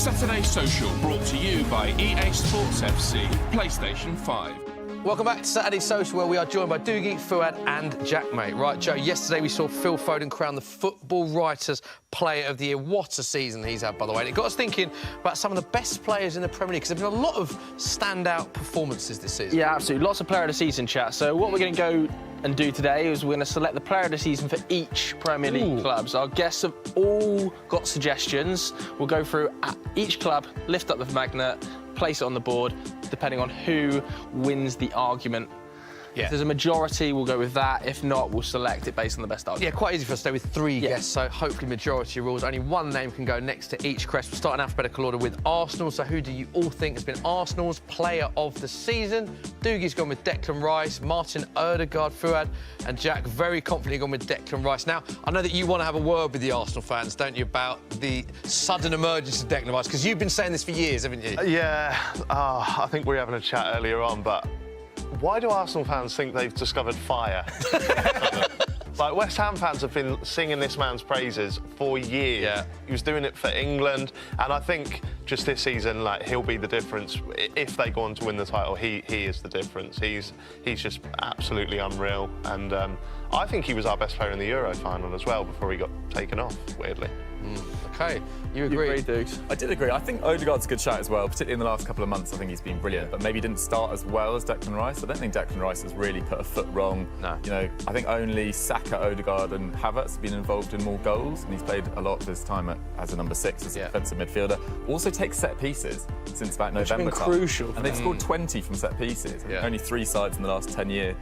Saturday Social, brought to you by EA Sports FC, PlayStation 5. Welcome back to Saturday Social, where we are joined by Doogie, Fuad and Jack, mate. Right, Joe, yesterday we saw Phil Foden crowned the Football Writers Player of the Year. What a season he's had, by the way. And it got us thinking about some of the best players in the Premier League, because there have been a lot of standout performances this season. Yeah, absolutely. Lots of Player of the Season chat. So what we're going to go and do today is we're going to select the Player of the Season for each Premier League clubs. Our guests have all got suggestions. We'll go through each club, lift up the magnet, place it on the board, depending on who wins the argument. Yeah. If there's a majority, we'll go with that. If not, we'll select it based on the best argument. Yeah, quite easy for us to stay with three guests, so hopefully majority rules. Only one name can go next to each crest. We'll start in alphabetical order with Arsenal. So who do you all think has been Arsenal's Player of the Season? Doogie's gone with Declan Rice, Martin Odegaard, Fuad and Jack very confidently gone with Declan Rice. Now, I know that you want to have a word with the Arsenal fans, don't you, about the sudden emergence of Declan Rice, because you've been saying this for years, haven't you? Yeah, I think we were having a chat earlier on, but why do Arsenal fans think they've discovered fire? Like, West Ham fans have been singing this man's praises for years. Yeah. He was doing it for England, and I think just this season, like, he'll be the difference. If they go on to win the title, he is the difference. He's just absolutely unreal, and I think he was our best player in the Euro final as well before he got taken off, weirdly. OK, you agree? You agree, Dukes? I did agree. I think Odegaard's a good shout as well, particularly in the last couple of months. I think he's been brilliant, but maybe didn't start as well as Declan Rice. I don't think Declan Rice has really put a foot wrong. No. You know, I think only Saka, Odegaard and Havertz have been involved in more goals, and he's played a lot of his time as a number 6 as a defensive midfielder. Also takes set pieces since about November time. Crucial. And they've scored 20 from set pieces. Yeah. Only 3 sides in the last 10 years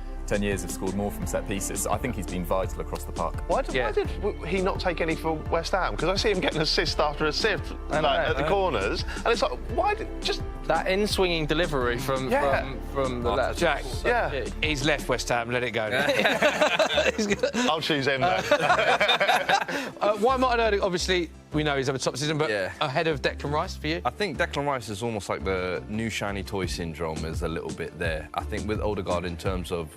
have scored more from set pieces. So I think he's been vital across the park. Why did he not take any for West Ham? Because I see him getting assist after assist at the corners, and it's like, why did just that in-swinging delivery from the left. Jack, yeah, he's left West Ham, let it go. I'll choose him then. Why Martin Odegaard? Obviously, we know he's had a top season, but ahead of Declan Rice for you? I think Declan Rice is almost like the new shiny toy syndrome is a little bit there. I think with Odegaard, in terms of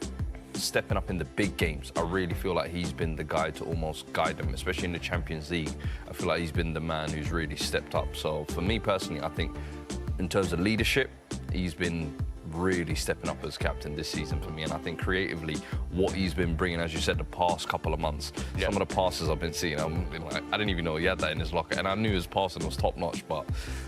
stepping up in the big games, I really feel like he's been the guy to almost guide them, especially in the Champions League. I feel like he's been the man who's really stepped up. So for me personally, I think in terms of leadership, he's been really stepping up as captain this season for me, and I think creatively what he's been bringing, as you said, the past couple of months, some of the passes I've been seeing, I'm like, I didn't even know he had that in his locker, and I knew his passing was top notch, but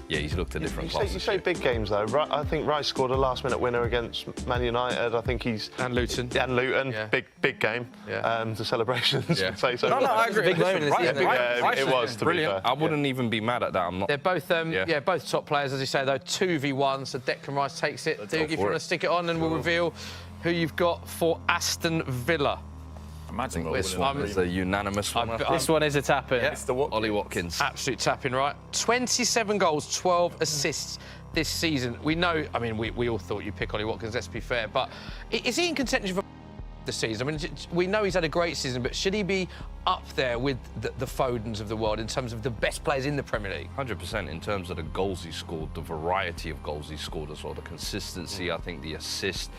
yeah, he's looked a different class. You say big games though. I think Rice scored a last-minute winner against Man United. I think he's and Luton. Yeah, and Luton, big game. The celebrations. Say so. No, I agree. Big moment in the season. It was brilliant. To be fair. I wouldn't even be mad at that. I'm not. They're both, both top players, as you say, though. 2v1, so Declan Rice takes it. Doogie, if you want to stick it on, and we'll reveal who you've got for Aston Villa. Imagine This one is a unanimous one. This one is a tap-in. Ollie Watkins. Absolute tapping, right? 27 goals, 12 assists this season. We know, I mean, we all thought you'd pick Ollie Watkins, let's be fair, but is he in contention for the season? I mean, we know he's had a great season, but should he be up there with the Fodens of the world in terms of the best players in the Premier League? 100% in terms of the goals he scored, the variety of goals he scored as well, the consistency, I think the assist,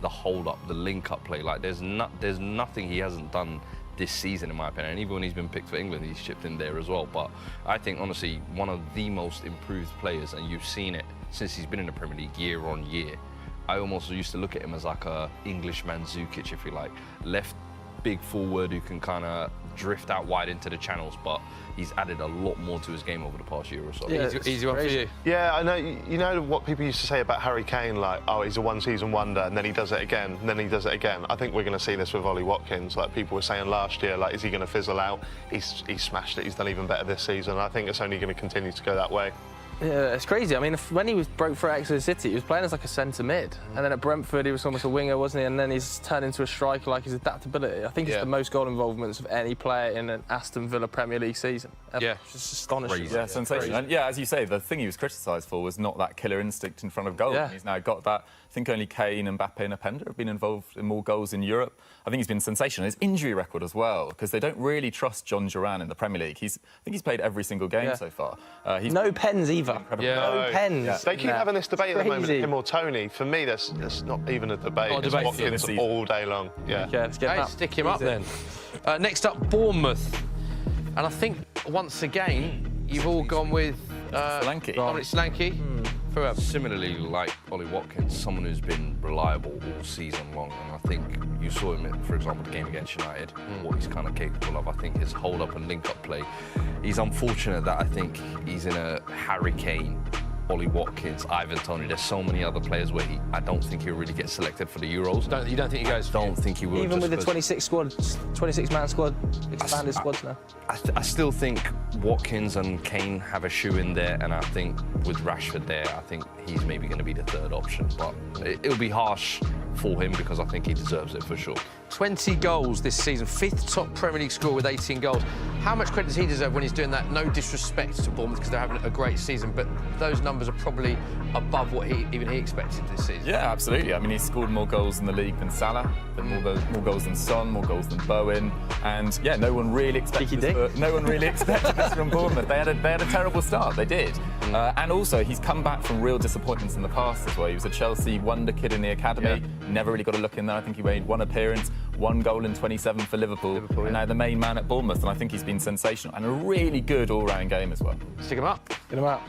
the hold-up, the link-up play. Like, there's nothing he hasn't done this season, in my opinion. And even when he's been picked for England, he's chipped in there as well. But I think, honestly, one of the most improved players, and you've seen it since he's been in the Premier League year on year. I almost used to look at him as like a English Mandzukic, if you like. Left big forward who can kind of drift out wide into the channels, but he's added a lot more to his game over the past year or so. Yeah, easy one for you. Yeah, I know. You know what people used to say about Harry Kane, like, oh, he's a one-season wonder, and then he does it again, and then he does it again. I think we're going to see this with Ollie Watkins. Like people were saying last year, like, is he going to fizzle out? He's smashed it. He's done even better this season. I think it's only going to continue to go that way. Yeah, it's crazy. I mean, when he broke for Exeter City, he was playing as like a centre mid, and then at Brentford he was almost a winger, wasn't he? And then he's turned into a striker. Like his adaptability, I think it's the most goal involvements of any player in an Aston Villa Premier League season. Yeah, it's just astonishing. Crazy. Yeah, sensational. And yeah, as you say, the thing he was criticised for was not that killer instinct in front of goal. Yeah. He's now got that. I think only Kane, Mbappe and Openda have been involved in more goals in Europe. I think he's been sensational. His injury record as well, because they don't really trust John Duran in the Premier League. I think he's played every single game so far. No pens either. No pens. Yeah. They keep having this debate at the moment, him or Tony. For me, that's not even a debate. It's Watkins all day long. Yeah. Okay, let's get that. Stick him up then. Next up, Bournemouth. And I think, once again, you've all gone with Solanke. Dominic Solanke. For Similarly, like Ollie Watkins, someone who's been reliable all season long, and I think you saw him, for example, the game against United, what he's kind of capable of. I think his hold-up and link-up play. He's unfortunate that I think he's in a Harry Kane, Ollie Watkins, Ivan Toney. There's so many other players where I don't think he'll really get selected for the Euros. you don't think he goes? Don't think he will. Even with the 26-man squad, expanded squads now. I still think Watkins and Kane have a shoe in there, and I think with Rashford there, I think he's maybe going to be the third option. But it'll be harsh for him because I think he deserves it for sure. 20 goals this season, 5th top Premier League scorer with 18 goals. How much credit does he deserve when he's doing that? No disrespect to Bournemouth because they're having a great season, but those numbers are probably above what even he expected this season. Yeah, absolutely. I mean, he's scored more goals in the league than Salah, more goals than Son, more goals than Bowen, and yeah, no one really expected this from Bournemouth. They had a terrible start. They did, and also he's come back from real disappointments in the past as well. He was a Chelsea wonder kid in the academy, never really got a look in there. I think he made 1 appearance, 1 goal in 27 for Liverpool, and now the main man at Bournemouth, and I think he's been sensational and a really good all-round game as well. Stick him up. Get him out.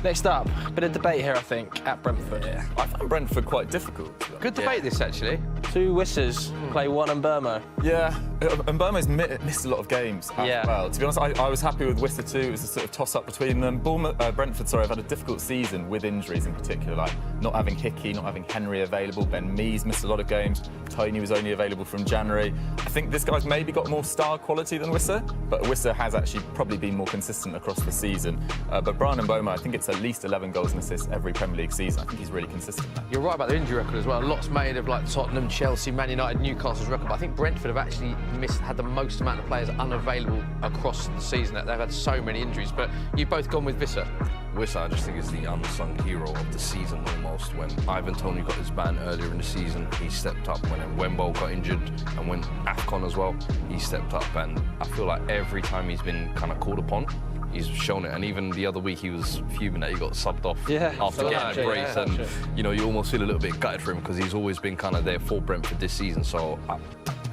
Next up, bit of debate here, I think, at Brentford. I found Brentford quite difficult. Good debate this, actually. 2 Wissers play 1 Mbermo. Yeah, and Mbermo's missed a lot of games as well. To be honest, I was happy with Wisser too. It was a sort of toss-up between them. Brentford, have had a difficult season with injuries in particular, like not having Hickey, not having Henry available. Ben Mees missed a lot of games. Tony was only available from January. I think this guy's maybe got more star quality than Wisser, but Wisser has actually probably been more consistent across the season. But Brian Mboma, I think it's at least 11 goals and assists every Premier League season. I think he's really consistent now. You're right about the injury record as well. Lots made of like Tottenham, Chelsea, Man United, Newcastle's record. But I think Brentford have actually had the most amount of players unavailable across the season. They've had so many injuries. But you've both gone with Visser. Wisser, I just think, is the unsung hero of the season almost. When Ivan Toney got his ban earlier in the season, he stepped up. When Wembo got injured and when AFCON as well, he stepped up. And I feel like every time he's been kind of called upon, he's shown it. And even the other week, he was fuming that he got subbed off after getting a brace. And, you know, you almost feel a little bit gutted for him because he's always been kind of there for Brentford this season. So,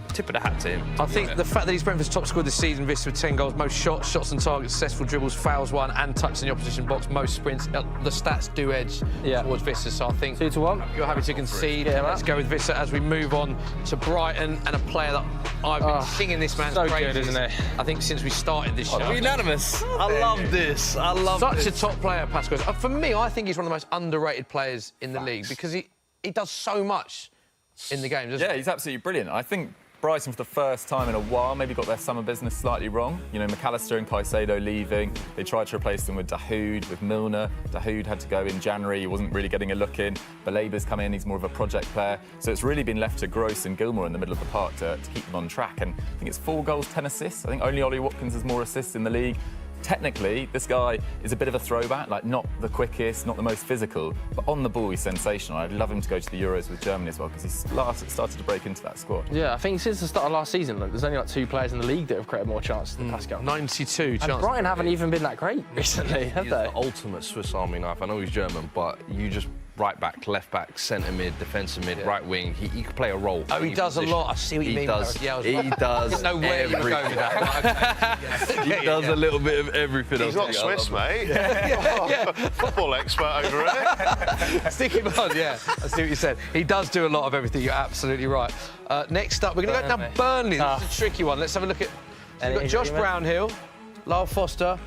tip of the hat to him. I think the fact that he's Brentford's top scorer this season, Visser with 10 goals, most shots on target, successful dribbles, fouls won, and touches in the opposition box, most sprints. The stats do edge towards Visser. So I think 2-1. You're happy to concede. Let's go with Visser as we move on to Brighton and a player that I've been singing this man's praises. Good, isn't he? I think since we started this show. Unanimous. I love this. I love Such a top player, Pascal. For me, I think he's one of the most underrated players in the league because he does so much in the game, doesn't he? Yeah, he's absolutely brilliant. I think Brighton, for the first time in a while, maybe got their summer business slightly wrong. You know, McAllister and Caicedo leaving. They tried to replace them with Dahoud, with Milner. Dahoud had to go in January. He wasn't really getting a look in. Balaba's come in. He's more of a project player. So it's really been left to Gross and Gilmour in the middle of the park to keep them on track. And I think it's 4 goals, 10 assists. I think only Ollie Watkins has more assists in the league. Technically, this guy is a bit of a throwback, like not the quickest, not the most physical, but on the ball he's sensational. I'd love him to go to the Euros with Germany as well because he's started to break into that squad. Yeah, I think since the start of last season, there's only like 2 players in the league that have created more chances than Pascal. 92 chances. And Brighton haven't even been that great recently, have He's they? the ultimate Swiss Army knife. I know he's German, but you just right back, left back, centre mid, defensive mid, right wing. He can play a role. Oh, he does a lot. I see what you mean. He does. He does I didn't know where you were going with that. He does a little bit of everything. He's not Swiss, mate. Football expert over here. Stick him on, I see what you said. He does do a lot of everything. You're absolutely right. Next up, we're going to go down Burnley. This is a tricky one. Let's have a look at... So we've got Josh Brownhill, Lyle Foster,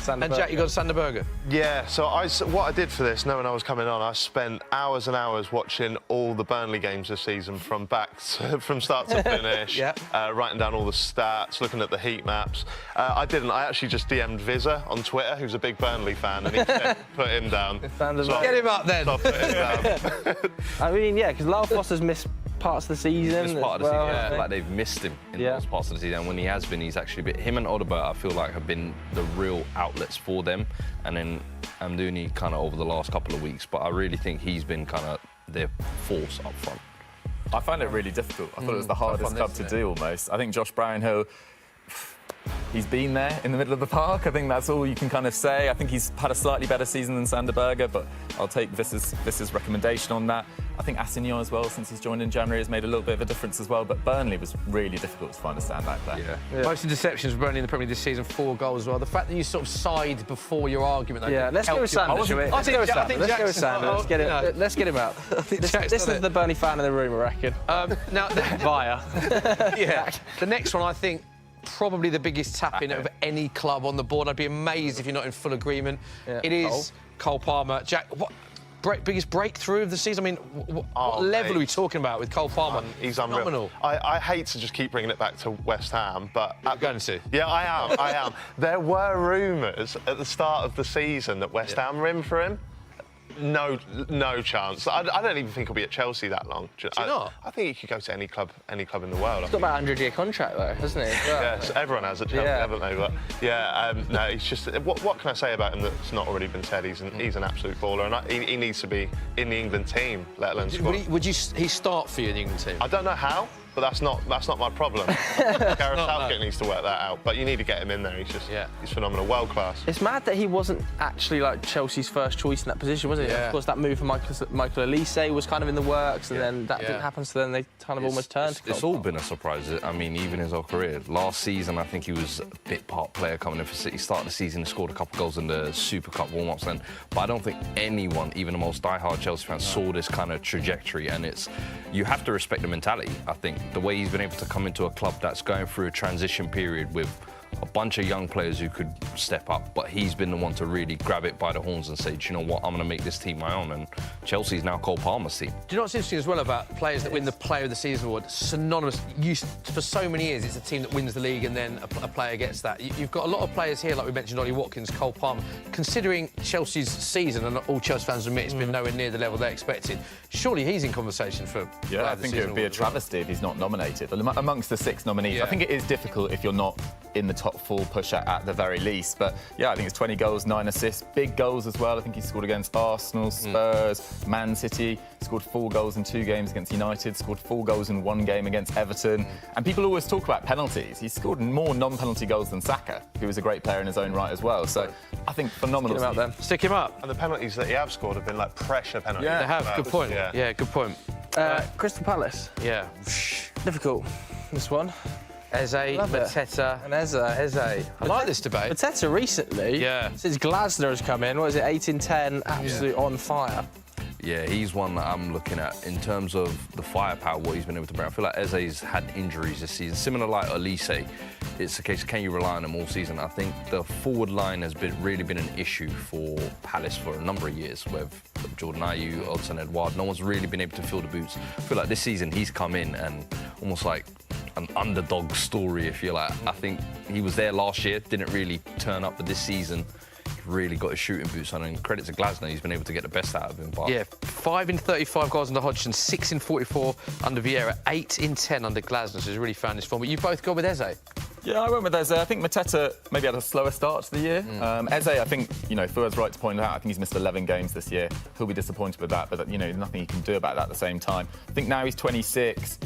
and Jack, you got Sander Berger. Yeah, so what I did for this, knowing I was coming on, I spent hours and hours watching all the Burnley games this season from start to finish, writing down all the stats, looking at the heat maps. I didn't. I actually just DM'd Vizza on Twitter, who's a big Burnley fan, and he said, put him down. Get him up then. So I put him down. I mean, yeah, because Lyle Foster's missed parts of the season. Part of the season. I feel like they've missed him in those parts of the season. And when he has been, he's actually been... Him and Odobert, I feel like, have been the real outlets for them. And then Amdouni kind of over the last couple of weeks. But I really think he's been kind of their force up front. I find it really difficult. I thought it was the hardest club to do almost. I think Josh Brownhill... he's been there in the middle of the park. I think that's all you can kind of say. I think he's had a slightly better season than Sander Berge, but I'll take Visser's recommendation on that. I think Aston as well, since he's joined in January, has made a little bit of a difference as well. But Burnley was really difficult to find a standout player. Yeah. Most interceptions for Burnley in the Premier League this season, 4 goals as well. The fact that you sort of side before your argument. Yeah, let's go with Sander, shall we? Let's go with Sander. Let's get him out. This is the Burnley fan in the room, I reckon. Now, Via. Yeah. The next one, I think, probably the biggest tap-in of any club on the board. I'd be amazed if you're not in full agreement. Yeah. It is Cole Palmer. Jack, what biggest breakthrough of the season? I mean, what level are we talking about with Cole Palmer? He's unreal. Phenomenal. I hate to just keep bringing it back to West Ham, but... You're going to? Yeah, I am. There were rumours at the start of the season that West Ham were in for him. No chance. I don't even think he'll be at Chelsea that long. Do you not? I think he could go to any club in the world. He's got about a 100-year contract, though, hasn't he? Yes, everyone has at Chelsea, haven't they? But yeah, no, he's just... What can I say about him that's not already been said? He's an absolute baller, and he needs to be in the England team, let alone squad. Would he start for you in the England team? I don't know how, but that's not my problem. Gareth Southgate needs to work that out, but you need to get him in there. He's phenomenal, world class. It's mad that he wasn't actually like Chelsea's first choice in that position, was it? Yeah. Of course, that move for Michael Elise was kind of in the works, and then that didn't happen. So then they kind of almost turned to Cole. It's all been a surprise. I mean, even his whole career. Last season, I think he was a bit part player coming in for City. Started the season, scored a couple of goals in the Super Cup warm-ups then. But I don't think anyone, even the most die-hard Chelsea fans, saw this kind of trajectory. And you have to respect the mentality. I think the way he's been able to come into a club that's going through a transition period with a bunch of young players who could step up, but he's been the one to really grab it by the horns and say, do you know what, I'm going to make this team my own, and Chelsea's now Cole Palmer's team. Do you know what's interesting as well about players that win the Player of the Season award? Synonymous. For so many years, it's a team that wins the league and then a player gets that. You've got a lot of players here, like we mentioned, Ollie Watkins, Cole Palmer. Considering Chelsea's season, and all Chelsea fans admit it's been nowhere near the level they expected, surely he's in conversation for Player I of the think Season it would be a travesty if he's not nominated. Amongst the 6 nominees, I think it is difficult if you're not in the top 4 push at the very least. But yeah, I think it's 20 goals, 9 assists, big goals as well. I think he scored against Arsenal, Spurs, Man City, scored 4 goals in 2 games against United, scored 4 goals in 1 game against Everton. And people always talk about penalties. He's scored more non-penalty goals than Saka, who was a great player in his own right as well. So I think phenomenal. Stick him out then. Stick him up. And the penalties that he have scored have been like pressure penalties. Yeah, they have. Good point. Yeah, good point. Crystal Palace. Yeah. Difficult, this one. Eze, Mateta, and Eze. I like this debate. Mateta recently, since Glasner has come in, what is it, 8 in 10, absolutely on fire. Yeah, he's one that I'm looking at in terms of the firepower, what he's been able to bring. I feel like Eze's had injuries this season. Similar like Elise, it's a case of can you rely on him all season? I think the forward line has really been an issue for Palace for a number of years with Jordan Ayew, Odsonne Edouard. No one's really been able to fill the boots. I feel like this season he's come in and almost like an underdog story, if you like. I think he was there last year, didn't really turn up, but this season really got his shooting boots on, and credit to Glasner, he's been able to get the best out of him. But yeah, 5 in 35 goals under Hodgson, 6 in 44 under Vieira, 8 in 10 under Glasner, so he's really found his form. But you've both gone with Eze. Yeah, I went with Eze. I think Mateta maybe had a slower start to the year. Eze, I think, Fuad's right to point out, I think he's missed 11 games this year. He'll be disappointed with that, but, there's nothing he can do about that at the same time. I think now he's 26.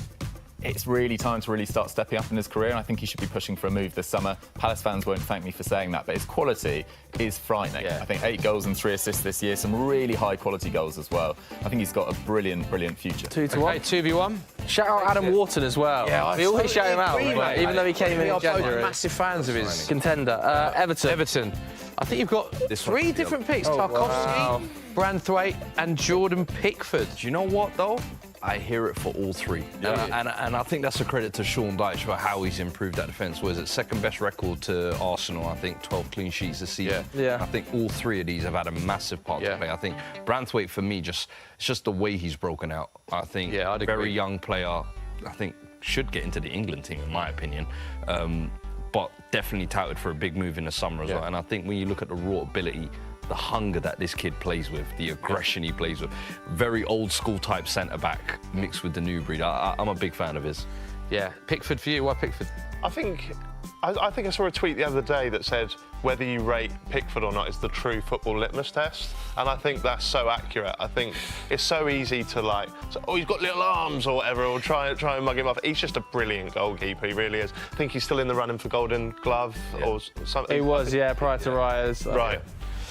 It's really time to really start stepping up in his career, and I think he should be pushing for a move this summer. Palace fans won't thank me for saying that, but his quality is frightening. I think 8 goals and 3 assists this year, some really high-quality goals as well. I think he's got a brilliant, brilliant future. 2-1. 2v1. Shout out Adam Wharton as well. Yeah, we always shout him out, even though he came in January. Massive fans of his contender. Everton. I think you've got 3 different picks: Tarkowski, Branthwaite, and Jordan Pickford. Do you know what though? I hear it for all 3. And I think that's a credit to Sean Dyche for how he's improved that defence. Was it second best record to Arsenal? I think 12 clean sheets this season. Yeah. I think all 3 of these have had a massive part to play. I think Branthwaite, for me, it's just the way he's broken out. I think I'd agree. Very young player, I think, should get into the England team, in my opinion. But definitely touted for a big move in the summer as well. And I think when you look at the raw ability, the hunger that this kid plays with, the aggression he plays with, very old school type centre-back mixed with the new breed. I'm a big fan of his. Yeah, Pickford for you. Why Pickford? I think I saw a tweet the other day that said whether you rate Pickford or not is the true football litmus test. And I think that's so accurate. I think it's so easy to like, oh, he's got little arms or whatever, or try and mug him off. He's just a brilliant goalkeeper, he really is. I think he's still in the running for Golden Glove or something. He was, yeah, prior to Raya's. Right.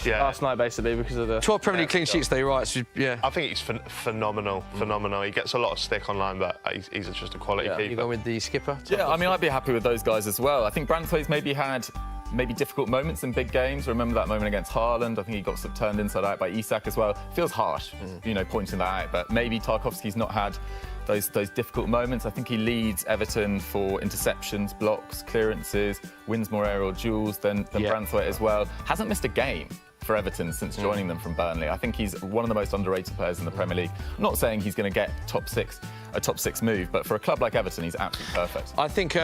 Yeah. Last night, basically, because of the... 12 Premier League clean sheets, though, you're right. So, yeah. I think he's phenomenal. He gets a lot of stick online, but he's just a quality keeper. You go with the skipper? Yeah, I mean, I'd be happy with those guys as well. I think Branthwaite's maybe had difficult moments in big games. Remember that moment against Haaland? I think he got sort of turned inside out by Isak as well. Feels harsh, pointing that out, but maybe Tarkowski's not had those difficult moments. I think he leads Everton for interceptions, blocks, clearances, wins more aerial duels than Branthwaite as well. Hasn't missed a game for Everton since joining them from Burnley. I think he's one of the most underrated players in the Premier League. I'm not saying he's going to get a top six move, but for a club like Everton, he's absolutely perfect. I think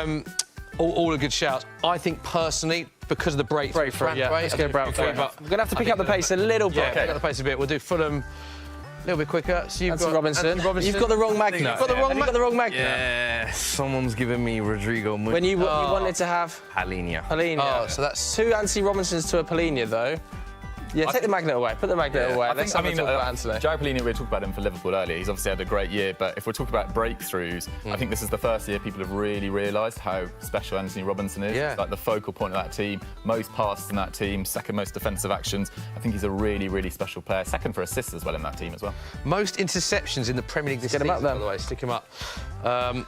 all are good shouts. I think personally, because of the breakthrough, let's go Branthwaite. We're going to have to pick up the pace a little bit. Yeah, pick up the pace a bit. We'll do Fulham a little bit quicker. So you've got Robinson. You've got the wrong magnet. You've got the wrong magnet. Yeah, someone's giving me Rodrigo. When you wanted to have Palhinha. Oh, so that's 2 Anthony Robinsons to a Palhinha, though. Yeah, take the magnet away. Put the magnet away. Let's talk about Anthony. Joe Palhinha, we were talking about him for Liverpool earlier. He's obviously had a great year, but if we're talking about breakthroughs, I think this is the first year people have really realised how special Anthony Robinson is. Yeah. He's like the focal point of that team, most passes in that team, second most defensive actions. I think he's a really, really special player. Second for assists as well in that team as well. Most interceptions in the Premier League this season, by the way. Stick him up.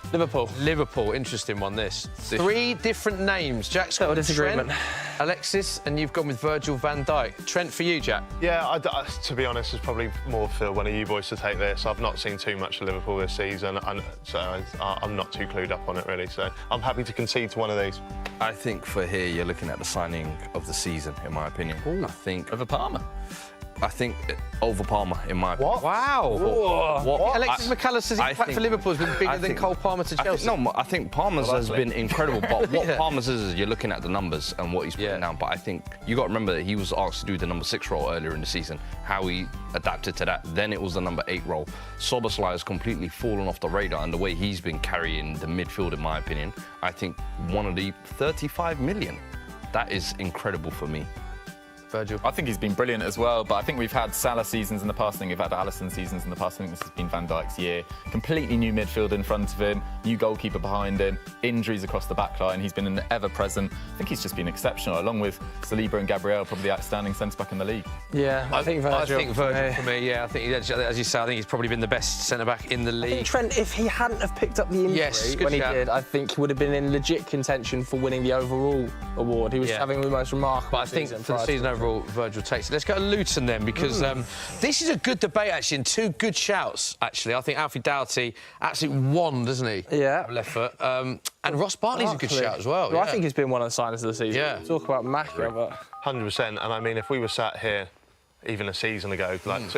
Liverpool, interesting one, this. 3 different names. Jack's got disagreement. Trent, Alexis, and you've gone with Virgil van Dijk. Trent for you, Jack? Yeah, to be honest, it's probably more for one of you boys to take this. I've not seen too much of Liverpool this season, so I'm not too clued up on it, really. So I'm happy to concede to one of these. I think for here, you're looking at the signing of the season, in my opinion. I think over Palmer. I think over Palmer, in my opinion. What? Wow. What? Alexis McAllister's impact for Liverpool has been bigger than Cole Palmer to Chelsea. I think Palmer's has been incredible, but what Palmer's is you're looking at the numbers and what he's putting down. But I think you got to remember that he was asked to do the number 6 role earlier in the season, how he adapted to that. Then it was the number 8 role. Szoboszlai has completely fallen off the radar, and the way he's been carrying the midfield, in my opinion, I think one of the 35 million. That is incredible for me. Virgil. I think he's been brilliant as well, but I think we've had Salah seasons in the past, I think we've had Alisson seasons in the past, I think this has been Van Dijk's year. Completely new midfield in front of him, new goalkeeper behind him, injuries across the back line, he's been an ever-present. I think he's just been exceptional, along with Saliba and Gabriel, probably the outstanding centre-back in the league. Yeah, I think Virgil for me, yeah. I think, as you say, I think he's probably been the best centre-back in the league. I think Trent, if he hadn't have picked up the injury when he did, I think he would have been in legit contention for winning the overall award. He was having the most remarkable season. But I think for the season overall, Virgil takes it. Let's go to Luton then, because this is a good debate, actually, and 2 good shouts, actually. I think Alfie Doughty absolutely won, doesn't he? Yeah. Left foot. And Ross Barkley's a good shout as well. I think he's been one of the signings of the season. Yeah. Talk about Macca, but... 100%. And I mean, if we were sat here even a season ago, like so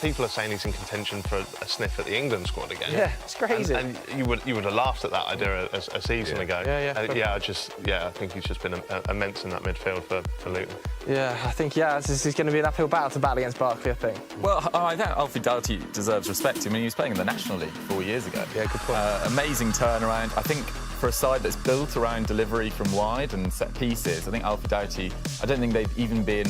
people are saying he's in contention for a sniff at the England squad again. Yeah, it's crazy. And you would have laughed at that idea a season ago. I think he's just been immense in that midfield for Luton. Yeah, I think this is going to be an uphill battle to battle against Barkley, I think. Well, I think Alfie Doughty deserves respect. I mean, he was playing in the National League 4 years ago. Yeah, good point. Amazing turnaround. I think for a side that's built around delivery from wide and set pieces, I think Alfie Doughty, I don't think they've even been...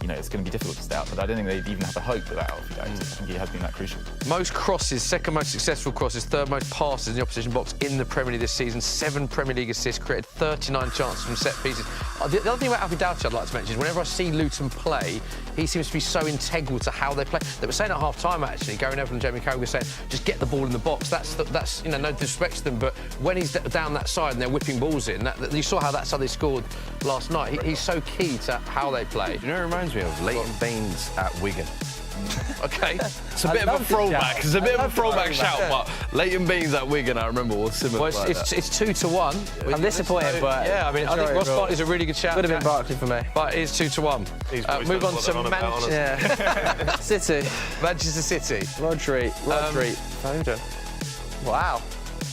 it's going to be difficult to stay out, but I don't think they'd even have a hope without Alfie Doughty. I think he has been that crucial. Most crosses, second most successful crosses, third most passes in the opposition box in the Premier League this season, 7 Premier League assists, created 39 chances from set pieces. The other thing about Alfie Doughty I'd like to mention is whenever I see Luton play, he seems to be so integral to how they play. They were saying at half-time, actually, Gary Neville and Jamie Carragher were saying, just get the ball in the box. That's no disrespect to them, but when he's down that side and they're whipping balls in, you saw how that's how they scored last night. He's so key to how they play. You know, it reminds me of Leighton Baines at Wigan. Okay. It's a bit of a throwback. It's a bit of a throwback shout, but Leighton Baines at Wigan, I remember, was similar. Well, it's 2-1. I'm disappointed, but... Yeah, I mean, I think Ross Barkley's a really good shout. Would have been Barkley for me. But it is 2-1. Move on to Manchester City. Manchester City. Rodri. Foden. Wow.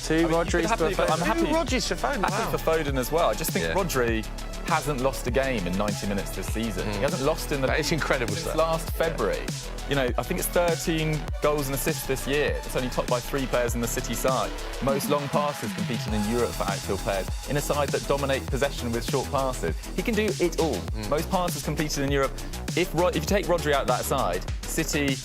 2 Rodris for Foden. I'm happy. Rodri's for Foden. Happy for Foden as well. I just think Rodri hasn't lost a game in 90 minutes this season. He hasn't lost in the... That is incredible since stuff. last February. You know, I think it's 13 goals and assists this year. It's only topped by 3 players in the City side. Most long passes competed in Europe for outfield players in a side that dominate possession with short passes. He can do it all. Most passes completed in Europe. If you take Rodri out that side, City...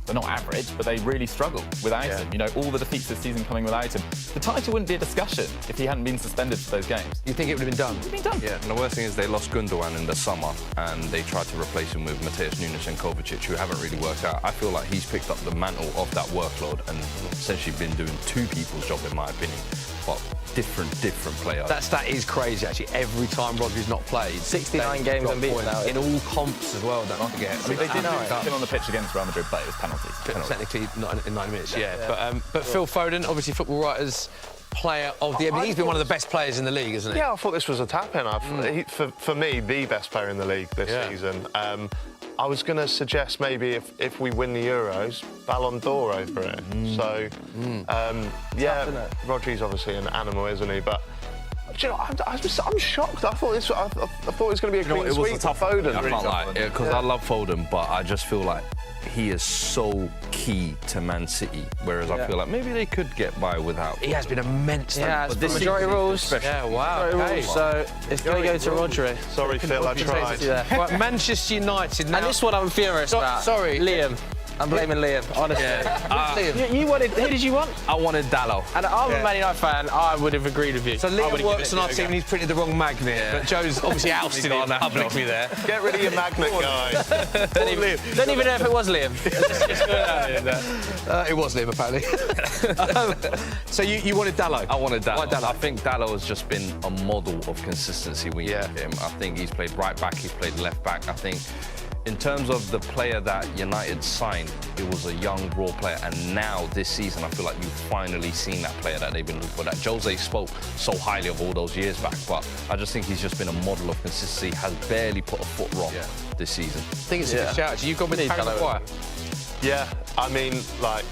They're not average, but they really struggle without him. You know, all the defeats this season coming without him. The title wouldn't be a discussion if he hadn't been suspended for those games. You think it would have been done? It would have been done. Yeah, and the worst thing is they lost Gundogan in the summer and they tried to replace him with Mateus Nunes and Kovacic, who haven't really worked out. I feel like he's picked up the mantle of that workload and essentially been doing 2 people's job, in my opinion. But different players. That stat is crazy, actually. Every time Rodri's not played, 69 games unbeaten now. In all comps as well, don't forget. I mean, they did kill him on the pitch against Real Madrid, but it was penalties. Technically, not in 90 minutes, But Phil Foden, obviously Football Writers player of the year. I mean, he's been one of the best players in the league, isn't he? Yeah, I thought this was a tap-in. For me, the best player in the league this season. I was going to suggest maybe if we win the Euros, Ballon d'Or over it. So, Rodri's obviously an animal, isn't he? But do you know, I'm shocked. I thought it was going to be a clean sweep for Foden. I can't lie, because I love Foden, but I just feel like he is so key to Man City, whereas I feel like maybe they could get by without. He has been immense. Yeah, but this majority rules. Yeah, wow. Okay. So it's going to go to Rodri. Sorry, Phil, I tried. Right, Manchester United now. And this one I'm furious about. Sorry. Liam. I'm blaming Liam, honestly. You wanted... Who did you want? I wanted Dalot. And I'm a Man United fan, I would have agreed with you. So Liam works on our team and he's printed the wrong magnet, but Joe's obviously ousted him publicly there. Get rid of your magnet, guys. Don't even know if it was Liam. It was Liam, apparently. So you wanted Dalot? I wanted Dalot. Why Dalot? I think Dalot has just been a model of consistency when you look at him. I think he's played right back, he's played left back. I think in terms of the player that United signed, it was a young, raw player. And now, this season, I feel like you've finally seen that player that they've been looking for. That Jose spoke so highly of all those years back. But I just think he's just been a model of consistency, has barely put a foot wrong this season. I think it's a good shout. You've gone with Harry Maguire. Yeah, I mean, like,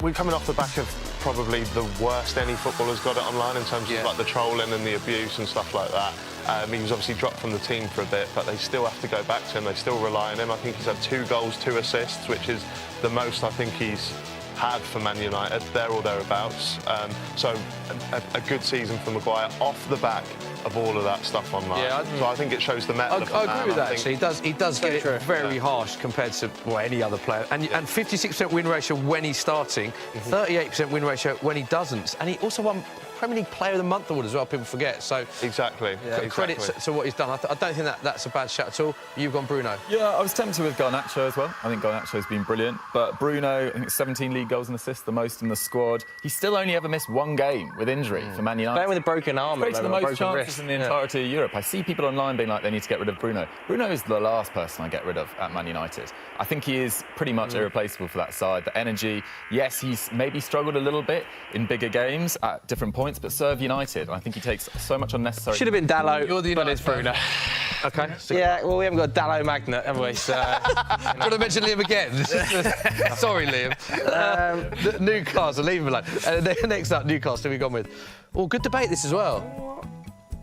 we're coming off the back of probably the worst any footballer's got it online in terms of like the trolling and the abuse and stuff like that. He was obviously dropped from the team for a bit, but they still have to go back to him. They still rely on him. I think he's had 2 goals, 2 assists, which is the most I think he's had for Man United, there or thereabouts. So a good season for Maguire off the back of all of that stuff online. So I think it shows the mettle of the man. I agree with that, actually. He does get it very harsh compared to any other player. And 56% win ratio when he's starting, 38% win ratio when he doesn't. And he also won Premier League Player of the Month award as well, people forget. So exactly. Credit to what he's done. I don't think that's a bad shout at all. You've gone Bruno. Yeah, I was tempted with Garnacho as well. I think Garnacho's been brilliant. But Bruno, I think 17 league goals and assists, the most in the squad. He still only ever missed 1 game with injury for Man United. Playing with a broken arm. He's created the most chances in the entirety of Europe. I see people online being like, they need to get rid of Bruno. Bruno is the last person I get rid of at Man United. I think he is pretty much irreplaceable for that side. The energy, yes, he's maybe struggled a little bit in bigger games at different points, but serve United. I think he takes so much unnecessary... Should have been Dalot, You're the but it's Bruno. OK. Yeah, well, we haven't got a Dalot magnet, have we? So, Do you want to mention Liam again? Sorry, Liam. Newcastle, leave him alone. Next up, Newcastle, we've gone with. Well, good debate this as well.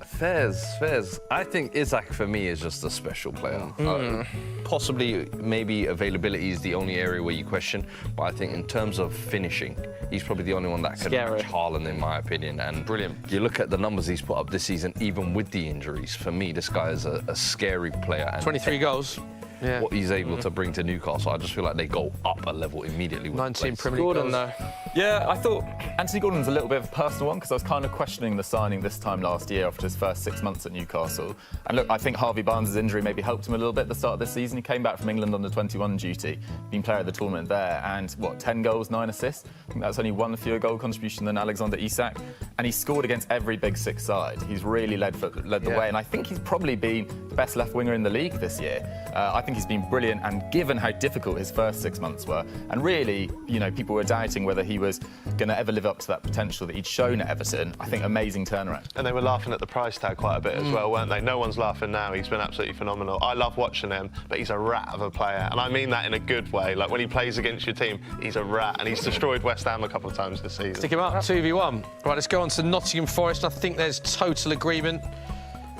Fairs. I think Isaac, for me, is just a special player. Possibly, maybe availability is the only area where you question, but I think in terms of finishing, he's probably the only one that can match Haaland, in my opinion. And brilliant. You look at the numbers he's put up this season, even with the injuries. For me, this guy is a scary player. And 23 goals. Yeah. What he's able to bring to Newcastle, I just feel like they go up a level immediately. 19 Premier League goals. though. Yeah, I thought Anthony Gordon was a little bit of a personal one because I was kind of questioning the signing this time last year after his first 6 months at Newcastle. And look, I think Harvey Barnes' injury maybe helped him a little bit at the start of this season. He came back from England under 21 duty, been player of the tournament there, and 10 goals, 9 assists. I think that's only 1 fewer goal contribution than Alexander Isak. And he scored against every Big Six side. He's really led the way, and I think he's probably been the best left winger in the league this year. I think he's been brilliant, and given how difficult his first 6 months were, and really, people were doubting whether he was going to ever live up to that potential that he'd shown at Everton. I think amazing turnaround. And they were laughing at the price tag quite a bit as well, weren't they? No one's laughing now. He's been absolutely phenomenal. I love watching him, but he's a rat of a player, and I mean that in a good way. Like when he plays against your team, he's a rat, and he's destroyed West Ham a couple of times this season. Stick him up, 2v1. Right, let's go on to Nottingham Forest. I think there's total agreement.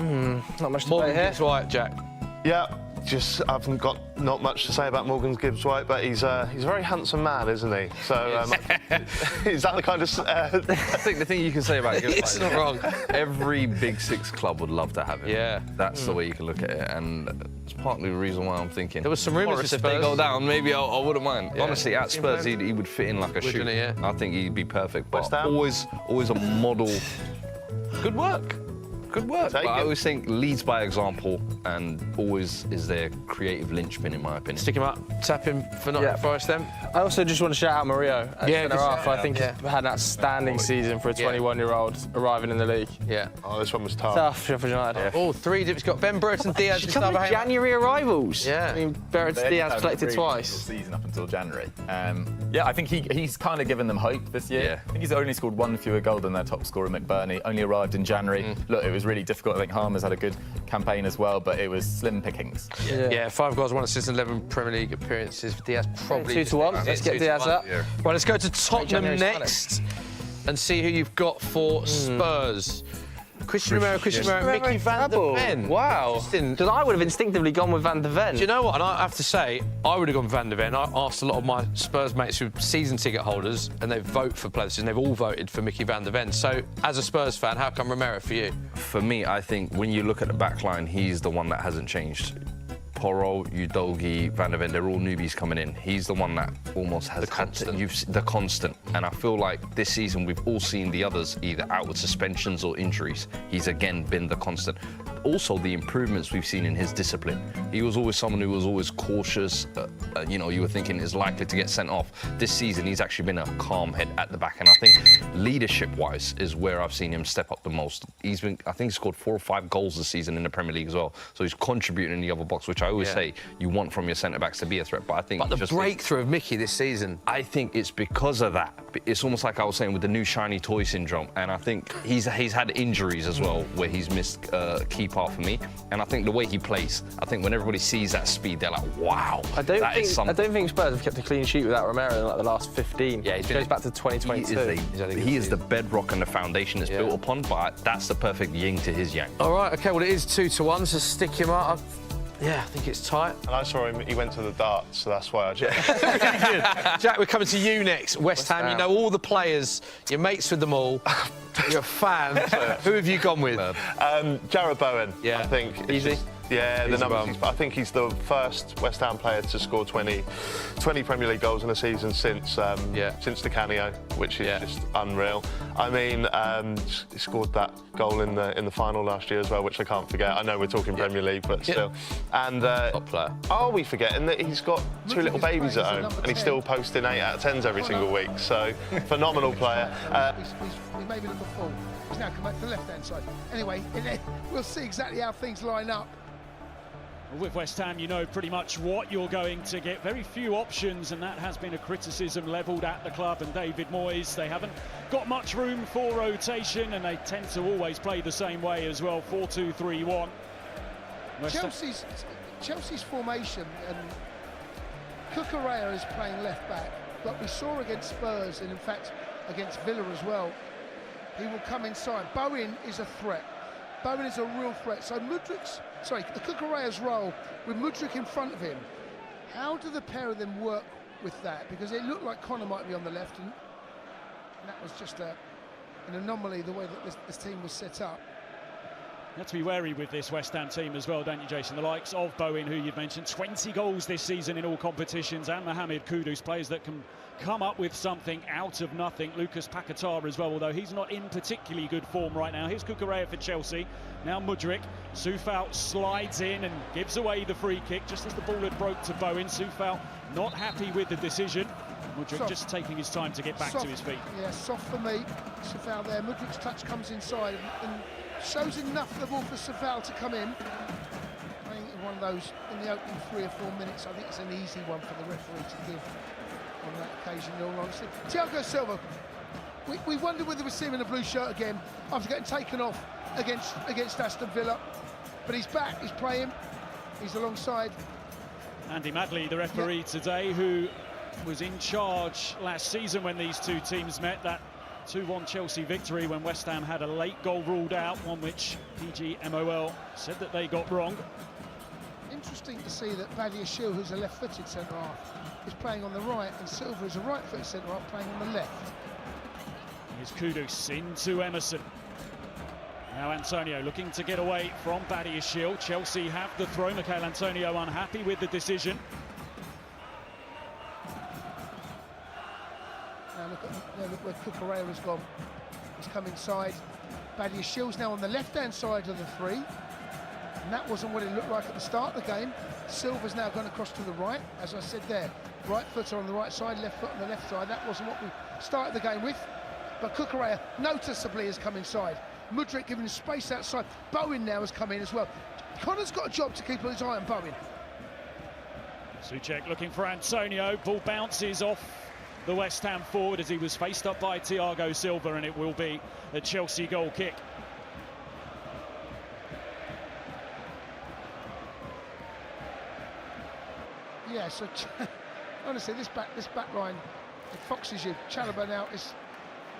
Not much to Morgan say here. Gibbs White, Jack. Yeah, just I haven't got not much to say about Morgan Gibbs White, but he's a very handsome man, isn't he? So is that the kind of? I think the thing you can say about Gibbs It's White not wrong. every Big Six club would love to have him. Yeah. That's the way you can look at it, and it's partly the reason why I'm thinking. There was some rumours Forest, with if they Spurs. go down, maybe I wouldn't mind. Yeah. Honestly, at Spurs, he would fit in like a shoe. Wouldn't he, yeah? I think he'd be perfect. But West Ham? always a model. Good work. Good work. Take But I it. always think leads by example, and always is their creative linchpin, in my opinion. Stick him up, tap him for Nottingham Forest then. I also just want to shout out Murillo. Yeah, Centre half. I think he's had an outstanding season for a 21-year-old arriving in the league. Yeah. Oh, this one was tough. Tough, Sheffield United. All three. It's got Ben Burton, Diaz, and Couple of Gustavo Hayman. January arrivals. Yeah. I mean, Barrett's They Diaz had collected really twice. difficult season up until January. Yeah, I think he's kind of given them hope this year. Yeah. I think he's only scored one fewer goal than their top scorer, McBurney. Only arrived in January. Look, it was really difficult. I think Harmer's had a good campaign as well, but it was slim pickings. Yeah, 5 goals, 1 assist, 11 Premier League appearances. Diaz probably 2-1. Let's get Diaz up. Yeah. Right, let's go to Tottenham January's next and see who you've got for Spurs. Christian Romero, Mickey van der Ven. Wow. Interesting. Because I would have instinctively gone with Van der Ven. Do you know what? And I have to say, I would have gone Van der Ven. I asked a lot of my Spurs mates who are season ticket holders, and they vote for players, and they've all voted for Mickey van der Ven. So, as a Spurs fan, how come Romero for you? For me, I think when you look at the back line, he's the one that hasn't changed. Porro, Udogie, Van der Ven, they're all newbies coming in. He's the one that almost has the constant. And I feel like this season we've all seen the others either out with suspensions or injuries. He's again been the constant. Also, the improvements we've seen in his discipline. He was always someone who was always cautious. You were thinking is likely to get sent off. This season, he's actually been a calm head at the back. And I think leadership-wise is where I've seen him step up the most. I think he's scored 4 or 5 goals this season in the Premier League as well. So he's contributing in the other box, which I always say you want from your centre-backs to be a threat. But I think The breakthrough of Mickey this season. I think it's because of that. It's almost like I was saying with the new shiny toy syndrome, and I think he's had injuries as well where he's missed a key part for me. And I think the way he plays, I think when everybody sees that speed, they're like, wow, I don't think Spurs have kept a clean sheet without Romero in like the last 15. Yeah, it goes back to 2022. He is the bedrock and the foundation it's built upon, but that's the perfect yin to his yang. All right, OK, well, it is 2-1, so stick him up. Yeah, I think it's tight. And I saw him. He went to the darts, so that's why I just. Jack, we're coming to you next. West Ham, you know all the players, you're mates with them all, you're a fan. Who have you gone with? Jarrod Bowen. Yeah. I think. It's Easy? just- yeah, the Easy numbers. bum. I think he's the first West Ham player to score 20 Premier League goals in a season since Di Canio, which is just unreal. I mean, he scored that goal in the final last year as well, which I can't forget. I know we're talking Premier League, but still. And Top player. are we forgetting that he's got 2 little babies at home and he's still posting 8 out of 10s every single week? So phenomenal player. He made me look a fool. He's now come back to the left-hand side. Anyway, we'll see exactly how things line up. With West Ham, you know pretty much what you're going to get. Very few options, and that has been a criticism levelled at the club and David Moyes. They haven't got much room for rotation, and they tend to always play the same way as well, 4-2-3-1. Chelsea's formation, and Cucurella is playing left-back, but we saw against Spurs, and in fact against Villa as well, he will come inside. Bowen is a threat. Bowen is a real threat. So Cucurella's role with Mudryk in front of him, how do the pair of them work with that? Because it looked like Connor might be on the left, and that was just an anomaly, the way that this team was set up. You have to be wary with this West Ham team as well, don't you, Jason? The likes of Bowen, who you've mentioned, 20 goals this season in all competitions, and Mohamed Kudus, players that can come up with something out of nothing. Lucas Paquetá as well, although he's not in particularly good form right now. Here's Cucurella for Chelsea. Now Mudryk. Soufal slides in and gives away the free kick just as the ball had broke to Bowen. Soufal not happy with the decision. Mudryk just taking his time to get back to his feet. Yeah, soft for me. Soufal there. Mudryk's touch comes inside and shows enough of the ball for Soufal to come in. I think one of those in the opening 3 or 4 minutes, I think it's an easy one for the referee to give on that occasion, in all honesty. Thiago Silva, we wondered whether we'd see him in a blue shirt again after getting taken off against Aston Villa. But he's back, he's playing, he's alongside. Andy Madley, the referee today, who was in charge last season when these two teams met. That 2-1 Chelsea victory when West Ham had a late goal ruled out, one which PGMOL said that they got wrong. Interesting to see that Badiashile, who's a left-footed centre-half, is playing on the right, and Silva is a right-footed centre-half playing on the left. Here's Kudus into Emerson. Now Antonio looking to get away from Badiashile. Chelsea have the throw. Michail Antonio unhappy with the decision. Now look where Cucurella has gone. He's come inside. Badiashile's now on the left-hand side of the three. And that wasn't what it looked like at the start of the game. Silva's now gone across to the right, as I said there. Right footer on the right side, left foot on the left side. That wasn't what we started the game with. But Cucurella noticeably has come inside. Mudryk giving him space outside. Bowen now has come in as well. Connor's got a job to keep his eye on Bowen. Souček looking for Antonio. Ball bounces off the West Ham forward as he was faced up by Thiago Silva, and it will be a Chelsea goal kick. Yeah, so honestly, this back line, it foxes you. Chalobah now is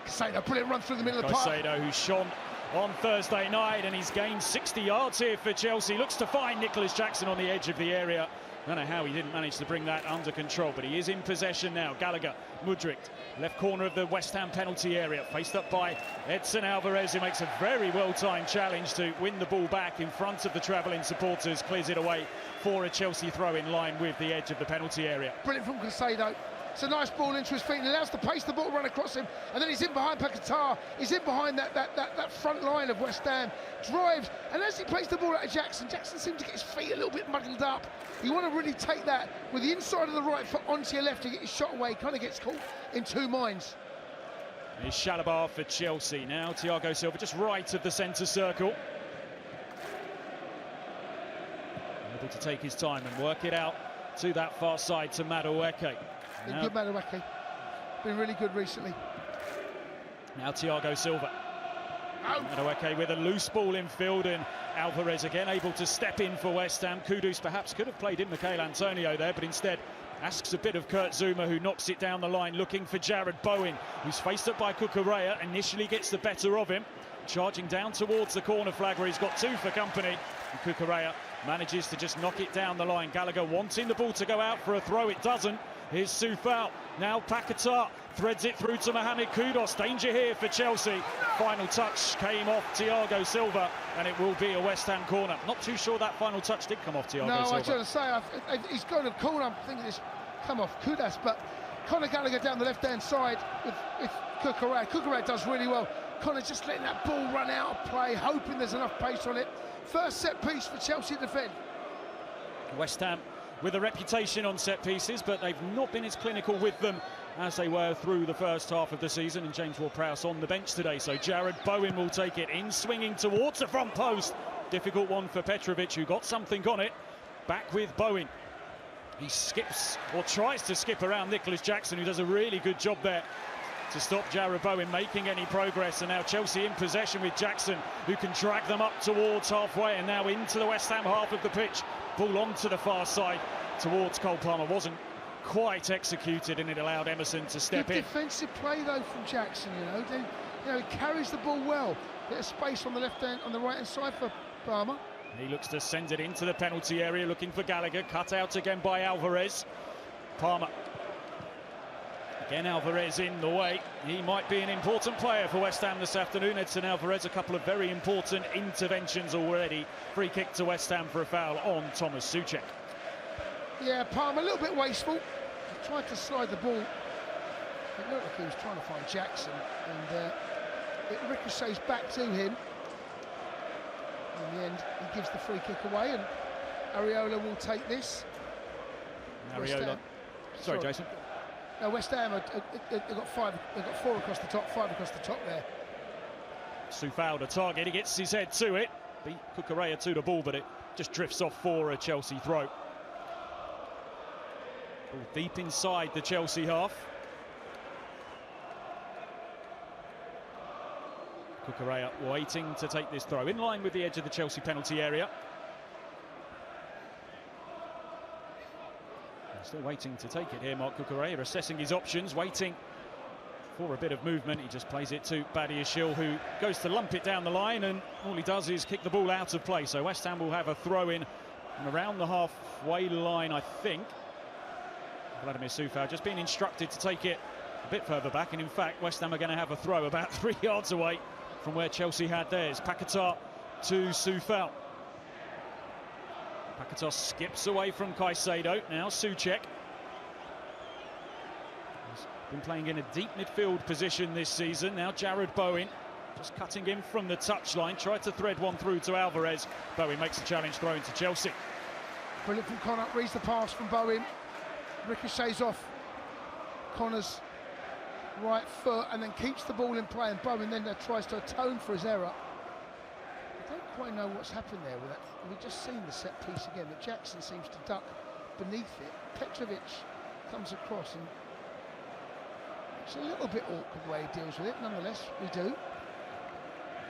Caicedo, brilliant run through the middle of the park. Caicedo, who shone on Thursday night, and he's gained 60 yards here for Chelsea. Looks to find Nicholas Jackson on the edge of the area. I don't know how he didn't manage to bring that under control, but he is in possession now. Gallagher, Mudryk, left corner of the West Ham penalty area, faced up by Edson Alvarez, who makes a very well-timed challenge to win the ball back in front of the travelling supporters, clears it away for a Chelsea throw in line with the edge of the penalty area. Brilliant from Caicedo. It's a nice ball into his feet and allows the pace the ball run across him, and then he's in behind Paquetá. He's in behind that front line of West Ham, drives, and as he plays the ball out of Jackson seems to get his feet a little bit muddled up. You want to really take that with the inside of the right foot onto your left to get his shot away. He kind of gets caught in two minds. Here's Chalobah for Chelsea. Now Thiago Silva just right of the centre circle. Able to take his time and work it out to that far side to Madueke. Been good, Madueke. Been really good recently. Now Thiago Silva. Madueke with a loose ball in field, and Alvarez again able to step in for West Ham. Kudus perhaps could have played in Michail Antonio there, but instead asks a bit of Kurt Zuma, who knocks it down the line, looking for Jared Bowen, who's faced up by Cucurella. Initially gets the better of him, charging down towards the corner flag where he's got two for company. And Cucurella manages to just knock it down the line. Gallagher wanting the ball to go out for a throw, it doesn't. Here's Soufal, now Paquetá threads it through to Mohamed Kudus. Danger here for Chelsea. Final touch came off Thiago Silva, and it will be a West Ham corner. Not too sure that final touch did come off Thiago Silva. No, I was going to say, he's got a corner. I'm thinking it's come off Kudus, but Conor Gallagher down the left-hand side with Cucurella. Cucurella does really well. Conor just letting that ball run out of play, hoping there's enough pace on it. First set piece for Chelsea to defend. West Ham with a reputation on set pieces, but they've not been as clinical with them as they were through the first half of the season. And James Ward-Prowse on the bench today, so Jared Bowen will take it in, swinging towards the front post. Difficult one for Petrovic, who got something on it. Back with Bowen. He skips, or tries to skip around Nicholas Jackson, who does a really good job there to stop Jared Bowen making any progress. And now Chelsea in possession with Jackson, who can drag them up towards halfway, and now into the West Ham half of the pitch. Ball onto the far side towards Cole Palmer. Wasn't quite executed, and it allowed Emerson to step in. Defensive play though from Jackson, he carries the ball well. Bit of space on the left hand, on the right hand side for Palmer. He looks to send it into the penalty area, looking for Gallagher. Cut out again by Alvarez. Palmer. Again, Alvarez in the way. He might be an important player for West Ham this afternoon. Edson Alvarez, a couple of very important interventions already. Free kick to West Ham for a foul on Thomas Souček. Yeah, Palmer a little bit wasteful. He tried to slide the ball. It looked like he was trying to find Jackson, and it ricochets back to him. In the end, he gives the free kick away, and Areola will take this. Areola. Sorry, Jason. No, West Ham they've got five. They've got four across the top, five across the top there. Soufal the target. He gets his head to it. Beat Cucurella to the ball, but it just drifts off for a Chelsea throw. Ball deep inside the Chelsea half. Cucurella waiting to take this throw in line with the edge of the Chelsea penalty area. Still waiting to take it here, Marc Cucurella, assessing his options, waiting For a bit of movement, he just plays it to Badiashile, who goes to lump it down the line, and all he does is kick the ball out of play. So West Ham will have a throw-in around the halfway line, I think. Vladimir Coufal just being instructed to take it a bit further back, and in fact West Ham are going to have a throw about 3 yards away from where Chelsea had theirs. Paquetá to Coufal. Paquetá skips away from Caicedo. Now Souček. He's been playing in a deep midfield position this season. Now Jared Bowen just cutting in from the touchline. Tried to thread one through to Alvarez. Bowen makes the challenge throw into Chelsea. Brilliant from Connor. Reads the pass from Bowen. Ricochets off Connor's right foot and then keeps the ball in play, and Bowen then tries to atone for his error. I don't quite know what's happened there with that. We've just seen the set piece again, but Jackson seems to duck beneath it. Petrovic comes across, and it's a little bit awkward way he deals with it. Nonetheless, we do.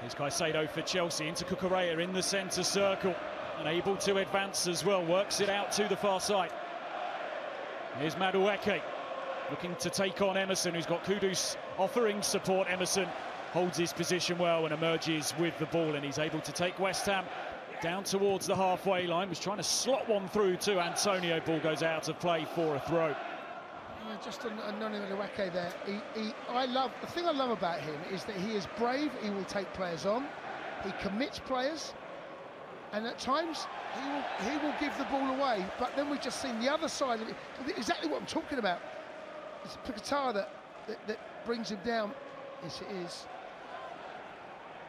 Here's Caicedo for Chelsea into Cucurella in the centre circle, and able to advance as well. Works it out to the far side. Here's Madueke looking to take on Emerson, who's got Kudus offering support. Emerson holds his position well and emerges with the ball, and he's able to take West Ham down towards the halfway line. Was trying to slot one through to Antonio. Ball goes out of play for a throw. Yeah, just on Noni Madueke there. The thing I love about him is that he is brave. He will take players on. He commits players, and at times he will give the ball away. But then we've just seen the other side of it. Exactly what I'm talking about. It's Paquetá that brings him down. Yes, it is.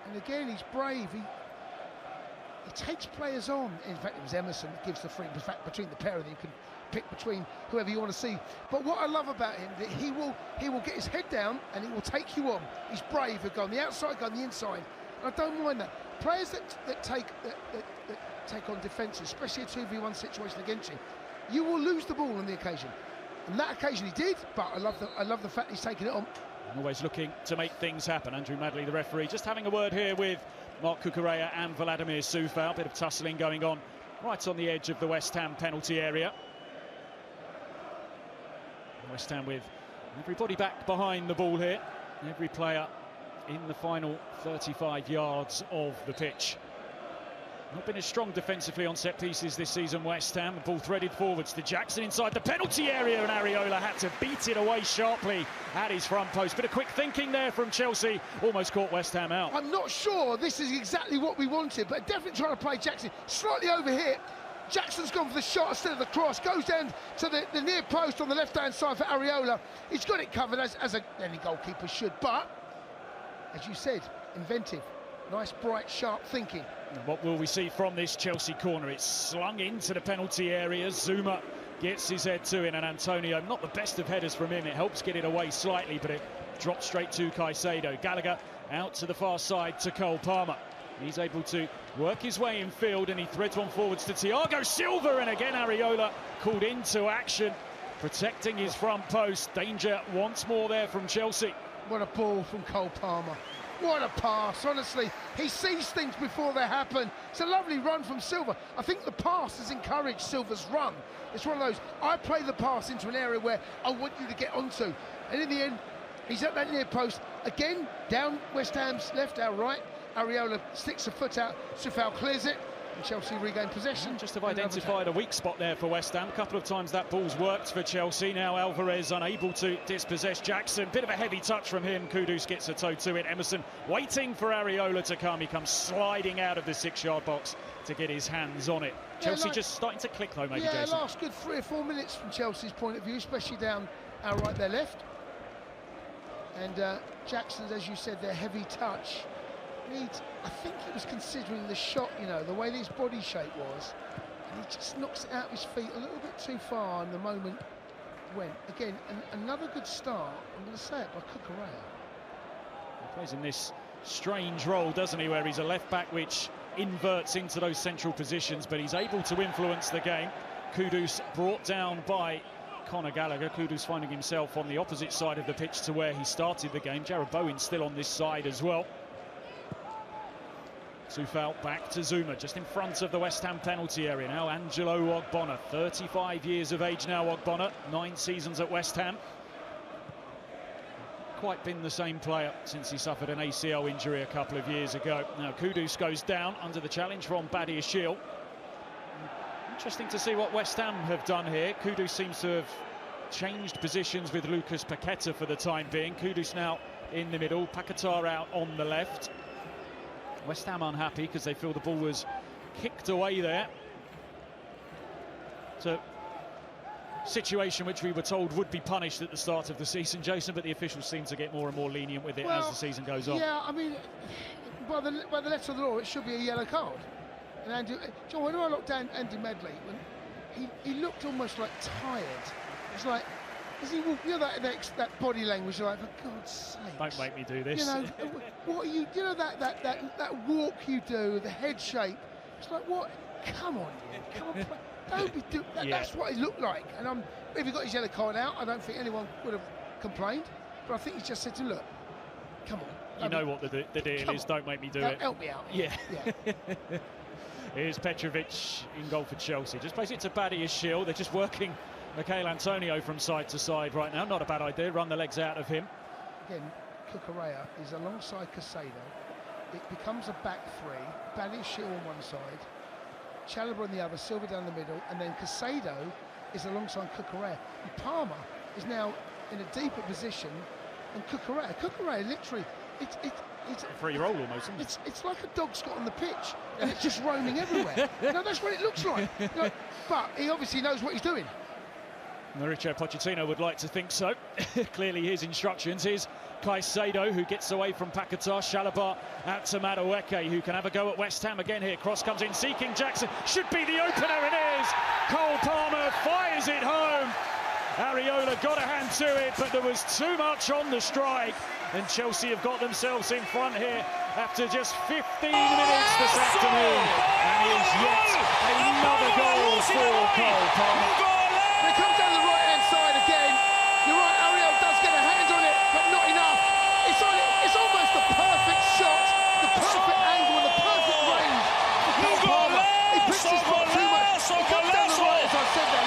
And again, he's brave. He takes players on. In fact, it was Emerson that gives the freedom. In fact, between the pair of them, you can pick between whoever you want to see. But what I love about him, that he will get his head down and he will take you on. He's brave. He'll go on the outside, go on the inside. And I don't mind that. Players that take on defences, especially a 2v1 situation against you, you will lose the ball on the occasion. On that occasion he did, but I love the fact he's taking it on. Always looking to make things happen. Andrew Madley, the referee, just having a word here with Marc Cucurella and Vladimir Coufal. A bit of tussling going on right on the edge of the West Ham penalty area. West Ham with everybody back behind the ball here. Every player in the final 35 yards of the pitch. Not been as strong defensively on set pieces this season, West Ham. The ball threaded forwards to Jackson inside the penalty area, and Areola had to beat it away sharply at his front post. Bit of quick thinking there from Chelsea, almost caught West Ham out. I'm not sure this is exactly what we wanted, but definitely trying to play Jackson. Slightly over here. Jackson's gone for the shot instead of the cross. Goes down to the near post on the left-hand side for Areola. He's got it covered as any goalkeeper should, but, as you said, inventive. Nice, bright, sharp thinking. And what will we see from this Chelsea corner? It's slung into the penalty area. Zuma gets his head to it, and Antonio, not the best of headers from him. It helps get it away slightly, but it drops straight to Caicedo. Gallagher out to the far side to Cole Palmer. He's able to work his way in field, and he threads one forwards to Thiago Silva, and again Areola called into action, protecting his front post. Danger once more there from Chelsea. What a ball from Cole Palmer. What a pass, honestly. He sees things before they happen. It's a lovely run from Silva. I think the pass has encouraged Silva's run. It's one of those, I play the pass into an area where I want you to get onto. And in the end, he's at that near post. Again, down West Ham's left, our right. Areola sticks a foot out. Coufal clears it. And Chelsea regain possession. Just have identified a weak spot there for West Ham. A couple of times that ball's worked for Chelsea. Now Alvarez unable to dispossess Jackson. Bit of a heavy touch from him. Kudus gets a toe to it. Emerson waiting for Areola to come. He comes sliding out of the 6-yard box to get his hands on it. Chelsea just starting to click though, maybe, Jason. Yeah, last good 3 or 4 minutes from Chelsea's point of view, especially down our right, their left. And Jackson's, as you said, their heavy touch. I think he was considering the shot, you know, the way his body shape was, and he just knocks it out of his feet a little bit too far, and the moment went. Again, another good start, I'm going to say it, by Cucurella. He plays in this strange role, doesn't he, where he's a left-back which inverts into those central positions, but he's able to influence the game. Kudus brought down by Conor Gallagher. Kudus finding himself on the opposite side of the pitch to where he started the game. Jared Bowen still on this side as well. Coufal back to Zuma, just in front of the West Ham penalty area now. Angelo Ogbonna, 35 years of age now, Ogbonna, 9 seasons at West Ham. quite been the same player since he suffered an ACL injury a couple of years ago. Now Kudus goes down under the challenge from Badiashile. Interesting to see what West Ham have done here. Kudus seems to have changed positions with Lucas Paqueta for the time being. Kudus now in the middle, Paqueta out on the left. West Ham unhappy because they feel the ball was kicked away there. So, situation which we were told would be punished at the start of the season, Jason, but the officials seem to get more and more lenient with it as the season goes on. Yeah, I mean, by the letter of the law, it should be a yellow card. And Andy, John, when I looked down Andy Medley, when he looked almost like tired. It's like, is he? You know that body language, like, for God's sake. Don't make me do this. You know, what are you? You know that walk you do, the head shape. It's like, what? Come on, come on. Don't be doing that. Yeah. That's what he looked like. And if he got his yellow card out, I don't think anyone would have complained. But I think he just said to him, look, come on. You know what the deal is. Don't make me do it. Help me out. Yeah. Here's Petrovic in goal for Chelsea. Just plays it to Badiashile. They're just working Michail Antonio from side to side right now. Not a bad idea. Run the legs out of him. Again, Cucurella is alongside Casado. It becomes a back three. Badiashile on one side, Chalobah on the other, Silva down the middle, and then Casado is alongside Cucurella. And Palmer is now in a deeper position than Cucurella literally, it's a free roll almost. It's like a dog's got on the pitch and it's just roaming everywhere. No, that's what it looks like. No, but he obviously knows what he's doing. Mauricio Pochettino would like to think so. Clearly his instructions. Here's Caicedo, who gets away from Paqueta. Chalobah out to Madueke, who can have a go at West Ham again here. Cross comes in, seeking Jackson. Should be the opener, it is! Cole Palmer fires it home. Areola got a hand to it, but there was too much on the strike. And Chelsea have got themselves in front here after just 15 minutes this afternoon. And here's yet another goal for Cole Palmer. It comes down the right-hand side again. You're right, Ariel does get a hand on it, but not enough. It's almost the perfect shot, the perfect angle, and the perfect range for Cole Palmer. He puts his foot too much. It comes down the right, as I said there.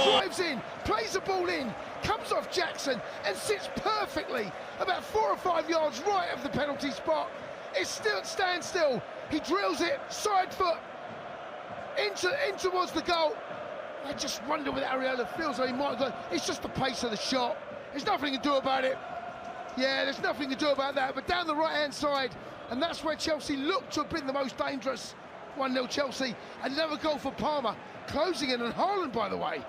Drives in, plays the ball in, comes off Jackson, and sits perfectly about 4 or 5 yards right of the penalty spot. It still stands still. He drills it, side foot, in towards the goal. I just wonder whether Areola feels like he might have gone. It's just the pace of the shot. There's nothing to do about it. Yeah, there's nothing to do about that. But down the right-hand side, and that's where Chelsea looked to have been the most dangerous. 1-0 Chelsea. Another goal for Palmer. Closing in on Haaland, by the way.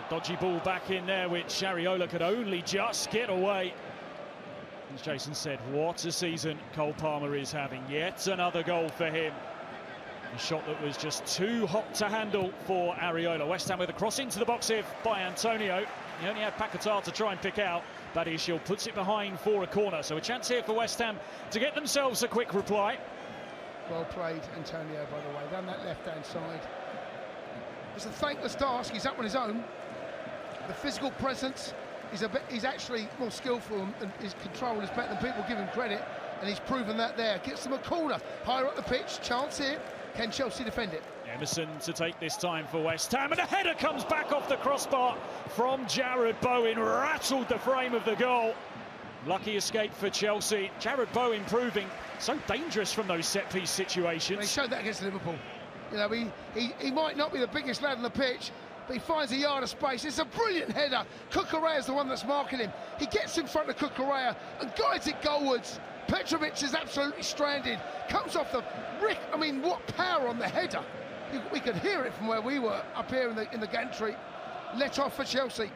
Dodgy ball back in there, which Areola could only just get away. As Jason said, what a season Cole Palmer is having. Yet another goal for him. A shot that was just too hot to handle for Areola. West Ham with a cross into the box here by Antonio. He only had Paqueta to try and pick out. Badiashile puts it behind for a corner. So a chance here for West Ham to get themselves a quick reply. Well played, Antonio, by the way, down that left-hand side. It's a thankless task. He's up on his own. The physical presence, he's actually more skillful, and his control is better than people give him credit, and he's proven that there. Gets them a corner, higher up the pitch, chance here. Can Chelsea defend it? Emerson to take this time for West Ham, and a header comes back off the crossbar from Jared Bowen, rattled the frame of the goal. Lucky escape for Chelsea. Jared Bowen proving so dangerous from those set-piece situations. He showed that against Liverpool. You know, he might not be the biggest lad on the pitch, but he finds a yard of space. It's a brilliant header. Cucurella is the one that's marking him. He gets in front of Cucurella and guides it goalwards. Petrovic is absolutely stranded. Comes off the rick. I mean, what power on the header. We could hear it from where we were up here in the gantry. Let off for Chelsea.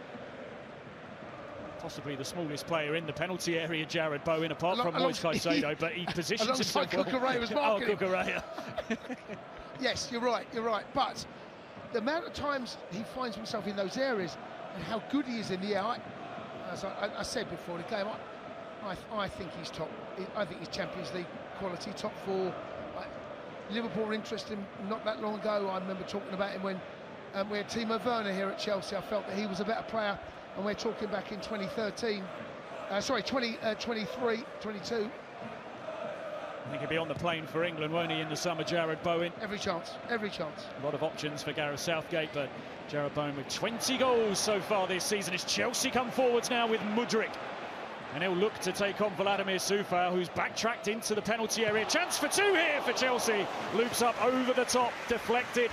Possibly the smallest player in the penalty area, Jared Bowen, apart from Moise Caicedo, but he positions himself well. Cucurella was marking him. Cucurella. Yes, you're right. But the amount of times he finds himself in those areas and how good he is in the air, as I said before the game, I think he's top. I think he's Champions League quality, top 4. Liverpool were interested in him not that long ago. I remember talking about him when we had Timo Werner here at Chelsea. I felt that he was a better player, and we're talking back in 2013. 2023, 22. I think he'll be on the plane for England, won't he, in the summer, Jared Bowen? Every chance, every chance. A lot of options for Gareth Southgate, but Jared Bowen with 20 goals so far this season. As Chelsea come forwards now with Mudryk. And he'll look to take on Vladimir Coufal, who's backtracked into the penalty area. Chance for two here for Chelsea. Loops up over the top, deflected.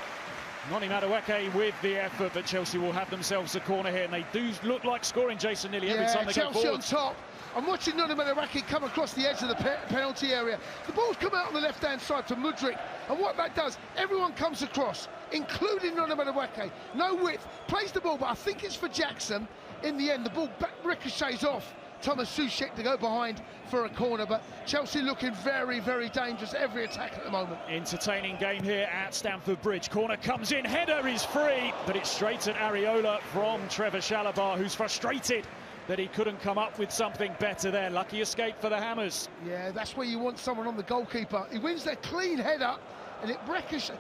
Noni Madueke with the effort, but Chelsea will have themselves a corner here, and they do look like scoring, Jason, nearly every time they Chelsea go forward. on top. I'm watching Noni Madueke come across the edge of the penalty area. The ball's come out on the left-hand side for Mudryk, and what that does, everyone comes across, including Noni Madueke. No width, plays the ball, but I think it's for Jackson. In the end, the ball ricochets off Thomas Soucek to go behind for a corner, but Chelsea looking very, very dangerous every attack at the moment. Entertaining game here at Stamford Bridge. Corner comes in, header is free, but it's straight at Areola from Trevor Chalobah, who's frustrated that he couldn't come up with something better there. Lucky escape for the Hammers. Yeah, that's where you want someone on the goalkeeper. He wins that clean header, and it ricochets.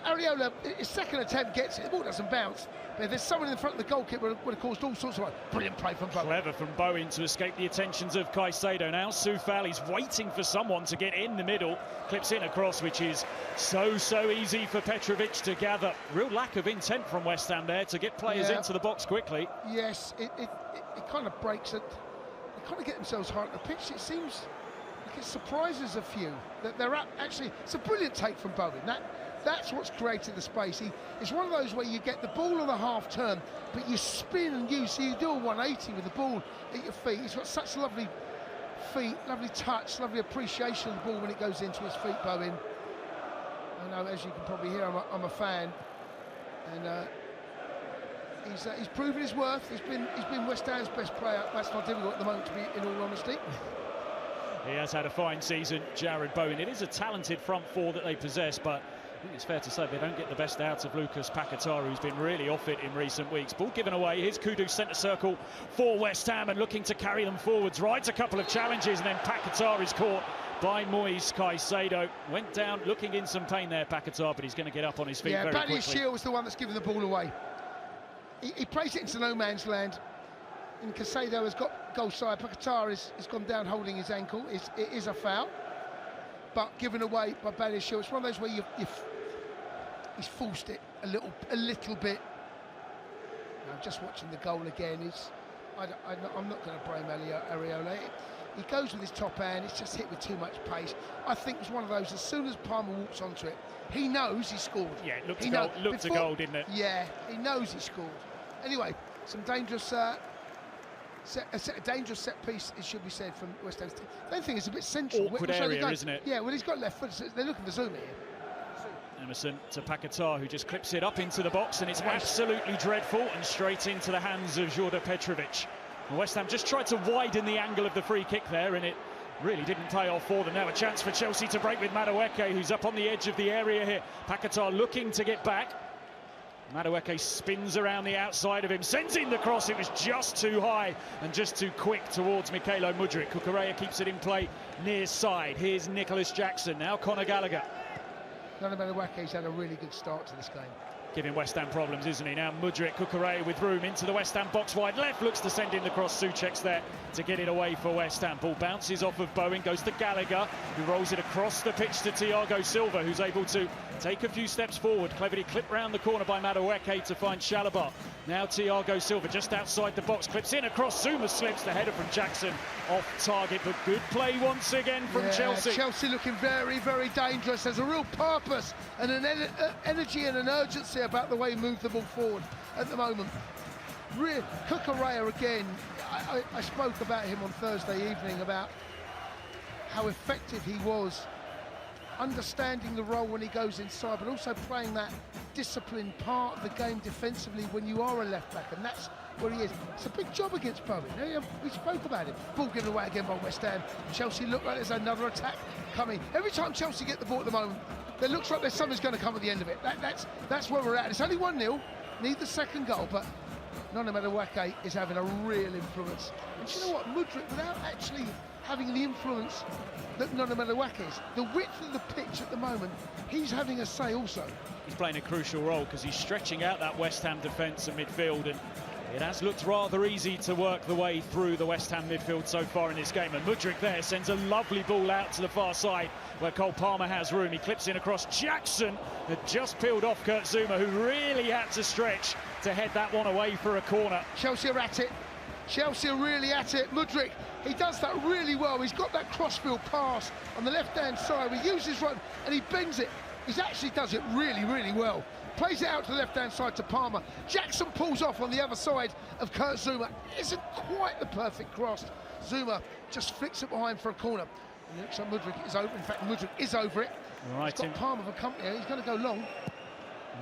Areola, his second attempt gets it, the ball doesn't bounce. But if there's someone in front of the goalkeeper, would have caused all sorts of brilliant play from Bowen. Clever from Bowen to escape the attentions of Caicedo. Now Coufal, he's waiting for someone to get in the middle. Clips in across, which is so easy for Petrovic to gather. Real lack of intent from West Ham there to get players into the box quickly. Yes, it kind of breaks it. They kind of get themselves high at the pitch. It seems like it surprises a few that they're up. Actually, it's a brilliant take from Bowen. That's what's created the space. It's one of those where you get the ball on the half turn, but you spin and use, so you do a 180 with the ball at your feet. He's got such lovely feet, lovely touch, lovely appreciation of the ball when it goes into his feet, Bowen. I know, as you can probably hear, I'm a fan, and he's proven his worth. He's been West Ham's best player. That's not difficult at the moment, to be in all honesty. He has had a fine season, Jared Bowen. It is a talented front four that they possess, but I think it's fair to say they don't get the best out of Lucas Paquetá, who's been really off it in recent weeks. Ball given away. Here's Kudus centre circle for West Ham and looking to carry them forwards. Rides a couple of challenges, and then Paquetá is caught by Moise Caicedo. Went down looking in some pain there, Paquetá, but he's going to get up on his feet very quickly. Yeah, Badiashile was the one that's given the ball away. He plays it into no man's land, and Caicedo has got goal side. Paquetá has gone down holding his ankle. It is a foul, but given away by Badiashile. It's one of those where he's forced it a little bit. I'm just watching the goal again. I'm not going to blame Areola. He goes with his top hand. It's just hit with too much pace. I think it's one of those. As soon as Palmer walks onto it, he knows he scored. Yeah, it looked a goal, didn't it? Yeah, he knows he scored. Anyway, some dangerous. A dangerous set piece, it should be said, from West Ham's team. The only thing is a bit central. Awkward area, isn't it? Yeah, well, he's got left foot. So they're looking for Zuma here. Emerson to Paquetá, who just clips it up into the box, and it's absolutely dreadful, and straight into the hands of Jorda Petrovic. And West Ham just tried to widen the angle of the free kick there, and it really didn't pay off for them. Now a chance for Chelsea to break with Madueke, who's up on the edge of the area here. Paquetá looking to get back. Madueke spins around the outside of him, sends in the cross. It was just too high and just too quick towards Mykhailo Mudryk. Cucurella keeps it in play near side. Here's Nicholas Jackson, now Conor Gallagher. None of Madueke's had a really good start to this game. Giving West Ham problems, isn't he? Now Mudryk, Cucurella with room into the West Ham box wide left, looks to send in the cross. Soucek's there to get it away for West Ham. Ball bounces off of Bowen, goes to Gallagher, who rolls it across the pitch to Thiago Silva, who's able to take a few steps forward. Cleverly clipped round the corner by Madueke to find Chalobah. Now Thiago Silva just outside the box, clips in across. Zuma slips, the header from Jackson off target, but good play once again from Chelsea. Chelsea looking very, very dangerous. There's a real purpose and an energy and an urgency about the way he moved the ball forward at the moment. Cucurella again, I spoke about him on Thursday evening, about how effective he was, understanding the role when he goes inside, but also playing that disciplined part of the game defensively when you are a left-back, and that's where he is. It's a big job against Bowen. We spoke about it. Ball given away again by West Ham. Chelsea look like there's another attack coming. Every time Chelsea get the ball at the moment, it looks like there's something's going to come at the end of it. That's where we're at. It's only 1-0, need the second goal, but Noni Madueke is having a real influence. And you know what, Mudryk, without actually having the influence that Noni Madueke is, the width of the pitch at the moment, he's having a say also. He's playing a crucial role because he's stretching out that West Ham defence and midfield, and It has looked rather easy to work the way through the West Ham midfield so far in this game, and Mudryk there sends a lovely ball out to the far side where Cole Palmer has room. He clips in across. Jackson had just peeled off Kurt Zouma, who really had to stretch to head that one away for a corner. Chelsea are at it. Chelsea are really at it. Mudryk, he does that really well. He's got that crossfield pass on the left-hand side. He uses run and he bends it. He actually does it really, really well. Plays it out to the left-hand side to Palmer. Jackson pulls off on the other side of Kurt Zouma. Isn't quite the perfect cross. Zouma just flicks it behind for a corner. And it looks like Mudryk is over. In fact, Mudryk is over it. Right, he's got Palmer for company. He's going to go long.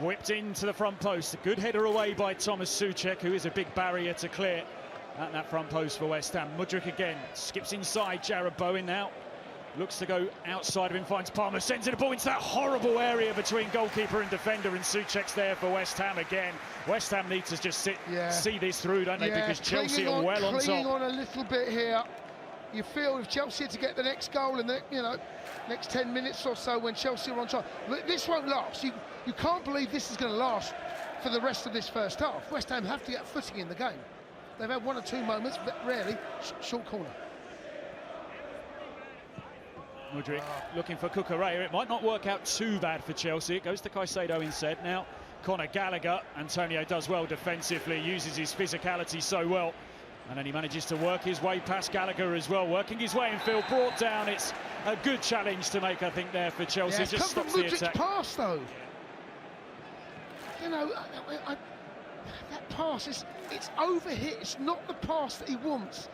Whipped into the front post. A good header away by Thomas Souček, who is a big barrier to clear at that front post for West Ham. Mudryk again skips inside. Jarrod Bowen now looks to go outside of him, finds Palmer, sends it a ball into that horrible area between goalkeeper and defender, and Souček's there for West Ham again. West Ham need to just see this through, don't they? Because Chelsea are well on top. Clinging on a little bit here. You feel if Chelsea to get the next goal in the next 10 minutes or so when Chelsea are on top. But this won't last. You can't believe this is going to last for the rest of this first half. West Ham have to get footing in the game. They've had one or two moments, but rarely. Short corner. Mudryk looking for Cucurella. It might not work out too bad for Chelsea. It goes to Caicedo instead. Now Conor Gallagher. Antonio does well defensively, uses his physicality so well. And then he manages to work his way past Gallagher as well, working his way in field, brought down. It's a good challenge to make, I think, there for Chelsea. Yeah, just stops the attack. Pass, though. You know, that pass, it's overhit. It's not the pass that he wants.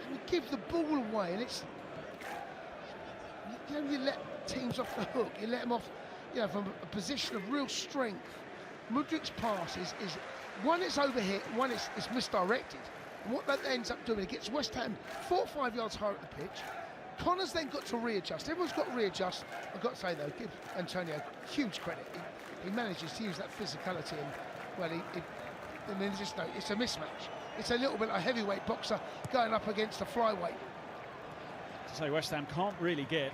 And you give the ball away, and it's... You let teams off the hook. You let them off, from a position of real strength. Mudryk's pass is one, it's overhit, one, it's misdirected. And what that ends up doing, it gets West Ham 4 or 5 yards higher at the pitch. Connor's then got to readjust. Everyone's got to readjust. I've got to say, though, give Antonio huge credit. He manages to use that physicality, and, well, and then it's a mismatch. It's a little bit like a heavyweight boxer going up against a flyweight. So West Ham can't really get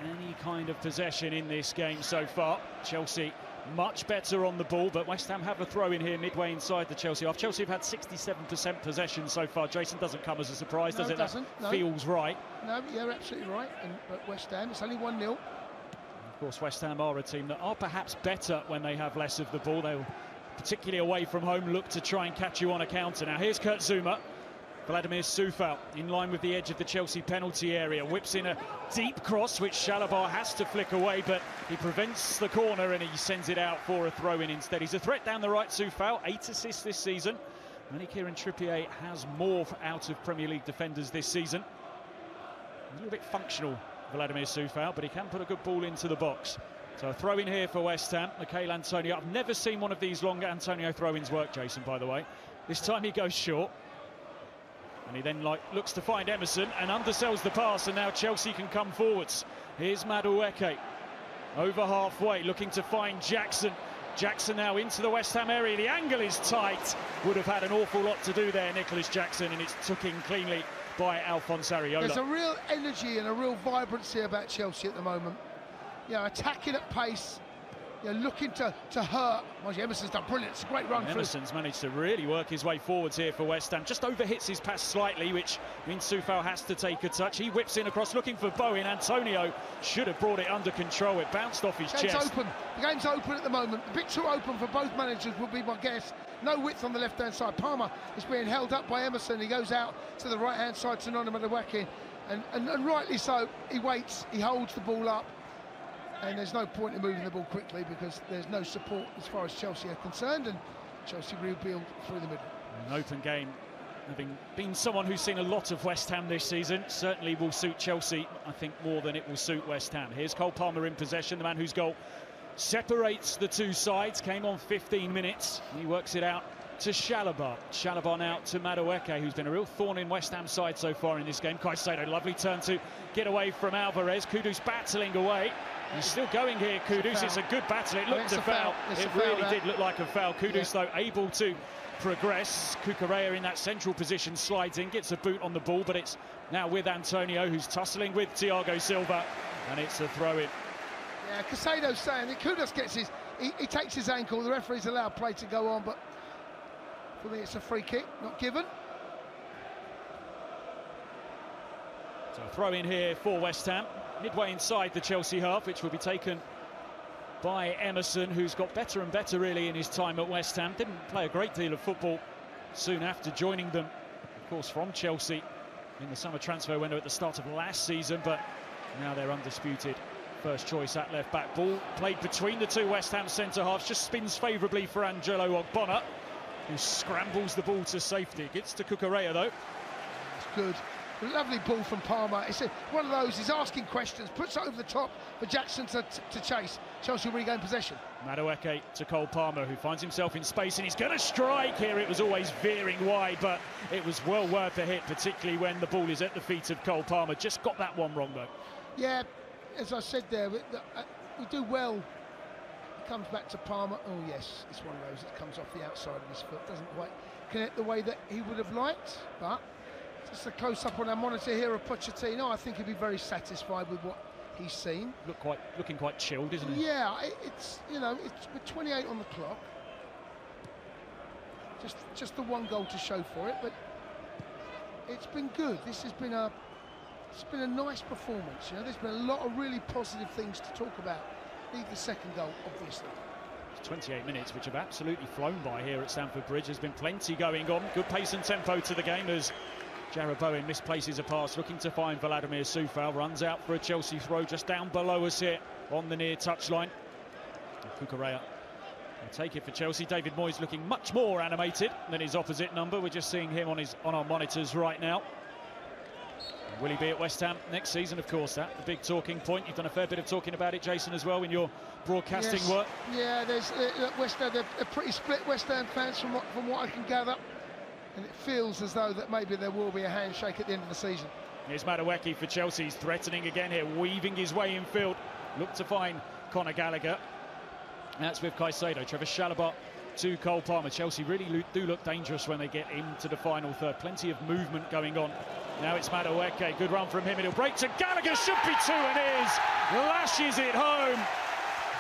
any kind of possession in this game so far. Chelsea much better on the ball, but West Ham have a throw in here midway inside the Chelsea half. Chelsea have had 67% possession so far. Jason, doesn't come as a surprise, does it? Doesn't. That feels right. No, you're absolutely right. But West Ham, it's only 1-0. Of course, West Ham are a team that are perhaps better when they have less of the ball. They'll, particularly away from home, look to try and catch you on a counter. Now here's Kurt Zouma. Vladimir Coufal in line with the edge of the Chelsea penalty area, whips in a deep cross which Chalobah has to flick away, but he prevents the corner and he sends it out for a throw-in instead. He's a threat down the right, Coufal, 8 assists this season. Only Kieran Trippier has more out of Premier League defenders this season. A little bit functional, Vladimir Coufal, but he can put a good ball into the box. So a throw-in here for West Ham. Mikel Antonio, I've never seen one of these long Antonio throw-ins work, Jason, by the way. This time he goes short. And he then looks to find Emerson and undersells the pass, and now Chelsea can come forwards. Here's Madueke over halfway, looking to find Jackson. Jackson now into the West Ham area. The angle is tight. Would have had an awful lot to do there, Nicholas Jackson, and it's took in cleanly by Alphonse Areola. There's a real energy and a real vibrancy about Chelsea at the moment. Attacking at pace. Looking to hurt. Well, Emerson's done brilliant. It's a great run. Emerson's managed to really work his way forwards here for West Ham. Just overhits his pass slightly, which means Coufal has to take a touch. He whips in across looking for Bowen. Antonio should have brought it under control. It bounced off his chest. Open. The game's open at the moment. A bit too open for both managers would be my guess. No width on the left-hand side. Palmer is being held up by Emerson. He goes out to the right-hand side to Madueke, and rightly so. He waits. He holds the ball up. And there's no point in moving the ball quickly because there's no support as far as Chelsea are concerned, and Chelsea rebuild through the middle. An open game, having been someone who's seen a lot of West Ham this season, certainly will suit Chelsea, I think, more than it will suit West Ham. Here's Cole Palmer in possession, the man whose goal separates the two sides, came on 15 minutes. He works it out to Chalobah. Chalobah now to Madueke, who's been a real thorn in West Ham's side so far in this game. Caicedo, lovely turn to get away from Alvarez. Kudus battling away. He's still going here, Kudus. It's a good battle. It looked a foul. It really did look like a foul. Kudus, though, able to progress. Cucurella in that central position slides in, gets a boot on the ball, but it's now with Antonio, who's tussling with Thiago Silva, and it's a throw-in. Yeah, Caicedo's saying that Kudus gets he takes his ankle. The referee's allowed play to go on, but For me, it's a free kick, not given. So a throw in here for West Ham, midway inside the Chelsea half, which will be taken by Emerson, who's got better and better really in his time at West Ham. Didn't play a great deal of football soon after joining them, of course, from Chelsea in the summer transfer window at the start of last season, but now they're undisputed first choice at left back. Ball played between the two West Ham centre halves, just spins favourably for Angelo Ogbonna, who scrambles the ball to safety. Gets to Cucurella though. It's good. Lovely ball from Palmer. It's one of those, he's asking questions, puts it over the top for Jackson to chase. Chelsea regain possession. Madueke to Cole Palmer, who finds himself in space and he's going to strike here. It was always veering wide, but it was well worth a hit, particularly when the ball is at the feet of Cole Palmer. Just got that one wrong though. Yeah, as I said there, we do well. It comes back to Palmer. Oh yes, it's one of those that comes off the outside of his foot. Doesn't quite connect the way that he would have liked, but just a close-up on our monitor here of Pochettino. I think he'd be very satisfied with what he's seen. Looking quite chilled, isn't he? Yeah, it's, you know, it's with 28 on the clock. Just the one goal to show for it, but it's been good. It's been a nice performance. You know, there's been a lot of really positive things to talk about. Need the second goal, obviously. 28 minutes, which have absolutely flown by here at Stamford Bridge. There's been plenty going on. Good pace and tempo to the game as Jarrod Bowen misplaces a pass, looking to find Vladimir Soufal. Runs out for a Chelsea throw just down below us here on the near touchline. Cucurella will take it for Chelsea. David Moyes looking much more animated than his opposite number. We're just seeing him on our monitors right now. Will he be at West Ham next season? Of course, that's the big talking point. You've done a fair bit of talking about it, Jason, as well in your broadcasting work. Yeah, there's West Ham. They're pretty split West Ham fans from what I can gather, and it feels as though that maybe there will be a handshake at the end of the season. Here's Madueke for Chelsea. He's threatening again here, weaving his way in field. Look to find Conor Gallagher. That's with Caicedo. Trevor Chalobah to Cole Palmer. Chelsea really do look dangerous when they get into the final third. Plenty of movement going on. Now it's Madueke, good run from him, it'll break to Gallagher, should be two and is, lashes it home.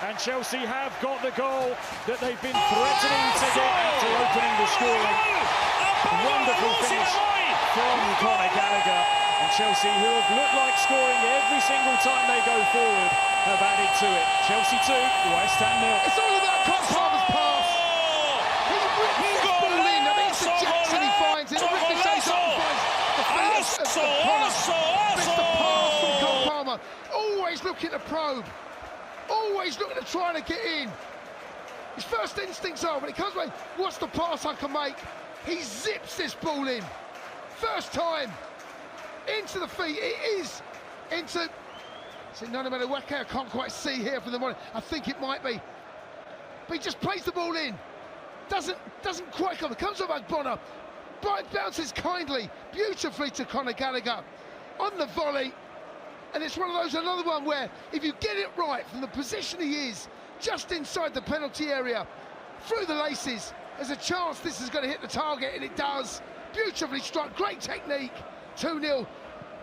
And Chelsea have got the goal that they've been threatening to get after opening the scoring. Wonderful finish from Conor Gallagher. And Chelsea, who have looked like scoring every single time they go forward, have added to it. Chelsea 2, West Ham 0. It's all about Cole Palmer's pass. He rips this ball in, I mean, it's a Jackson he finds it, ricochets up and finds the pass from Cole Palmer. Always looking to probe, always looking to try to get in. His first instincts are, when it comes away, what's the pass I can make? He zips this ball in. First time into the feet. It is into. Is it Nana Madueke? I can't quite see here from the morning. I think it might be. But he just plays the ball in. Doesn't quite come. It comes from Ogbonna. Brighton bounces kindly, beautifully to Conor Gallagher on the volley. And it's one of those, another one where if you get it right from the position he is, just inside the penalty area, through the laces, there's a chance this is going to hit the target, and it does. Beautifully struck, great technique. 2-0.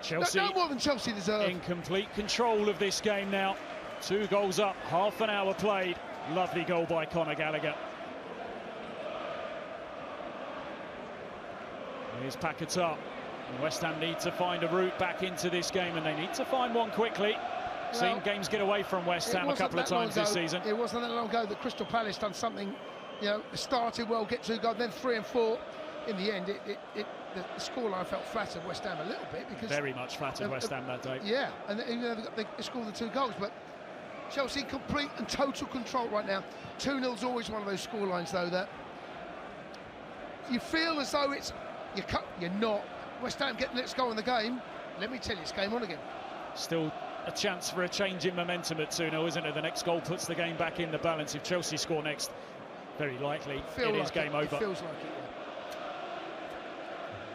Chelsea, no more than Chelsea deserve. In complete control of this game now. 2 goals up, half an hour played. Lovely goal by Conor Gallagher. Here's Paquetá. West Ham need to find a route back into this game, and they need to find one quickly. Seen games get away from West Ham a couple of times this season. It wasn't that long ago that Crystal Palace done something, you know, started well, get 2 goals, then 3 and 4. In the end, the scoreline felt flattered West Ham a little bit, because very much flattered West Ham that day. Yeah, and even though they scored the 2 goals, but Chelsea complete and total control right now. 2-0's always one of those scorelines, though, that you feel as though it's you're not. West Ham get the next goal in the game. Let me tell you, it's game on again. Still a chance for a change in momentum at 2-0, isn't it? The next goal puts the game back in the balance. If Chelsea score next, very likely it is game over. It feels like it,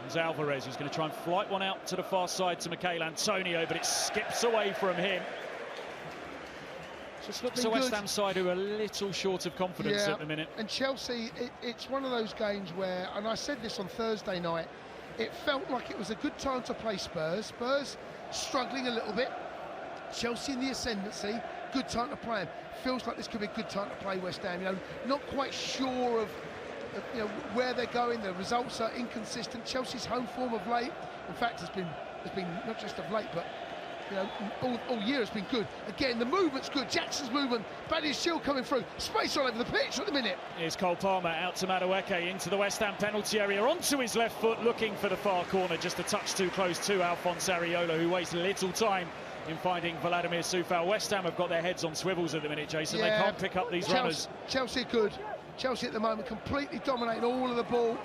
There's Alvarez, who's going to try and flight one out to the far side to Michail Antonio, but it skips away from him. Just looks a West Ham side who are a little short of confidence at the minute. And Chelsea, it's one of those games where, and I said this on Thursday night, it felt like it was a good time to play Spurs. Spurs struggling a little bit. Chelsea in the ascendancy, good time to play them. Feels like this could be a good time to play West Ham. You know, not quite sure of you know, where they're going. The results are inconsistent. Chelsea's home form of late, in fact, has been not just of late, but you know, all year has been good. Again, the movement's good. Jackson's movement, Baddy's shield coming through. Space all over the pitch at the minute. Here's Cole Palmer out to Madueke into the West Ham penalty area, onto his left foot, looking for the far corner, just a touch too close to Alphonse Areola, who wastes little time in finding Vladimir Coufal. West Ham have got their heads on swivels at the minute, Jason. Yeah, they can't pick up these runners. Chelsea are good. Chelsea at the moment completely dominating all of the ball.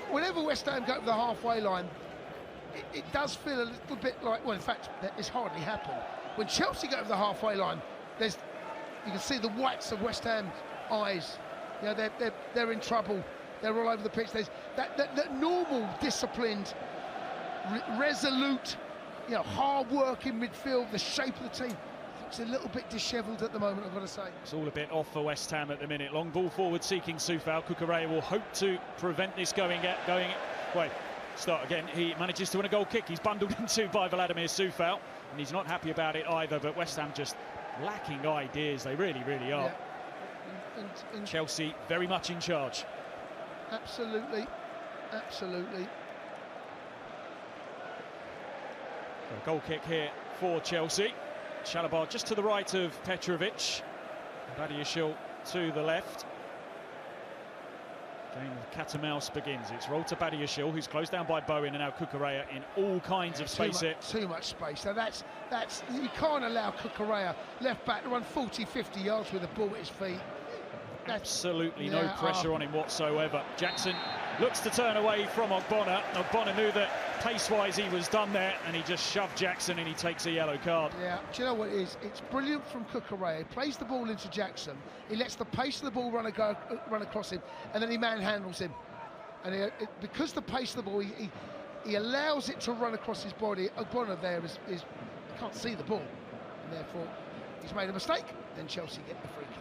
Whenever West Ham go to the halfway line, it does feel a little bit like, well, in fact, it's hardly happened. When Chelsea go to the halfway line, you can see the whites of West Ham's eyes. You know, they're in trouble. They're all over the pitch. There's that normal, disciplined, resolute, you know, hard work in midfield. The shape of the team looks a little bit dishevelled at the moment, I've got to say. It's all a bit off for West Ham at the minute. Long ball forward seeking Coufal. Cucurella will hope to prevent this going. Wait. Start again. He manages to win a goal kick. He's bundled into by Vladimir Coufal, and he's not happy about it either. But West Ham just lacking ideas. They really, really are. Yeah. And Chelsea very much in charge. Absolutely, absolutely. So a goal kick here for Chelsea. Chalobah just to the right of Petrovic. Badiashile to the left. Game of cat and mouse begins. It's rolled to Badiashile, who's closed down by Bowen, and now Cucurella in all kinds of space here. Too much space. So that's you can't allow Cucurella, left back, to run 40-50 yards with the ball at his feet. Absolutely no pressure on him whatsoever. Jackson looks to turn away from Ogbonna. Ogbonna knew that pace-wise he was done there, and he just shoved Jackson, and he takes a yellow card. Yeah, do you know what it is? It's brilliant from Cucurella. He plays the ball into Jackson. He lets the pace of the ball run across him, and then he manhandles him. And because the pace of the ball, he allows it to run across his body. Ogbonna there can't see the ball, and therefore he's made a mistake. Then Chelsea get the free kick.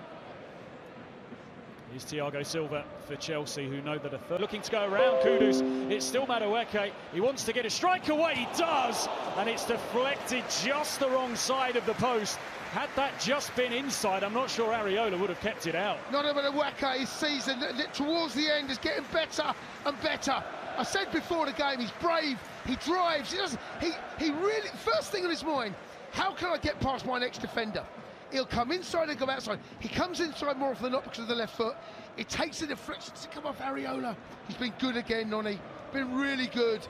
Here's Thiago Silva for Chelsea, who know that a third looking to go around Kudus. It's still Madueke. He wants to get a strike away. He does, and it's deflected just the wrong side of the post. Had that just been inside, I'm not sure Areola would have kept it out. Not a Madueke, his season towards the end is getting better and better. I said before the game, he's brave, he drives, he really, first thing on his mind, how can I get past my next defender? He'll come inside and go outside. He comes inside more often than not because of the left foot. It takes the deflection to come off Areola. He's been good again, Nonny. Been really good.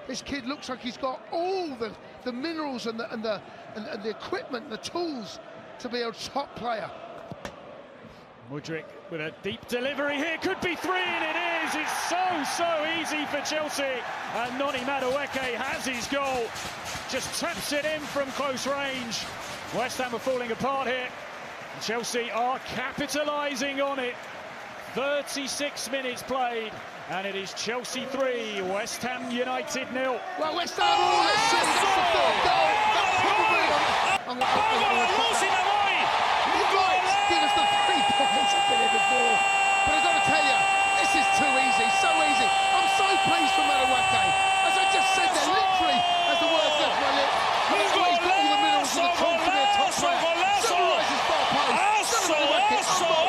This kid looks like he's got all the minerals and the equipment, the tools to be a top player. Mudryk with a deep delivery here, could be three, and it is. It's so easy for Chelsea, and Noni Madueke has his goal. Just taps it in from close range. West Ham are falling apart here. Chelsea are capitalising on it. 36 minutes played, and it is Chelsea 3, West Ham United 0. Well, West Ham all that's the third goal. I'm give us the 3 points a minute before. But I've got to tell you, this is too easy, so easy. I'm so pleased for Madueke. As I just said there, literally, as the words left my lips, he's got all the minerals of the tools to be a top player. Summarizes far post.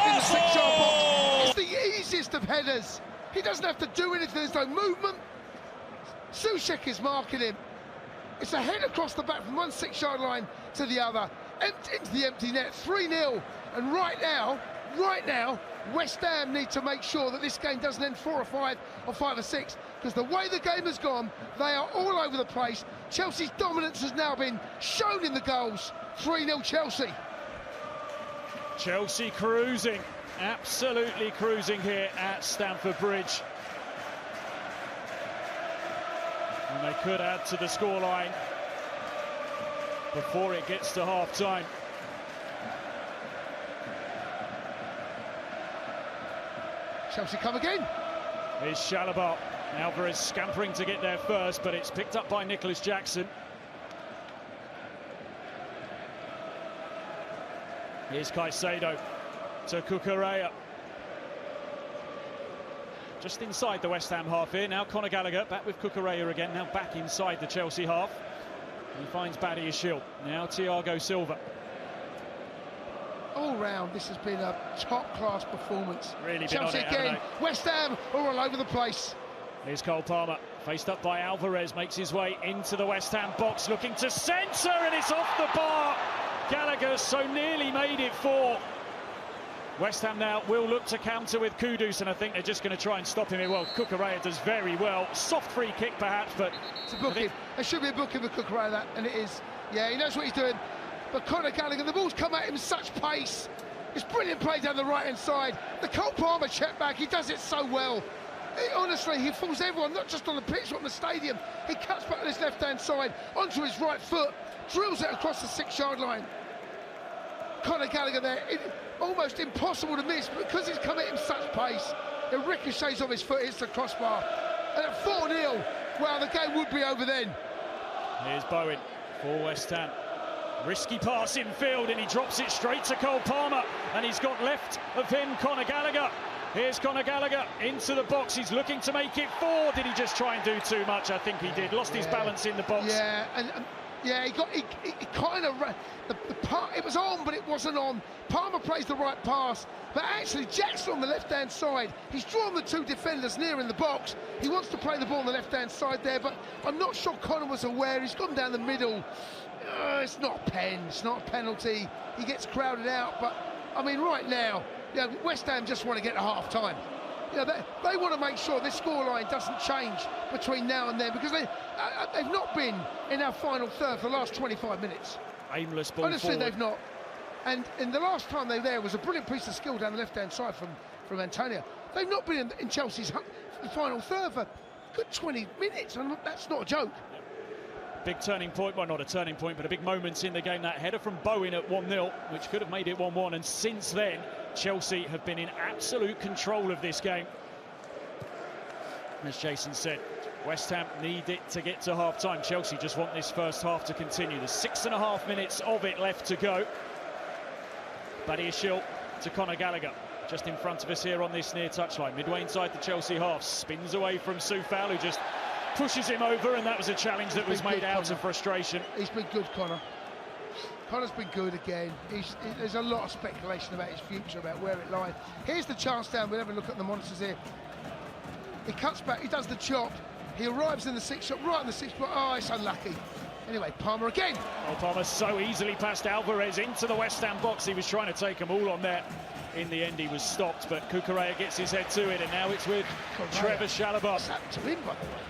In the 6-yard box. It's the easiest of headers. He doesn't have to do anything, there's no movement. Soucek is marking him. It's a head across the back from one 6-yard line to the other, into the empty net, 3-0. And right now, West Ham need to make sure that this game doesn't end 4 or 5 or 5 or 6, because the way the game has gone, they are all over the place. Chelsea's dominance has now been shown in the goals. 3-0 Chelsea. Chelsea cruising, absolutely cruising here at Stamford Bridge. And they could add to the scoreline before it gets to half-time. Chelsea come again. Here's Chalobah. Alvarez scampering to get there first, but it's picked up by Nicholas Jackson. Here's Caicedo to Cucurella. Just inside the West Ham half here. Now Conor Gallagher back with Cucurella again. Now back inside the Chelsea half. He finds Badiashile. Now Thiago Silva. all round, this has been a top-class performance. Really been Chelsea on it, again, West Ham are all over the place. Here's Cole Palmer, faced up by Alvarez, makes his way into the West Ham box, looking to centre, and it's off the bar. Gallagher so nearly made it 4. West Ham now will look to counter with Kudus, and I think they're just going to try and stop him here. Well, Cucurella does very well. Soft free kick, perhaps, but... It's a booking. There should be a booking with Cucurella, that, and it is. Yeah, he knows what he's doing. But Conor Gallagher, the ball's come at him with such pace. It's brilliant play down the right-hand side. The Cole Palmer check back, he does it so well. Honestly, he fools everyone, not just on the pitch, but on the stadium. He cuts back on his left-hand side, onto his right foot, drills it across the 6-yard line. Conor Gallagher there, almost impossible to miss, because he's come at him such pace. It ricochets off his foot, hits the crossbar. And at 4-0, well, the game would be over then. Here's Bowen for West Ham. Risky pass in field, and he drops it straight to Cole Palmer, and he's got left of him Conor Gallagher. Here's Conor Gallagher into the box. He's looking to make it 4. Did he just try and do too much? I think he did. Lost his balance in the box. Yeah, and yeah, he kind of the part. It was on, but it wasn't on. Palmer plays the right pass, but actually Jackson on the left-hand side. He's drawn the 2 defenders near in the box. He wants to play the ball on the left-hand side there, but I'm not sure Conor was aware. He's gone down the middle. It's not a pen. It's not a penalty. He gets crowded out, but I mean, right now, you know, West Ham just want to get to half-time. You know, they want to make sure this scoreline doesn't change between now and then, because they've not been in our final third for the last 25 minutes. Aimless ball Honestly, forward. they've not. And the last time they were there was a brilliant piece of skill down the left-hand side from Antonio. They've not been in Chelsea's final third for a good 20 minutes, and that's not a joke. Big turning point, well, not a turning point, but a big moment in the game. That header from Bowen at 1-0, which could have made it 1-1, and since then Chelsea have been in absolute control of this game. As Jason said, West Ham need it to get to half-time. Chelsea just want this first half to continue. There's 6.5 minutes of it left to go. Badiashile to Conor Gallagher, just in front of us here on this near touchline. Midway inside the Chelsea half, spins away from Soufal, who just pushes him over, and that was a challenge that was made out of frustration. He's been good, Conor. Conor's been good again. There's a lot of speculation about his future, about where it lies. Here's the chance down. We'll have a look at the monitors here. He cuts back, he does the chop. He arrives in the 6-shot, right in the 6-shot. Oh, it's unlucky. Anyway, Palmer again. Oh, Palmer so easily passed Alvarez into the West Ham box. He was trying to take them all on there. In the end, he was stopped, but Cucurella gets his head to it, and now it's with Trevor Chalobah. What's happened to him, by the way?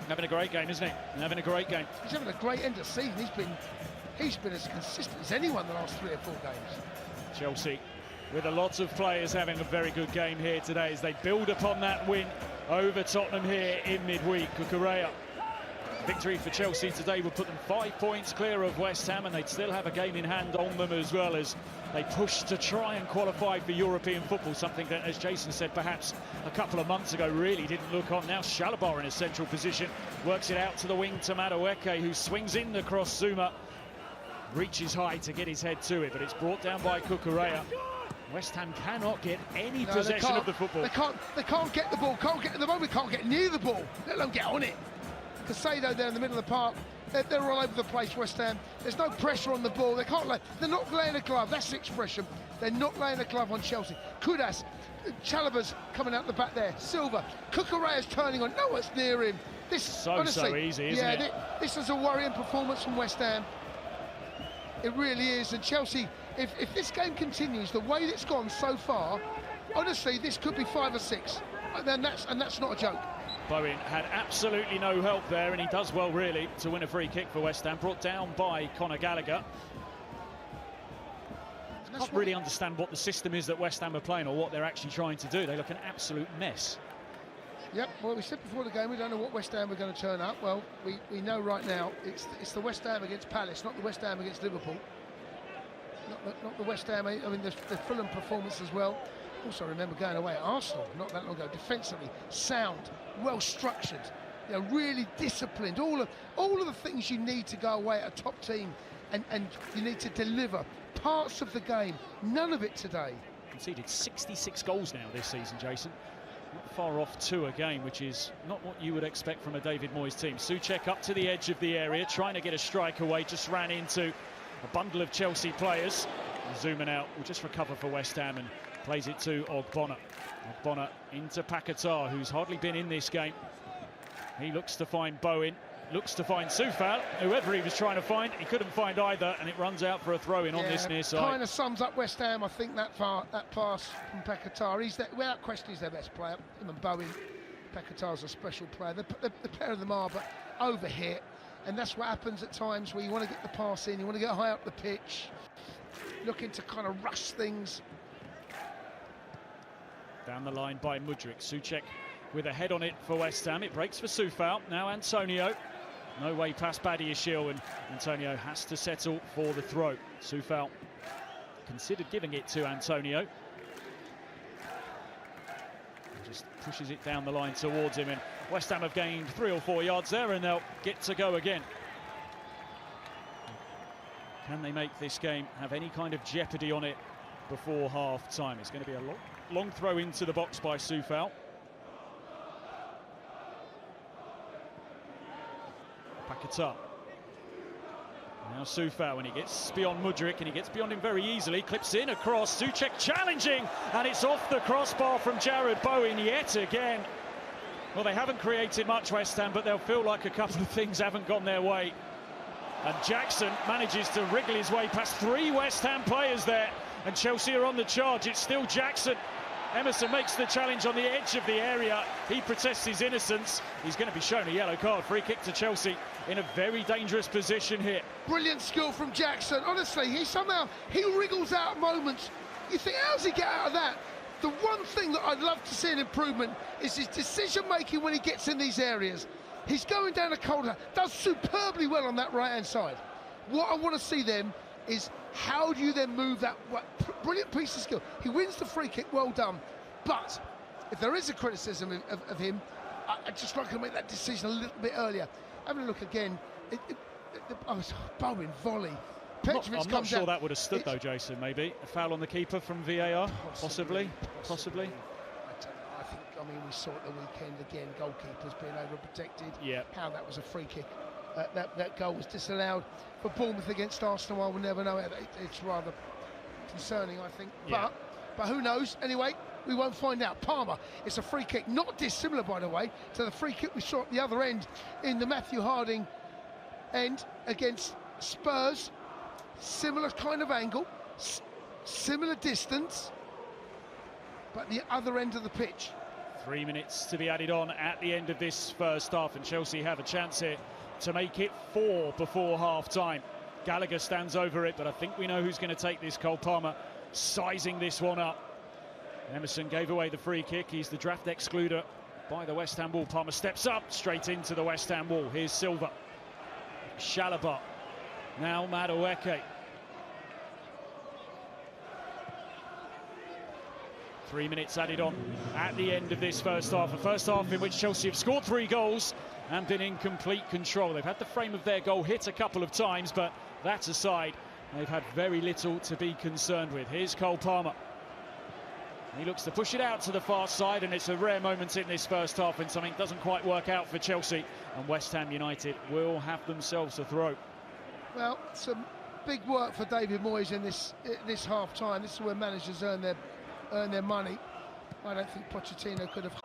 Having a great game, isn't he? Having a great game. He's having a great end of season. He's been as consistent as anyone the last 3 or 4 games. Chelsea, with a lot of players having a very good game here today as they build upon that win over Tottenham here in midweek. Cucurella. Victory for Chelsea today would put them 5 points clear of West Ham, and they'd still have a game in hand on them as well, as they push to try and qualify for European football, something that, as Jason said, perhaps a couple of months ago really didn't look on. Now Chalobah in a central position, works it out to the wing to Madueke, who swings in the cross. Zuma reaches high to get his head to it, but it's brought down by Cucurella. West Ham cannot get any possession of the football. They can't get the ball, at the moment can't get near the ball, let alone get on it. Casado there in the middle of the park, they're all over the place, West Ham. There's no pressure on the ball. They're not laying a glove. That's the expression. They're not laying a glove on Chelsea. Kudus, Chalobah's coming out the back there. Silva, Cucurella's turning on. No one's near him. This honestly, so easy, isn't it? This is a worrying performance from West Ham. It really is. And Chelsea, if this game continues the way it's gone so far, honestly, this could be 5 or 6. And that's not a joke. Bowen had absolutely no help there, and he does well, really, to win a free kick for West Ham, brought down by Conor Gallagher. I can't really understand what the system is that West Ham are playing or what they're actually trying to do. They look an absolute mess. Yep, well, we said before the game, we don't know what West Ham are going to turn up. Well, we know right now it's the West Ham against Palace, not the West Ham against Liverpool. Not the West Ham, I mean, the Fulham performance as well. Also remember going away at Arsenal not that long ago, defensively sound, well structured, you know, really disciplined, all of the things you need to go away at a top team, and you need to deliver parts of the game. None of it today. Conceded 66 goals now this season, Jason. Not far off 2 a game, which is not what you would expect from a David Moyes team. Souček up to the edge of the area, trying to get a strike away, just ran into a bundle of Chelsea players. zooming out, will just recover for West Ham and plays it to Ogbonna. Ogbonna into Paquetá, who's hardly been in this game. He looks to find Bowen, looks to find Soufal. Whoever he was trying to find, he couldn't find either, and it runs out for a throw-in on this near side. Kind of sums up West Ham, I think, that pass from Paquetá. He's without question, he's their best player. Him and Bowen. Paquetá's a special player. The pair of them are, but over here, and that's what happens at times where you want to get the pass in, you want to get high up the pitch, looking to kind of rush things. Down the line by Mudryk. Souček with a head on it for West Ham. It breaks for Soufal. Now Antonio. No way past Badiashile, and Antonio has to settle for the throw. Soufal considered giving it to Antonio. Just pushes it down the line towards him, and West Ham have gained 3 or 4 yards there, and they'll get to go again. Can they make this game have any kind of jeopardy on it before half-time? It's going to be a long throw into the box by Soufal. Paquetá. Now Soufal, when he gets beyond Mudryk, and he gets beyond him very easily, clips in across, Souček challenging, and it's off the crossbar from Jared Bowen yet again. Well, they haven't created much, West Ham, but they'll feel like a couple of things haven't gone their way. And Jackson manages to wriggle his way past 3 West Ham players there, and Chelsea are on the charge. It's still Jackson. Emerson makes the challenge on the edge of the area. He protests his innocence. He's going to be shown a yellow card. Free kick to Chelsea in a very dangerous position here. Brilliant skill from Jackson. Honestly, he wriggles out moments. You think, how's he get out of that? The one thing that I'd love to see an improvement is his decision-making when he gets in these areas. He's going down a corner, does superbly well on that right-hand side. What I want to see then is how do you then move that brilliant piece of skill. He wins the free kick, well done. But if there is a criticism of him, I'd just like to make that decision a little bit earlier. Having a look again, Bowen volley. I'm not sure that would have stood though, Jason. Maybe a foul on the keeper from VAR, possibly. I don't know. I mean, we saw at the weekend again, goalkeepers being overprotected. Yeah. How that was a free kick. That goal was disallowed for Bournemouth against Arsenal. I will never know. It's rather concerning, I think. Yeah. But who knows? Anyway, we won't find out. Palmer, it's a free kick, not dissimilar, by the way, to the free kick we saw at the other end in the Matthew Harding end against Spurs. Similar kind of angle, similar distance, but the other end of the pitch. 3 minutes to be added on at the end of this first half, and Chelsea have a chance here to make it 4 before half-time. Gallagher stands over it, but I think we know who's going to take this. Cole Palmer sizing this one up. Emerson gave away the free kick. He's the draft excluder by the West Ham wall. Palmer steps up straight into the West Ham wall. Here's Silva. Chalobah. Now Madueke. 3 minutes added on at the end of this first half. A first half in which Chelsea have scored 3 goals and been in complete control. They've had the frame of their goal hit a couple of times, but that aside, they've had very little to be concerned with. Here's Cole Palmer. He looks to push it out to the far side, and it's a rare moment in this first half when something doesn't quite work out for Chelsea, and West Ham United will have themselves a throw. Well, some big work for David Moyes in this half-time. This is where managers earn their money. I don't think Pochettino could have.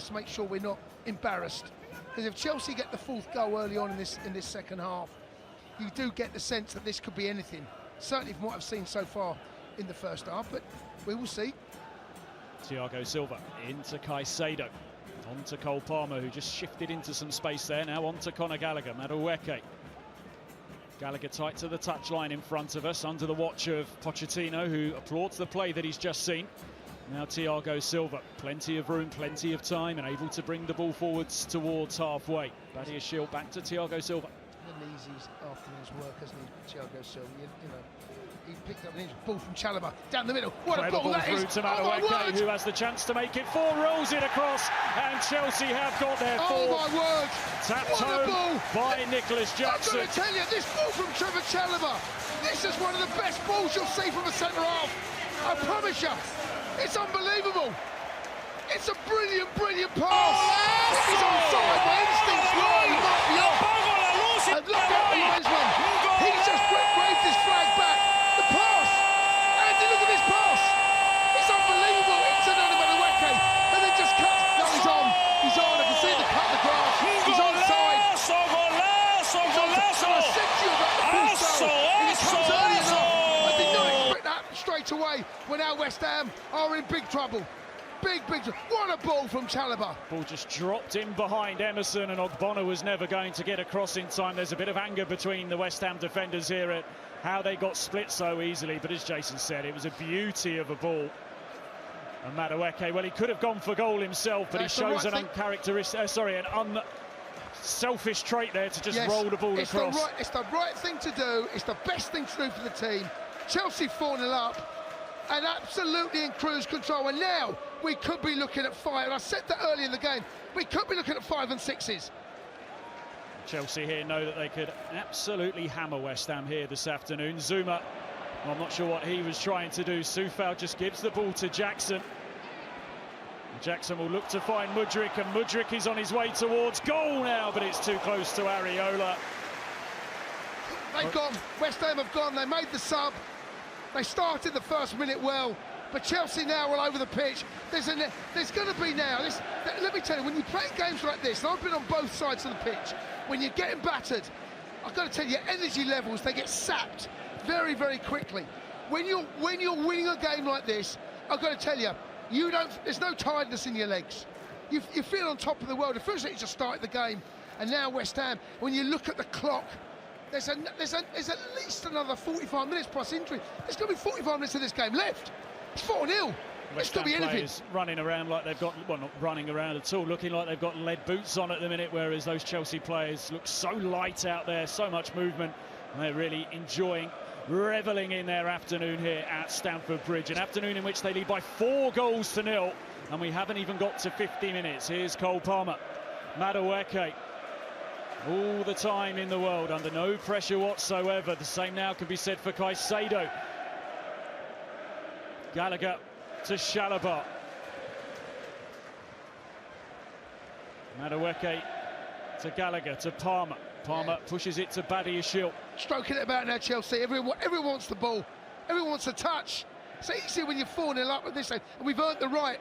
just to make sure we're not embarrassed. Because if Chelsea get the fourth goal early on in this second half, you do get the sense that this could be anything. Certainly from what I've seen so far in the first half, but we will see. Thiago Silva into Caicedo. On to Cole Palmer, who just shifted into some space there. Now on to Conor Gallagher. Madueke. Gallagher tight to the touchline in front of us, under the watch of Pochettino, who applauds the play that he's just seen. Now Thiago Silva, plenty of room, plenty of time, and able to bring the ball forwards towards halfway. Badiashile back to Thiago Silva. An easy afternoon's work, hasn't he, Thiago Silva? You know, he picked up an inch ball from Chalobah down the middle. What a ball that is! To Madueke, who has the chance to make it 4, rolls it across, and Chelsea have got their 4. Oh my word! Tapped What a ball home by Nicholas Jackson. I've got to tell you, this ball from Trevor Chalobah, this is one of the best balls you'll see from a centre half. I promise you, it's unbelievable. It's a brilliant, brilliant pass. He's onside. My instincts were he might be off. And look at the linesman. He just waved his flag back. The pass. Andy, look at this pass. It's unbelievable. It's another Madueke. And then just cuts. No, he's on. He's on. I can see the cut in the grass. He's onside. I said to you about the full and it comes early enough. I did not expect that straight away when our West Ham are in big trouble. Big trouble. What a ball from Chalobah. Ball just dropped in behind Emerson, and Ogbonna was never going to get across in time. There's a bit of anger between the West Ham defenders here at how they got split so easily, but as Jason said, it was a beauty of a ball. And Madueke, well, he could have gone for goal himself, but he shows an unselfish trait there to just roll the ball across. It's the right thing to do. It's the best thing to do for the team. Chelsea 4-0 up and absolutely in cruise control. And now we could be looking at 5. And I said that early in the game. We could be looking at 5 and 6s. Chelsea here know that they could absolutely hammer West Ham here this afternoon. Zuma, well, I'm not sure what he was trying to do. Soufal just gives the ball to Jackson. Jackson will look to find Mudryk, and Mudryk is on his way towards goal now, but it's too close to Areola. They've gone. West Ham have gone. They made the sub. They started the first minute well, but Chelsea now all over the pitch. There's going to be now. Let me tell you, when you play games like this, and I've been on both sides of the pitch, when you're getting battered, I've got to tell you, energy levels, they get sapped very, very quickly. When you're winning a game like this, I've got to tell you, there's no tiredness in your legs. You feel on top of the world. It feels like you just started the game. And now West Ham, when you look at the clock, there's at least another 45 minutes plus injury. There's going to be 45 minutes of this game left. It's 4-0. It's going to be anything. Running around like they've got, well, not running around at all, looking like they've got lead boots on at the minute, whereas those Chelsea players look so light out there, so much movement, and they're really enjoying, revelling in their afternoon here at Stamford Bridge. An afternoon in which they lead by 4-0, and we haven't even got to 50 minutes. Here's Cole Palmer. Madueke, all the time in the world, under no pressure whatsoever. The same now can be said for Caicedo. Gallagher to Chalobah. Madueke to Gallagher to Palmer. Palmer pushes it to Badiashile. Stroking it about now, Chelsea. Everyone wants the ball. Everyone wants a touch. It's easy when you're 4-0 up with this, and we've earned the right.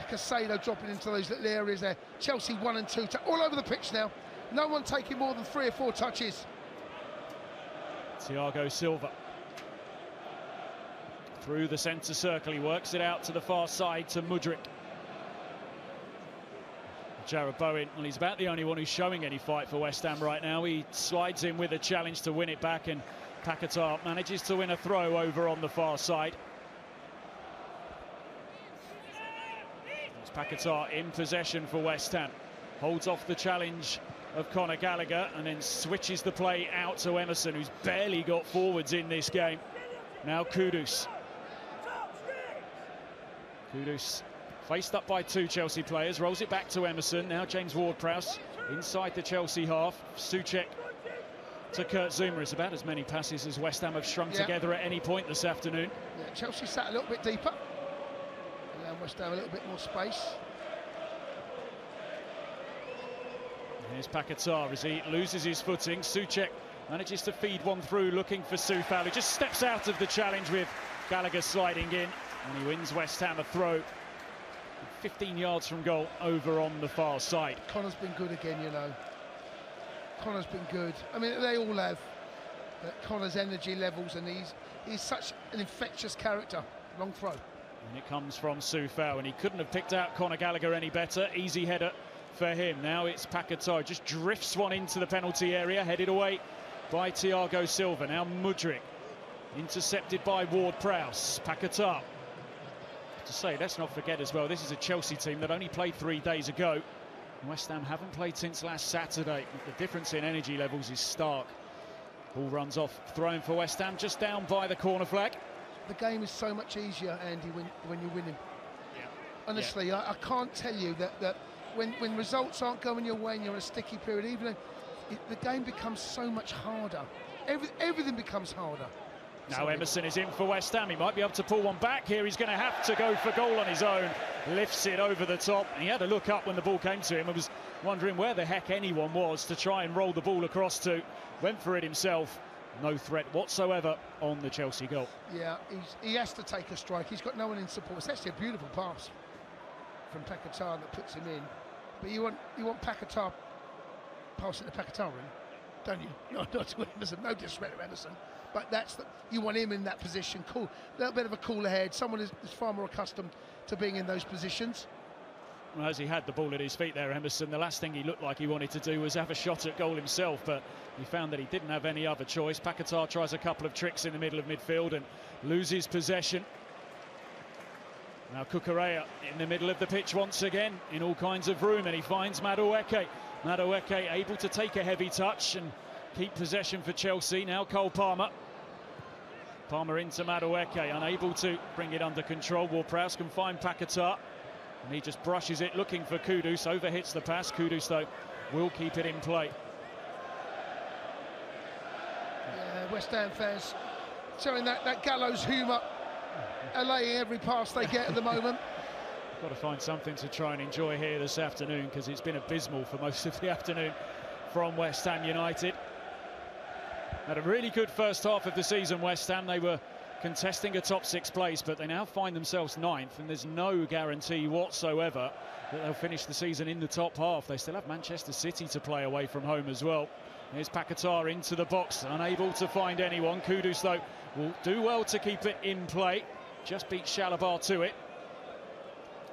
Caicedo dropping into those little areas there. Chelsea 1 and 2, all over the pitch now. No one taking more than 3 or 4 touches. Thiago Silva. Through the centre circle, he works it out to the far side to Mudryk. Jarrod Bowen, well, he's about the only one who's showing any fight for West Ham right now. He slides in with a challenge to win it back, and Paquetá manages to win a throw over on the far side. It's Paquetá in possession for West Ham. Holds off the challenge of Conor Gallagher and then switches the play out to Emerson, who's barely got forwards in this game. Now Kudus. Kudus faced up by 2 Chelsea players, rolls it back to Emerson. Now James Ward-Prowse inside the Chelsea half. Souček to Kurt Zouma. It's about as many passes as West Ham have strung together at any point this afternoon. Yeah, Chelsea sat a little bit deeper. And West Ham a little bit more space. Here's Paquetá as he loses his footing. Souček manages to feed one through, looking for Soufal, who just steps out of the challenge with Gallagher sliding in, and he wins West Ham a throw. 15 yards from goal over on the far side. Connor's been good again, you know. Connor's been good. I mean, they all have. Connor's energy levels, and he's such an infectious character. Long throw. And it comes from Soufal, and he couldn't have picked out Conor Gallagher any better. Easy header for him. Now it's Paquetá, just drifts one into the penalty area, headed away by Thiago Silva. Now Mudryk, intercepted by Ward-Prowse. Paquetá. To say, let's not forget as well, this is a Chelsea team that only played 3 days ago. West Ham haven't played since last Saturday. The difference in energy levels is stark. Ball runs off, thrown for West Ham, just down by the corner flag. The game is so much easier, Andy, when you're winning. Yeah. Honestly, I can't tell you that when results aren't going your way and you're in a sticky period, even the game becomes so much harder. Everything becomes harder. Now Emerson is in for West Ham. He might be able to pull one back here. He's going to have to go for goal on his own. Lifts it over the top. And he had to look up when the ball came to him. I was wondering where the heck anyone was to try and roll the ball across to. Went for it himself. No threat whatsoever on the Chelsea goal. Yeah, he has to take a strike. He's got no one in support. It's actually a beautiful pass from Paquetá that puts him in. But you want Paquetá passing to Paquetá, don't you? Not to Emerson. No disrespect to Emerson. But you want him in that position. Cool, a little bit of a cooler head. Someone is far more accustomed to being in those positions. Well, as he had the ball at his feet there, Emerson, the last thing he looked like he wanted to do was have a shot at goal himself, but he found that he didn't have any other choice. Paquetá tries a couple of tricks in the middle of midfield and loses possession. Now Cucurella in the middle of the pitch once again, in all kinds of room, and he finds Madueke. Madueke able to take a heavy touch and keep possession for Chelsea. Now Cole Palmer. Palmer into Madueke, unable to bring it under control. Ward-Prowse can find Paquetá, and he just brushes it, looking for Kudus. Overhits the pass. Kudus, though, will keep it in play. Yeah, West Ham fans showing that gallows humour, allaying every pass they get at the moment. Got to find something to try and enjoy here this afternoon, because it's been abysmal for most of the afternoon from West Ham United. Had a really good first half of the season, West Ham. They were contesting a top 6 place, but they now find themselves 9th, and there's no guarantee whatsoever that they'll finish the season in the top half. They still have Manchester City to play away from home as well. Here's Paquetá into the box, unable to find anyone. Kudus, though, will do well to keep it in play. Just beat Shalabar to it.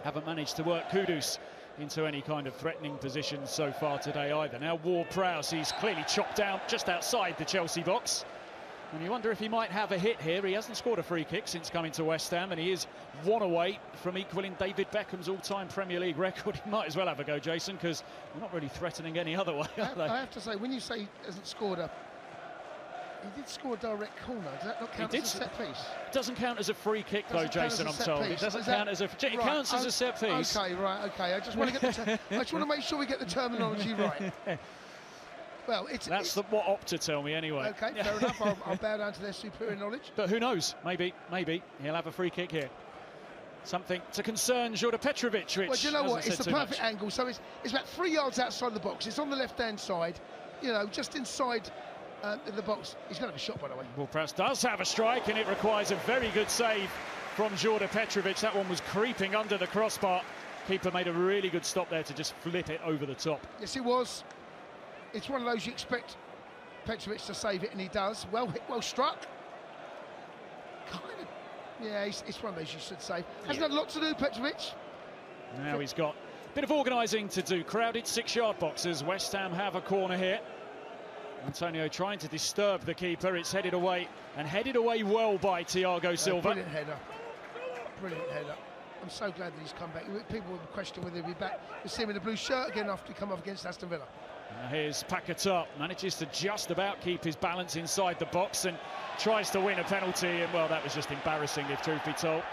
Haven't managed to work Kudus into any kind of threatening position so far today either. Now Ward-Prowse, he's clearly chopped down just outside the Chelsea box. And you wonder if he might have a hit here. He hasn't scored a free kick since coming to West Ham, and he is one away from equaling David Beckham's all-time Premier League record. He might as well have a go, Jason, because they're not really threatening any other way, are they? I have to say, when you say he hasn't scored he did score a direct corner. Does that not count as a set piece? It doesn't count as a free kick, though, Jason, I'm told. It doesn't count as a... It counts as a set piece. OK, right, OK. I just want to get I just want to make sure we get the terminology right. Well, that's what Opta tell me anyway. OK, fair enough. I'll bow down to their superior knowledge. But who knows? Maybe he'll have a free kick here. Something to concern Jordan Petrovic, which... Well, do you know what? It's the perfect angle. So it's about 3 yards outside the box. It's on the left-hand side, you know, just inside the box. He's going to have a shot, by the way. Ward-Prowse does have a strike, and it requires a very good save from Jordan Petrovic. That one was creeping under the crossbar. Keeper made a really good stop there to just flip it over the top. Yes, it was. It's one of those you expect Petrovic to save it, and he does. Well hit, well struck. Kind of. Yeah, it's one of those you should save. Hasn't had a lot to do, Petrovic. Now he's got a bit of organising to do. Crowded 6-yard boxes. West Ham have a corner here. Antonio trying to disturb the keeper. It's headed away, and headed away well by Thiago Silva. Brilliant header. Brilliant header. I'm so glad that he's come back. People will question whether he'll be back. We see him in the blue shirt again after he come off against Aston Villa. Now here's Paquetá, manages to just about keep his balance inside the box and tries to win a penalty, and well, that was just embarrassing if truth be told.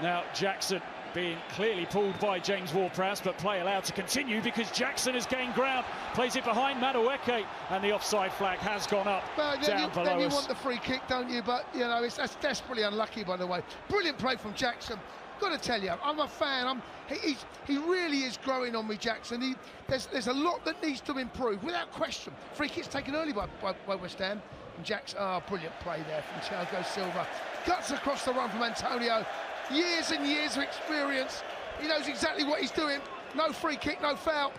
Now Jackson being clearly pulled by James Ward-Prowse, but play allowed to continue because Jackson has gained ground, plays it behind Madueke, and the offside flag has gone up down below us. Then you want the free kick, don't you? But you know, that's desperately unlucky, by the way. Brilliant play from Jackson. Got to tell you, I'm a fan. He really is growing on me, Jackson. There's a lot that needs to improve, without question. Free kick's taken early by West Ham. And Jackson, brilliant play there from Thiago Silva. Cuts across the run from Antonio. Years and years of experience. He knows exactly what he's doing. No free kick, no foul.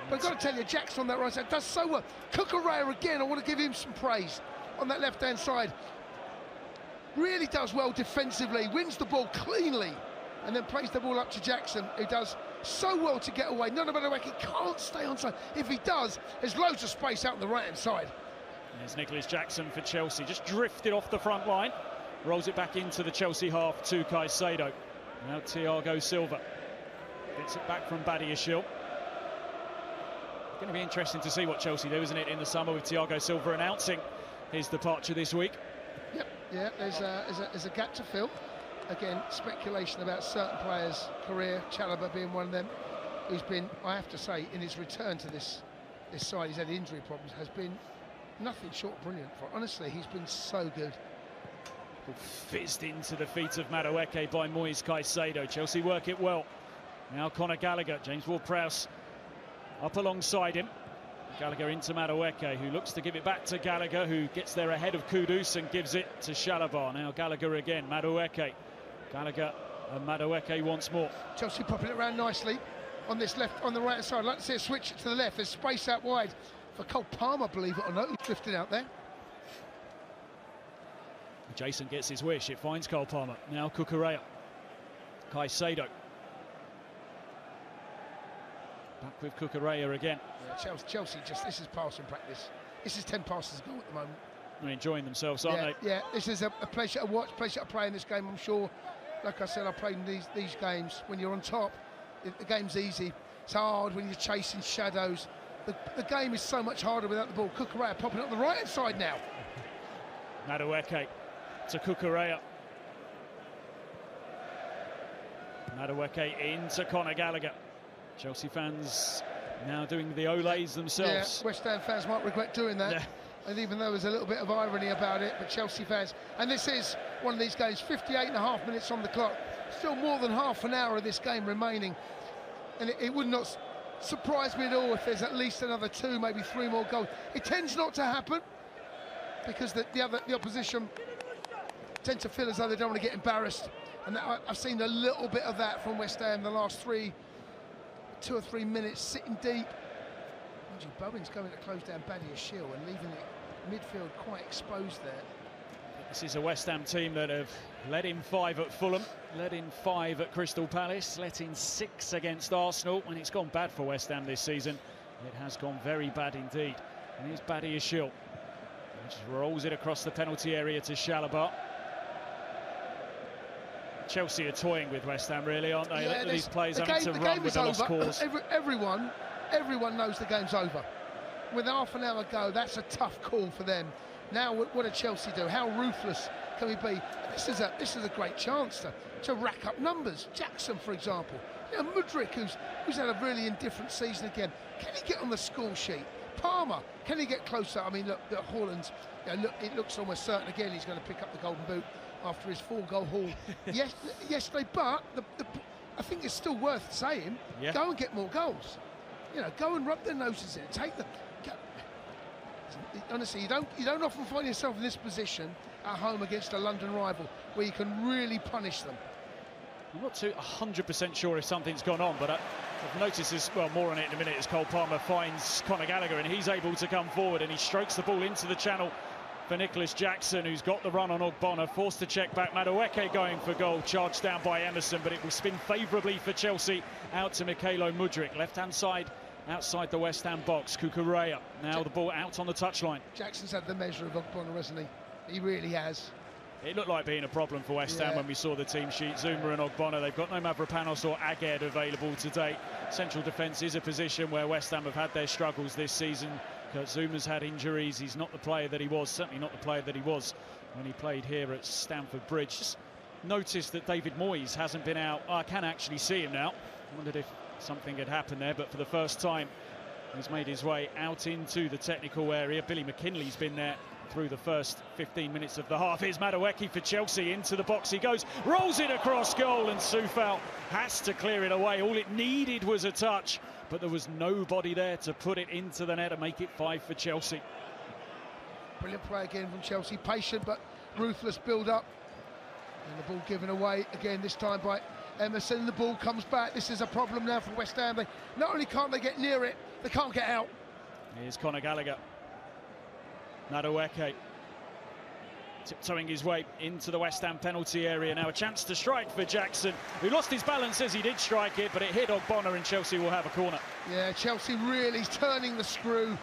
But I've got to tell you, Jackson on that right side does so well. Cucurella again, I want to give him some praise on that left-hand side. Really does well defensively, wins the ball cleanly, and then plays the ball up to Jackson, who does so well to get away. None of it, he can't stay on side. If he does, there's loads of space out on the right-hand side. There's Nicholas Jackson for Chelsea, just drifted off the front line. Rolls it back into the Chelsea half to Caicedo. Now Thiago Silva gets it back from Badiashile. Going to be interesting to see what Chelsea do, isn't it, in the summer, with Thiago Silva announcing his departure this week. Yep, yeah, there's a gap to fill. Again, speculation about certain players' career, Chalobah being one of them, who's been, I have to say, in his return to this side, he's had injury problems, has been nothing short of brilliant. Honestly, he's been so good. Fizzed into the feet of Madueke by Moise Caicedo. Chelsea work it well. Now Conor Gallagher, James Ward-Prowse up alongside him. Gallagher into Madueke, who looks to give it back to Gallagher, who gets there ahead of Kudus and gives it to Chalobah. Now Gallagher again, Madueke. Gallagher and Madueke once more. Chelsea popping it around nicely on this left, on the right side. I'd like to see a switch to the left. There's space out wide for Cole Palmer, believe it or not, who's drifted out there. Jason gets his wish. It finds Cole Palmer. Now Cucurella. Caicedo. Back with Cucurella again. Yeah, Chelsea just, this is passing practice. This is 10 passes a goal at the moment. They're enjoying themselves, aren't they? Yeah, this is a pleasure to watch, pleasure to play in this game, I'm sure. Like I said, I played in these games. When you're on top, the game's easy. It's hard when you're chasing shadows. The game is so much harder without the ball. Cucurella popping up the right-hand side now. Madueke to Cucurella. Madueke into Conor Gallagher. Chelsea fans now doing the Olays themselves. Yeah, West Ham fans might regret doing that. Yeah. And even though there's a little bit of irony about it, but Chelsea fans, and this is one of these games, 58.5 minutes on the clock, still more than half an hour of this game remaining, and it would not surprise me at all if there's at least another 2, maybe 3 more goals. It tends not to happen because the opposition tend to feel as though they don't want to get embarrassed, and I've seen a little bit of that from West Ham the last 2 or 3 minutes, sitting deep. Bowen's going to close down Badiashile and leaving it midfield quite exposed there. This is a West Ham team that have let in 5 at Fulham, let in 5 at Crystal Palace, let in 6 against Arsenal. When it's gone bad for West Ham this season, it has gone very bad indeed. And here's Badiashile, who just rolls it across the penalty area to Chalobah. Chelsea are toying with West Ham, really, aren't they? Yeah, These players having to run with a lost cause. Everyone knows the game's over. With half an hour go, that's a tough call for them. Now, what do Chelsea do? How ruthless can we be? This is a great chance to rack up numbers. Jackson, for example. You know, Mudryk, who's had a really indifferent season again. Can he get on the score sheet? Palmer, can he get closer? I mean, look, Haaland's, it looks almost certain again he's going to pick up the Golden Boot after his 4-goal haul yesterday. But I think it's still worth saying, go and get more goals. You know, go and rub their noses in. Honestly, you don't often find yourself in this position at home against a London rival where you can really punish them. I'm not too 100% sure if something's gone on, but I've noticed as well, more on it in a minute, as Cole Palmer finds Conor Gallagher and he's able to come forward and he strokes the ball into the channel for Nicholas Jackson, who's got the run on Ogbonna, forced to check back. Madueke going for goal, charged down by Emerson, but it will spin favourably for Chelsea out to Mykhailo Mudryk, left-hand side, outside the West Ham box. Cucurella, now the ball out on the touchline. Jackson's had the measure of Ogbonna, hasn't he? He really has. It looked like being a problem for West Ham when we saw the team sheet. Zuma and Ogbonna, they've got no Mavropanos or Aged available today. Central defence is a position where West Ham have had their struggles this season. Kurt Zuma's had injuries. He's not the player that he was, certainly not the player that he was when he played here at Stamford Bridge. Just noticed that David Moyes hasn't been out. I can actually see him now. Wondered if something had happened there, but for the first time he's made his way out into the technical area. Billy McKinley's been there through the first 15 minutes of the half. Here's Madueke for Chelsea, into the box he goes, rolls it across goal, and Soufal has to clear it away. All it needed was a touch, but there was nobody there to put it into the net and make it 5 for Chelsea. Brilliant play again from Chelsea, patient but ruthless build-up. And the ball given away again, this time by Emerson, the ball comes back. This is a problem now for West Ham. Not only can't they get near it, they can't get out. Here's Conor Gallagher. Madueke tiptoeing his way into the West Ham penalty area. Now a chance to strike for Jackson, who lost his balance as he did strike it, but it hit Ogbonna, and Chelsea will have a corner. Yeah, Chelsea really turning the screw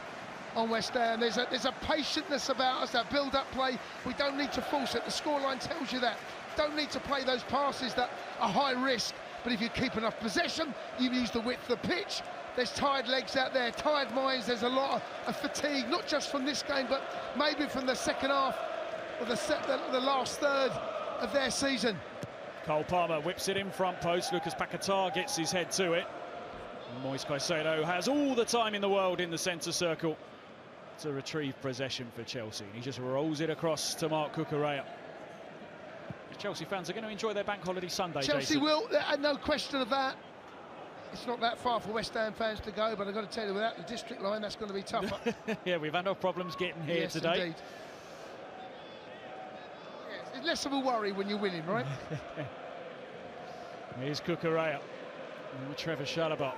on West Ham. There's a patientness about us, that build-up play. We don't need to force it. The scoreline tells you that. Don't need to play those passes that are high risk. But if you keep enough possession, you use the width of the pitch. There's tired legs out there, tired minds. There's a lot of fatigue, not just from this game, but maybe from the second half or the last third of their season. Cole Palmer whips it in front post. Lucas Paquetá gets his head to it. Moise Caicedo has all the time in the world in the centre circle to retrieve possession for Chelsea. He just rolls it across to Marc Cucurella. Chelsea fans are going to enjoy their bank holiday Sunday. Chelsea Jason will, no question of that. It's not that far for West Ham fans to go, but I've got to tell you, without the district line, that's going to be tougher. Yeah, we've had no problems getting here yes, today. Indeed. Yes, it's less of a worry when you're winning, right? Here's Cucurella. And Trevor Chalobah.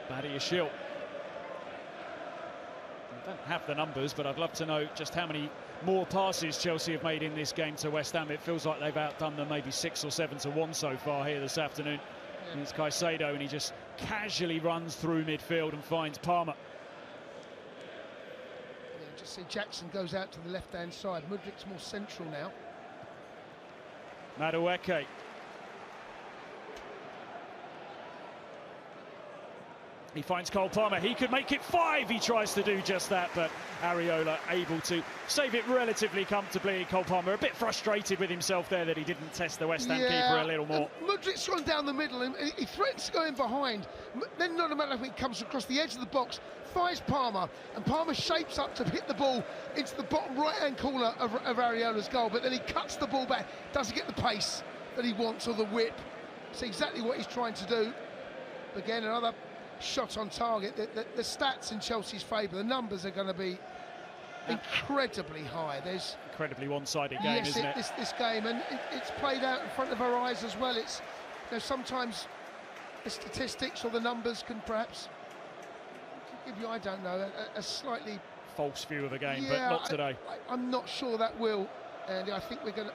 Badiashile. I don't have the numbers, but I'd love to know just how many more passes Chelsea have made in this game to West Ham. It feels like they've outdone them maybe 6 or 7 to 1 so far here this afternoon. Yeah. It's Caicedo, and he just casually runs through midfield and finds Palmer. Yeah, just see Jackson goes out to the left-hand side. Mudrik's more central now. Madueke. He finds Cole Palmer. He could make it 5. He tries to do just that, but Areola able to save it relatively comfortably. Cole Palmer a bit frustrated with himself there that he didn't test the West Ham keeper a little more. Mudrik's gone down the middle and he threatens to go in behind. Then not a matter of it comes across the edge of the box, finds Palmer, and Palmer shapes up to hit the ball into the bottom right-hand corner of Areola's goal, but then he cuts the ball back, doesn't get the pace that he wants or the whip. It's exactly what he's trying to do. Again, another shot on target. The stats in Chelsea's favour, the numbers are going to be incredibly high. There's incredibly one-sided game, isn't it? This game, and it's played out in front of our eyes as well. It's, you know, sometimes the statistics or the numbers can perhaps give you, I don't know, a slightly false view of the game, but not today. I'm not sure that will, and I think we're going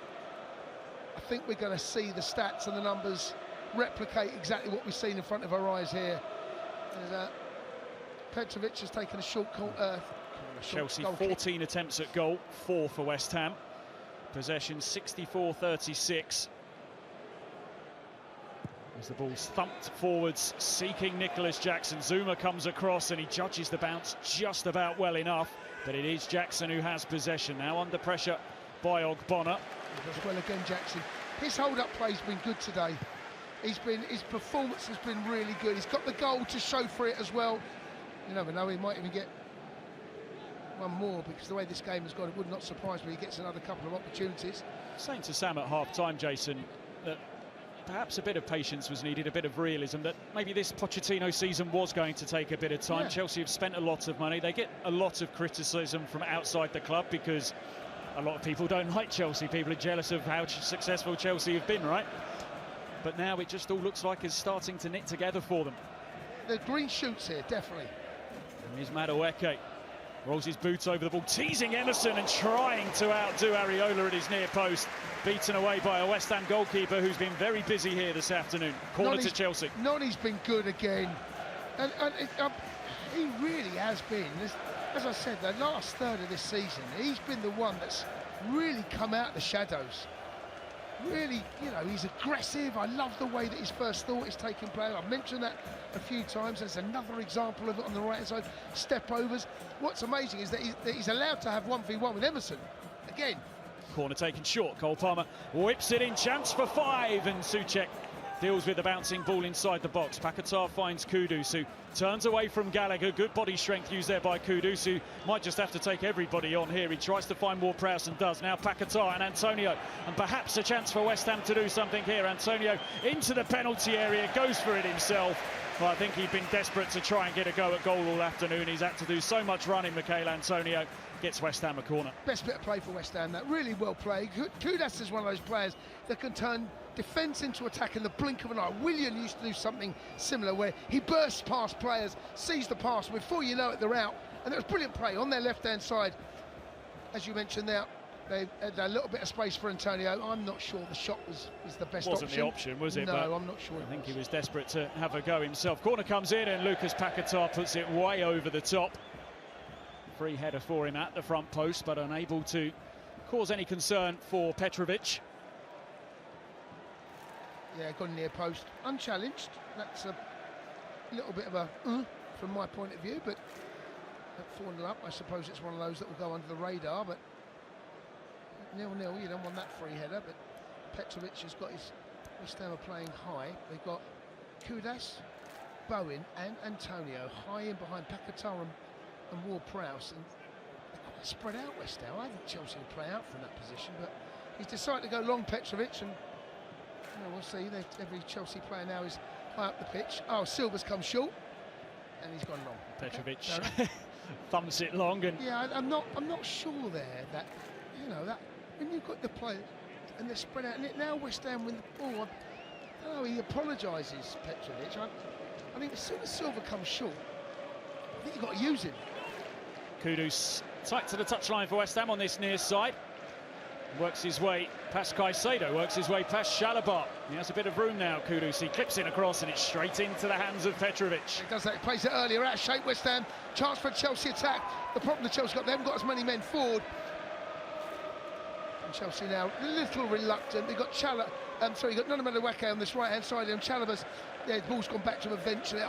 to see the stats and the numbers replicate exactly what we've seen in front of our eyes here. Petrovic has taken a short Chelsea 14 attempts at goal, 4 for West Ham. Possession 64-36. As the ball's thumped forwards, seeking Nicholas Jackson. Zuma comes across and he judges the bounce just about well enough, but it is Jackson who has possession now, under pressure by Ogbonna. As well again, Jackson. His hold-up play's been good today. His performance has been really good. He's got the goal to show for it as well. You never know, he might even get one more, because the way this game has gone, it would not surprise me he gets another couple of opportunities. Saying to Sam at half-time, Jason, that perhaps a bit of patience was needed, a bit of realism, that maybe this Pochettino season was going to take a bit of time. Yeah. Chelsea have spent a lot of money. They get a lot of criticism from outside the club because a lot of people don't like Chelsea. People are jealous of how successful Chelsea have been, right? But now it just all looks like it's starting to knit together for them. The green shoots here, definitely. And here's Madueke. Rolls his boots over the ball, teasing Emerson and trying to outdo Areola at his near post. Beaten away by a West Ham goalkeeper who's been very busy here this afternoon. Corner to Chelsea. Noni's been good again. And he really has been. As I said, the last third of this season, he's been the one that's really come out of the shadows. Really, you know, he's aggressive. I love the way that his first thought is taking place. I've mentioned that a few times. There's another example of it on the right-hand side. Step overs. What's amazing is that he's allowed to have 1v1 with Emerson. Again. Corner taken short. Cole Palmer whips it in. Chance for 5. And Souček deals with the bouncing ball inside the box. Paquetá finds Kudus, who turns away from Gallagher. Good body strength used there by Kudus, who might just have to take everybody on here. He tries to find Ward-Prowse and does. Now Paquetá and Antonio, and perhaps a chance for West Ham to do something here. Antonio into the penalty area, goes for it himself. Well, I think he'd been desperate to try and get a go at goal all afternoon. He's had to do so much running. Mikel Antonio gets West Ham a corner. Best bit of play for West Ham, that really well played. Kudus is one of those players that can turn defence into attack in the blink of an eye. Willian used to do something similar where he bursts past players, sees the pass, and before you know it, they're out. And it was brilliant play on their left-hand side. As you mentioned there, they had a little bit of space for Antonio. I'm not sure the shot was the best option. Wasn't the option, was it? No, but I'm not sure. I think he was desperate to have a go himself. Corner comes in and Lucas Paquetá puts it way over the top. Free header for him at the front post, but unable to cause any concern for Petrovic. Yeah, gone near post, unchallenged. That's a little bit of a from my point of view, but at 4-0 up, I suppose it's one of those that will go under the radar. But 0-0, you don't want that free header. But Petrovic has got his West Ham are playing high. They've got Kudus, Bowen, and Antonio high in behind Paquetá and Ward-Prowse, and they're quite spread out, West Ham. I think Chelsea will play out from that position, but he's decided to go long, Petrovic, and we'll see. Every Chelsea player now is high up the pitch. Oh, Silva's come short, and he's gone long. Petrovic thumps it long, and yeah, I'm not sure there that that when you've got the players and they're spread out, and now West Ham win the ball. He apologises, Petrovic. I think as soon as Silva comes short, I think you've got to use him. Kudus tight to the touchline for West Ham on this near side. Works his way past Caicedo, works his way past Chalobah. He has a bit of room now, Kudus. He clips in across and it's straight into the hands of Petrovic. He does that, he plays it earlier, out of shape, West Ham. Chance for a Chelsea attack. The problem the Chelsea got, they haven't got as many men forward. And Chelsea now a little reluctant. They've got you've got Nana Madueke on this right-hand side, and Chalobah's, the ball's gone back to him eventually.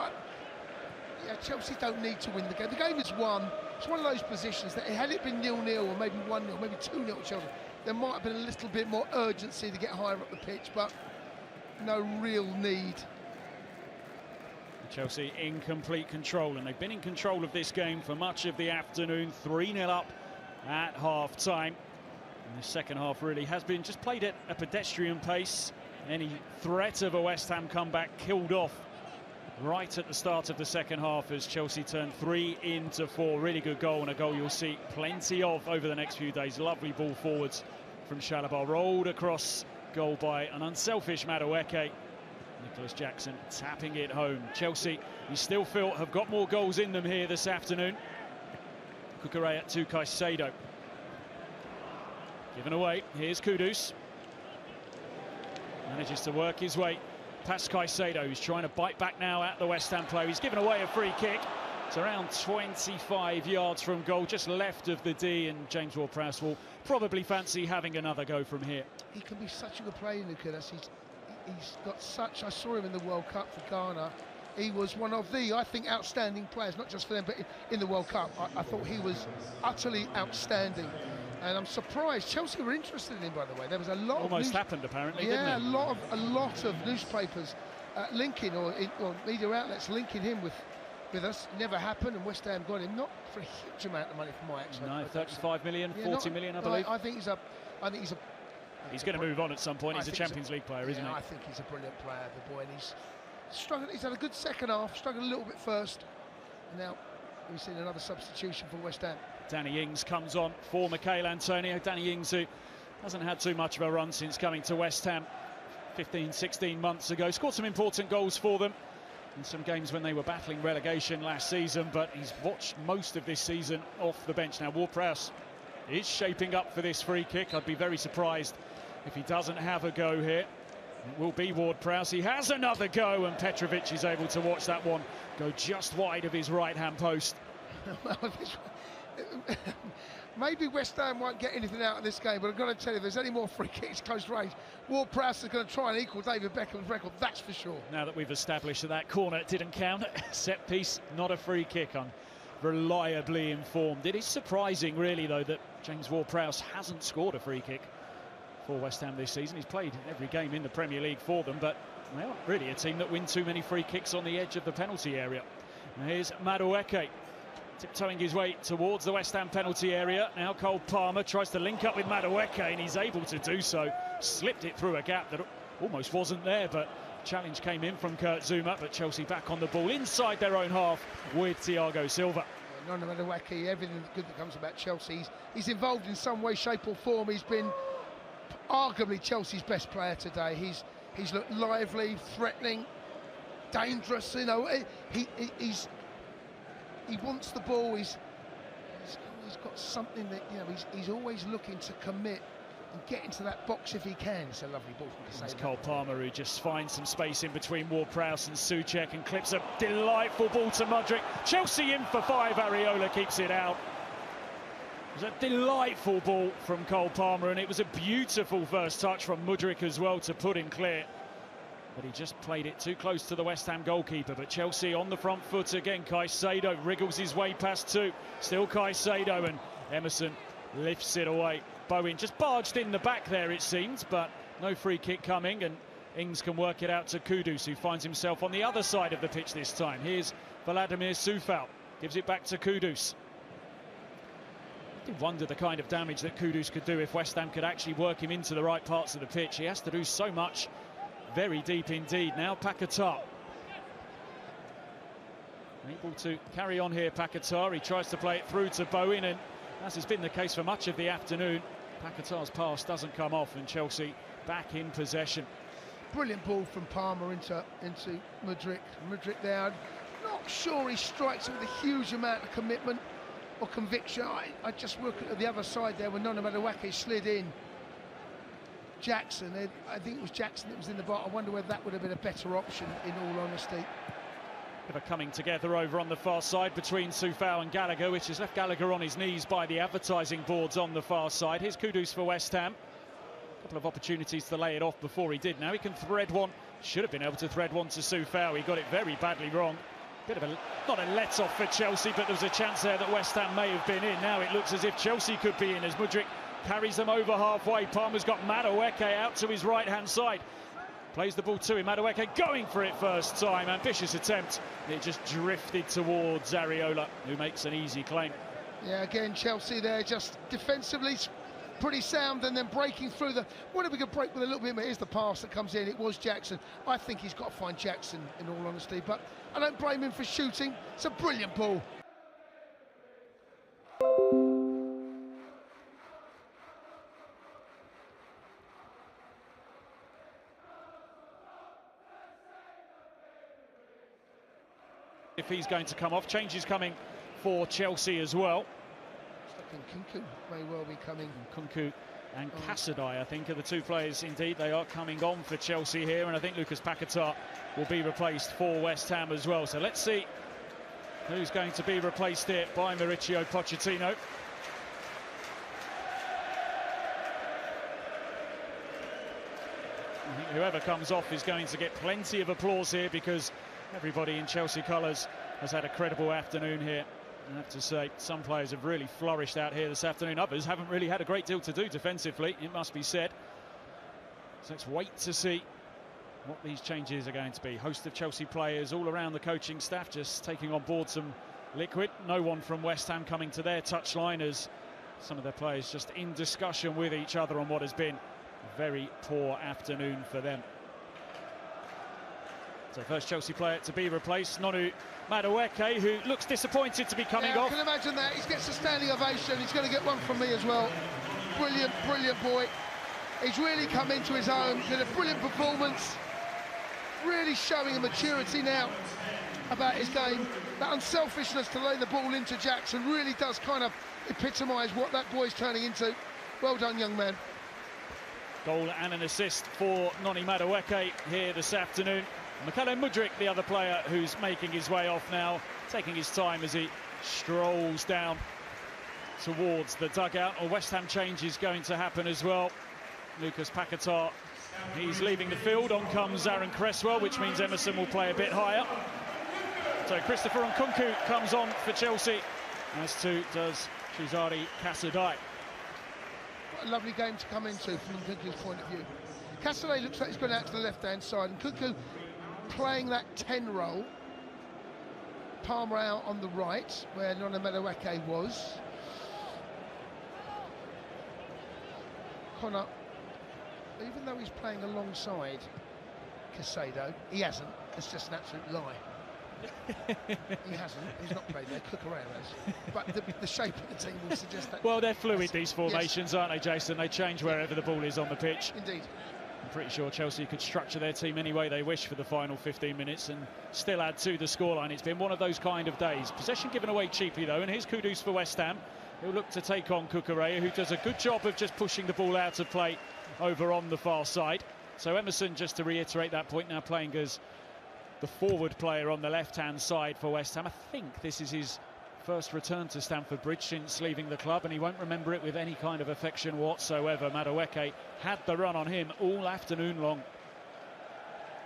Chelsea don't need to win the game. The game is won. It's one of those positions that had it been 0-0 or maybe 1-0, maybe 2-0 to Chelsea, there might have been a little bit more urgency to get higher up the pitch, but no real need. Chelsea in complete control, and they've been in control of this game for much of the afternoon. 3-0 up at half-time. And the second half really has been just played at a pedestrian pace. Any threat of a West Ham comeback killed off right at the start of the second half as Chelsea turned 3 into 4. Really good goal, and a goal you'll see plenty of over the next few days. Lovely ball forwards from Chalobah, rolled across goal by an unselfish Madueke. Nicholas Jackson tapping it home. Chelsea, you still feel, have got more goals in them here this afternoon. Cucurella to Caicedo. Given away, here's Kudus. Manages to work his way past Caicedo, who's trying to bite back now at the West Ham player. He's given away a free kick. It's around 25 yards from goal, just left of the D, and James Ward-Prowse will probably fancy having another go from here. He can be such a good player, Nicholas. He's got such... I saw him in the World Cup for Ghana. He was one of the, I think, outstanding players, not just for them, but in the World Cup. I thought he was utterly outstanding. And I'm surprised Chelsea were interested in him, by the way. There was a lot almost happened, apparently, didn't it? Yeah, a lot of newspapers linking, or media outlets linking him with us. Never happened, and West Ham got him, not for a huge amount of money from my expert. No, 35 million, 40 million, I believe. I think he's going to move on at some point. He's a Champions League player, isn't he? I think he's a brilliant player, the boy, and he's struggled. He's had a good second half, struggled a little bit first, and now we've seen another substitution for West Ham. Danny Ings comes on for Mikel Antonio. Danny Ings, who hasn't had too much of a run since coming to West Ham 15, 16 months ago. Scored some important goals for them in some games when they were battling relegation last season, but he's watched most of this season off the bench. Now, Ward-Prowse is shaping up for this free kick. I'd be very surprised if he doesn't have a go here. It will be Ward-Prowse. He has another go, and Petrovic is able to watch that one go just wide of his right-hand post. Maybe West Ham won't get anything out of this game, but I've got to tell you, if there's any more free kicks close range, Ward-Prowse is going to try and equal David Beckham's record, that's for sure. Now that we've established that corner didn't count, set piece, not a free kick. I'm reliably informed. It is surprising, really, though, that James Ward-Prowse hasn't scored a free kick for West Ham this season. He's played every game in the Premier League for them, but they aren't really a team that win too many free kicks on the edge of the penalty area. Now here's Madueke, tiptoeing his way towards the West Ham penalty area. Now Cole Palmer tries to link up with Madueke, and he's able to do so. Slipped it through a gap that almost wasn't there, but challenge came in from Kurt Zouma, but Chelsea back on the ball inside their own half with Thiago Silva. None of Madueke, everything good that comes about Chelsea, he's involved in some way, shape or form. He's been arguably Chelsea's best player today. He's looked lively, threatening, dangerous. You know, he wants the ball. He's got something that, you know, he's always looking to commit and get into that box if he can. It's a lovely ball from It's Cole Palmer who just finds some space in between Ward-Prowse and Souček and clips a delightful ball to Mudryk. Chelsea in for 5, Areola keeps it out. It was a delightful ball from Cole Palmer, and it was a beautiful first touch from Mudryk as well to put him clear. But he just played it too close to the West Ham goalkeeper. But Chelsea on the front foot again. Caicedo wriggles his way past 2. Still Caicedo, and Emerson lifts it away. Bowen just barged in the back there, it seems, but no free kick coming, and Ings can work it out to Kudus, who finds himself on the other side of the pitch this time. Here's Vladimir Coufal, gives it back to Kudus. I did wonder the kind of damage that Kudus could do if West Ham could actually work him into the right parts of the pitch. He has to do so much, very deep indeed. Now Paquetá. Able to carry on here, Paquetá. He tries to play it through to Bowen, and as has been the case for much of the afternoon, Paquetá's pass doesn't come off, and Chelsea back in possession. Brilliant ball from Palmer into Mudryk. Mudryk there. I'm not sure he strikes it with a huge amount of commitment or conviction. I just look at the other side there when Nona Madueke slid in. Jackson, I think it was Jackson that was in the box. I wonder whether that would have been a better option, in all honesty. Bit of coming together over on the far side between Coufal and Gallagher, which has left Gallagher on his knees by the advertising boards on the far side. Here's Kudus for West Ham. A couple of opportunities to lay it off before he did. Now he can thread one. Should have been able to thread one to Coufal. He got it very badly wrong. Bit of a, not a let-off for Chelsea, but there was a chance there that West Ham may have been in. Now it looks as if Chelsea could be in as Mudryk carries them over halfway. Palmer's got Madueke out to his right-hand side. Plays the ball to him, Madueke going for it first time. Ambitious attempt. It just drifted towards Areola, who makes an easy claim. Yeah, again, Chelsea there just defensively pretty sound, and then breaking through the... What if we could break with a little bit more? Here's the pass that comes in. It was Jackson. I think he's got to find Jackson, in all honesty, but I don't blame him for shooting. It's a brilliant ball. If he's going to come off, changes coming for Chelsea as well. I think NKUNKU may well be coming. NKUNKU and Casadei, I think, are the two players. Indeed, they are coming on for Chelsea here, and I think Lucas Paquetá will be replaced for West Ham as well. So let's see who's going to be replaced here by Mauricio Pochettino. I think whoever comes off is going to get plenty of applause here, because everybody in Chelsea colours has had a credible afternoon here. I have to say, some players have really flourished out here this afternoon. Others haven't really had a great deal to do defensively, it must be said. So let's wait to see what these changes are going to be. Host of Chelsea players all around the coaching staff just taking on board some liquid. No one from West Ham coming to their touchline, as some of their players just in discussion with each other on what has been a very poor afternoon for them. So first Chelsea player to be replaced, Nonu Madueke, who looks disappointed to be coming off. I can imagine that. He gets a standing ovation. He's going to get one from me as well. Brilliant, brilliant boy. He's really come into his own. Did a brilliant performance. Really showing a maturity now about his game. That unselfishness to lay the ball into Jackson really does kind of epitomise what that boy's turning into. Well done, young man. Goal and an assist for Noni Madueke here this afternoon. Mykhailo Mudryk, the other player who's making his way off now, taking his time as he strolls down towards the dugout. A West Ham change is going to happen as well. Lucas Paquetá, he's leaving the field. On comes Aaron Cresswell, which means Emerson will play a bit higher. So Christopher NKUNKU comes on for Chelsea, as too does Cesare Casadei. What a lovely game to come into from NKUNKU's point of view. Casadei looks like he's gone out to the left-hand side, and NKUNKU playing that 10 role. Palmer out on the right, where Nona Madueke was. Connor, even though he's playing alongside Caicedo. He hasn't. It's just an absolute lie. He hasn't. He's not played there. Cucurella has. But the shape of the team will suggest that. Well, they're fluid, these formations, aren't they, Jason? They change wherever the ball is on the pitch. Indeed. I'm pretty sure Chelsea could structure their team any way they wish for the final 15 minutes and still add to the scoreline. It's been one of those kind of days. Possession given away cheaply, though, and here's Kudus for West Ham, who'll look to take on Cucurella, who does a good job of just pushing the ball out of play over on the far side. So Emerson, just to reiterate that point, now playing as the forward player on the left-hand side for West Ham. I think this is his first return to Stamford Bridge since leaving the club, and he won't remember it with any kind of affection whatsoever. Madueke had the run on him all afternoon long.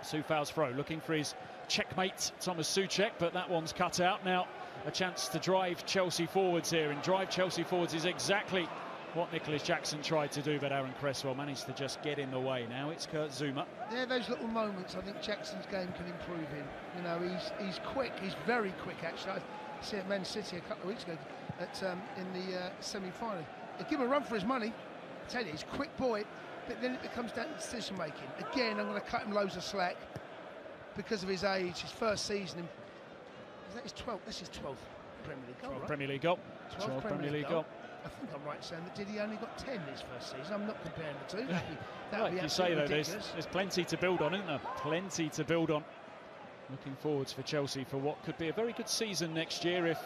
Soufal's throw, looking for his checkmate, Thomas Souček, but that one's cut out. Now a chance to drive Chelsea forwards here, and drive Chelsea forwards is exactly what Nicholas Jackson tried to do, but Aaron Cresswell managed to just get in the way. Now it's Kurt Zouma. Yeah, those little moments I think Jackson's game can improve in. You know, he's quick, he's very quick actually. I see at Man City a couple of weeks ago at, in the semi-final. They give him a run for his money. I tell you, he's a quick boy, but then it becomes down to decision making. Again, I'm going to cut him loads of slack because of his age, his first season. Is that his 12th? That's his 12th Premier League goal, 12th right? Premier League goal. 12th Premier League goal. I think I'm right in saying that did he only got 10 his first season? I'm not comparing the two. That'd be Like you say, though, ridiculous. there's plenty to build on, isn't there? Plenty to build on. Looking forwards for Chelsea for what could be a very good season next year if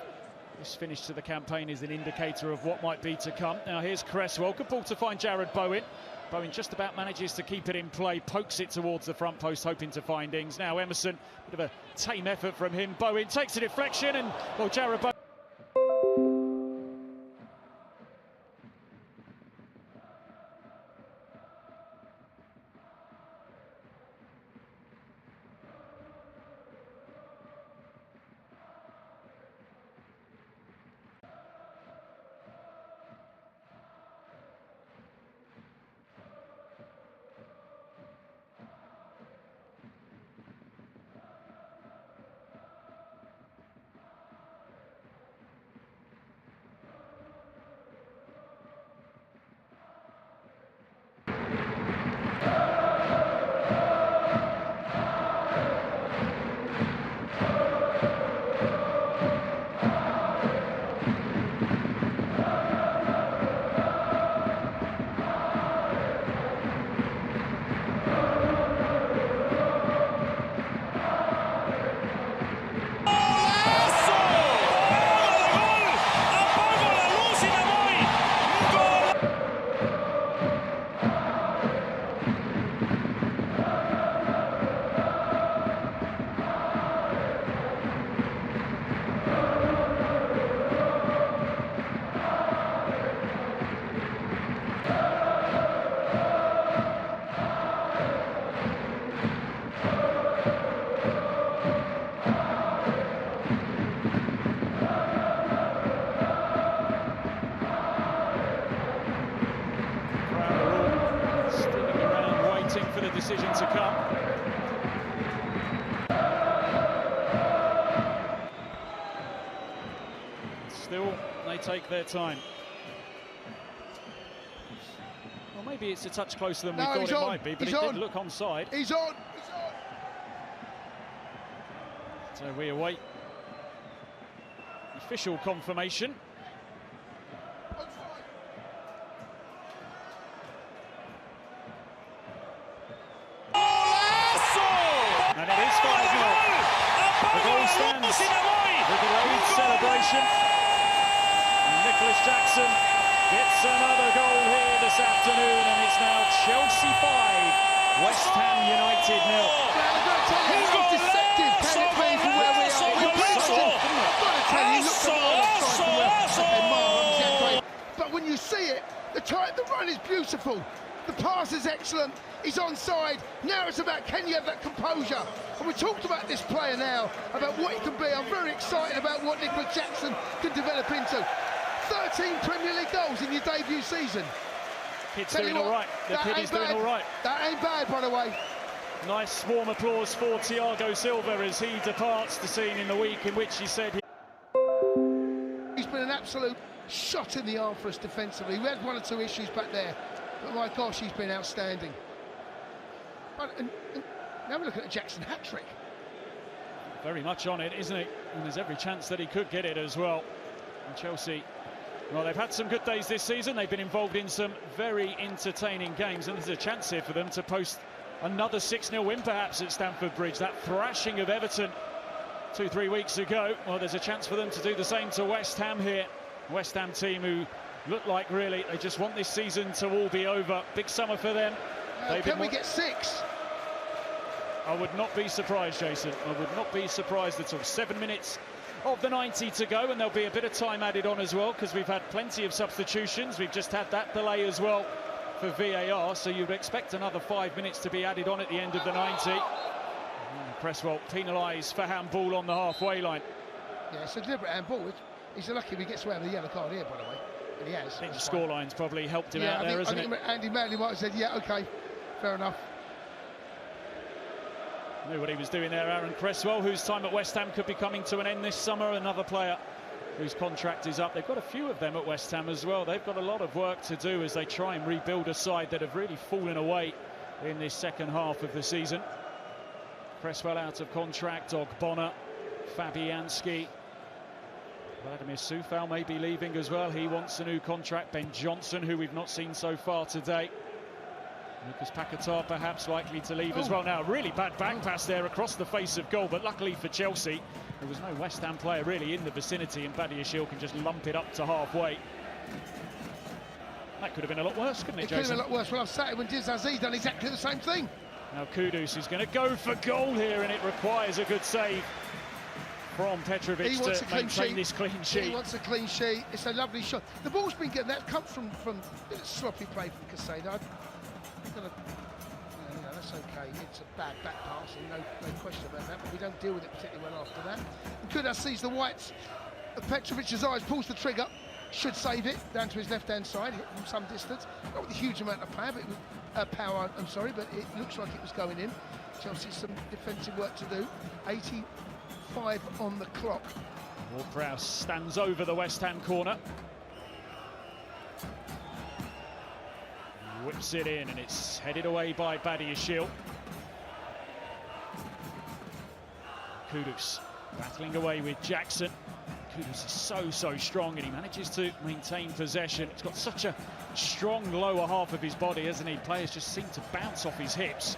this finish to the campaign is an indicator of what might be to come. Now here's Cresswell, good ball to find Jared Bowen. Bowen just about manages to keep it in play, pokes it towards the front post, hoping to find Ings. Now Emerson, bit of a tame effort from him. Bowen takes a deflection, and well, Jared Bowen. Decision to come. Still, they take their time. Well, maybe it's a touch closer than we thought it might be, but it did look onside. He's on! So we await official confirmation. And it is 5-0. The goal stands with a delayed celebration. And Nicholas Jackson gets another goal here this afternoon, and it's now Chelsea 5, West Ham United 0. I've got to tell you how deceptive can it be from where we are. I've got to tell you, he looked at the but when you see it, the run is beautiful. The pass is excellent. He's onside. Now it's about, can you have that composure? And we talked about this player now, about what he can be. I'm very excited about what Nicholas Jackson can develop into. 13 Premier League goals in your debut season. Kid's doing all right. The kid is doing all right. That ain't bad, by the way. Nice warm applause for Thiago Silva as he departs the scene in the week in which he said he's been an absolute shot in the arm for us defensively. We had one or two issues back there, but my gosh, he's been outstanding. But Now we're looking at Jackson hat-trick. Very much on it, isn't he? And there's every chance that he could get it as well. And Chelsea, well, they've had some good days this season. They've been involved in some very entertaining games, and there's a chance here for them to post another 6-0 win perhaps at Stamford Bridge. That thrashing of Everton 2-3 weeks ago. Well, there's a chance for them to do the same to West Ham here. West Ham team who look like really they just want this season to all be over. Big summer for them. Can we get 6? I would not be surprised, Jason. I would not be surprised at all. 7 minutes of the 90 to go, and there'll be a bit of time added on as well, because we've had plenty of substitutions. We've just had that delay as well for VAR, so you'd expect another 5 minutes to be added on at the end of the 90. Cresswell penalised for handball on the halfway line. Yeah, it's a deliberate handball. He's lucky if he gets away with a yellow card here, by the way. And he has. I think the scoreline's probably helped him out there, I isn't think it? Andy Manley might have said, yeah, OK, fair enough. Knew what he was doing there, Aaron Cresswell, whose time at West Ham could be coming to an end this summer. Another player whose contract is up. They've got a few of them at West Ham as well. They've got a lot of work to do as they try and rebuild a side that have really fallen away in this second half of the season. Cresswell out of contract, Ogbonna, Fabianski. Vladimir Soufal may be leaving as well. He wants a new contract. Ben Johnson, who we've not seen so far today. Lucas Paquetá perhaps likely to leave as well. Now, really bad back pass there across the face of goal, but luckily for Chelsea, there was no West Ham player really in the vicinity, and Badiashile can just lump it up to halfway. That could have been a lot worse, couldn't it, Jason? It could have been a lot worse. Well, I've sat here when Dizazi done exactly the same thing. Now Kudus is going to go for goal here, and it requires a good save from Petrovic to maintain this clean sheet. He wants a clean sheet. It's a lovely shot. The ball's been getting that comes from a bit of sloppy play from Casado. That's okay. It's a bad back pass, and no question about that. But we don't deal with it particularly well after that. And Kudus sees the whites of Petrovic's eyes, pulls the trigger, should save it down to his left-hand side, hit from some distance. Not with a huge amount of power, but but it looks like it was going in. Chelsea some defensive work to do. 85 on the clock. Ward-Prowse stands over the West Ham corner. Whips it in, and it's headed away by Badiashile. Kudus battling away with Jackson. Kudus is so strong, and he manages to maintain possession. He's got such a strong lower half of his body, hasn't he? Players just seem to bounce off his hips.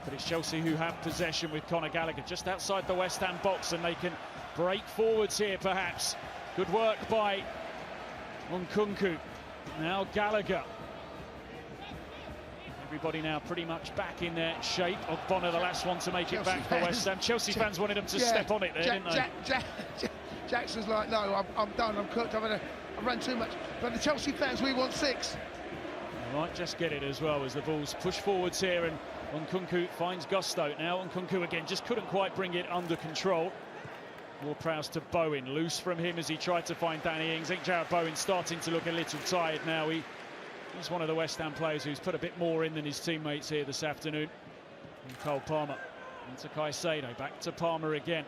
But it's Chelsea who have possession with Conor Gallagher just outside the West Ham box, and they can break forwards here perhaps. Good work by NKUNKU. Now Gallagher. Everybody now pretty much back in their shape. Ogbonna, the last one to make it back for West Ham. Chelsea fans wanted him to step on it there, didn't they? Jackson's like, no, I'm done, I'm cooked, I've run too much. But the Chelsea fans, we want 6. They might just get it as well as the ball's pushed forwards here, and NKUNKU finds gusto. Now NKUNKU again just couldn't quite bring it under control. Ward-Prowse to Bowen, loose from him as he tried to find Danny Ings. I think Jarrod Bowen starting to look a little tired now. He's one of the West Ham players who's put a bit more in than his teammates here this afternoon. And Cole Palmer into Caicedo, back to Palmer again.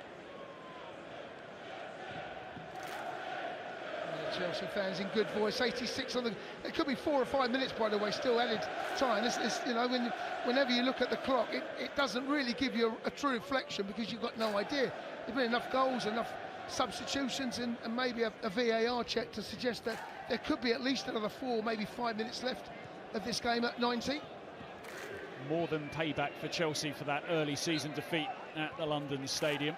Chelsea fans in good voice. 86 on the. It could be 4 or 5 minutes, by the way, still added time. It's you know, whenever you look at the clock, it doesn't really give you a true reflection because you've got no idea. There's been enough goals, enough substitutions, and maybe a VAR check to suggest that there could be at least another 4, maybe 5 minutes left of this game at 90. More than payback for Chelsea for that early season defeat at the London Stadium.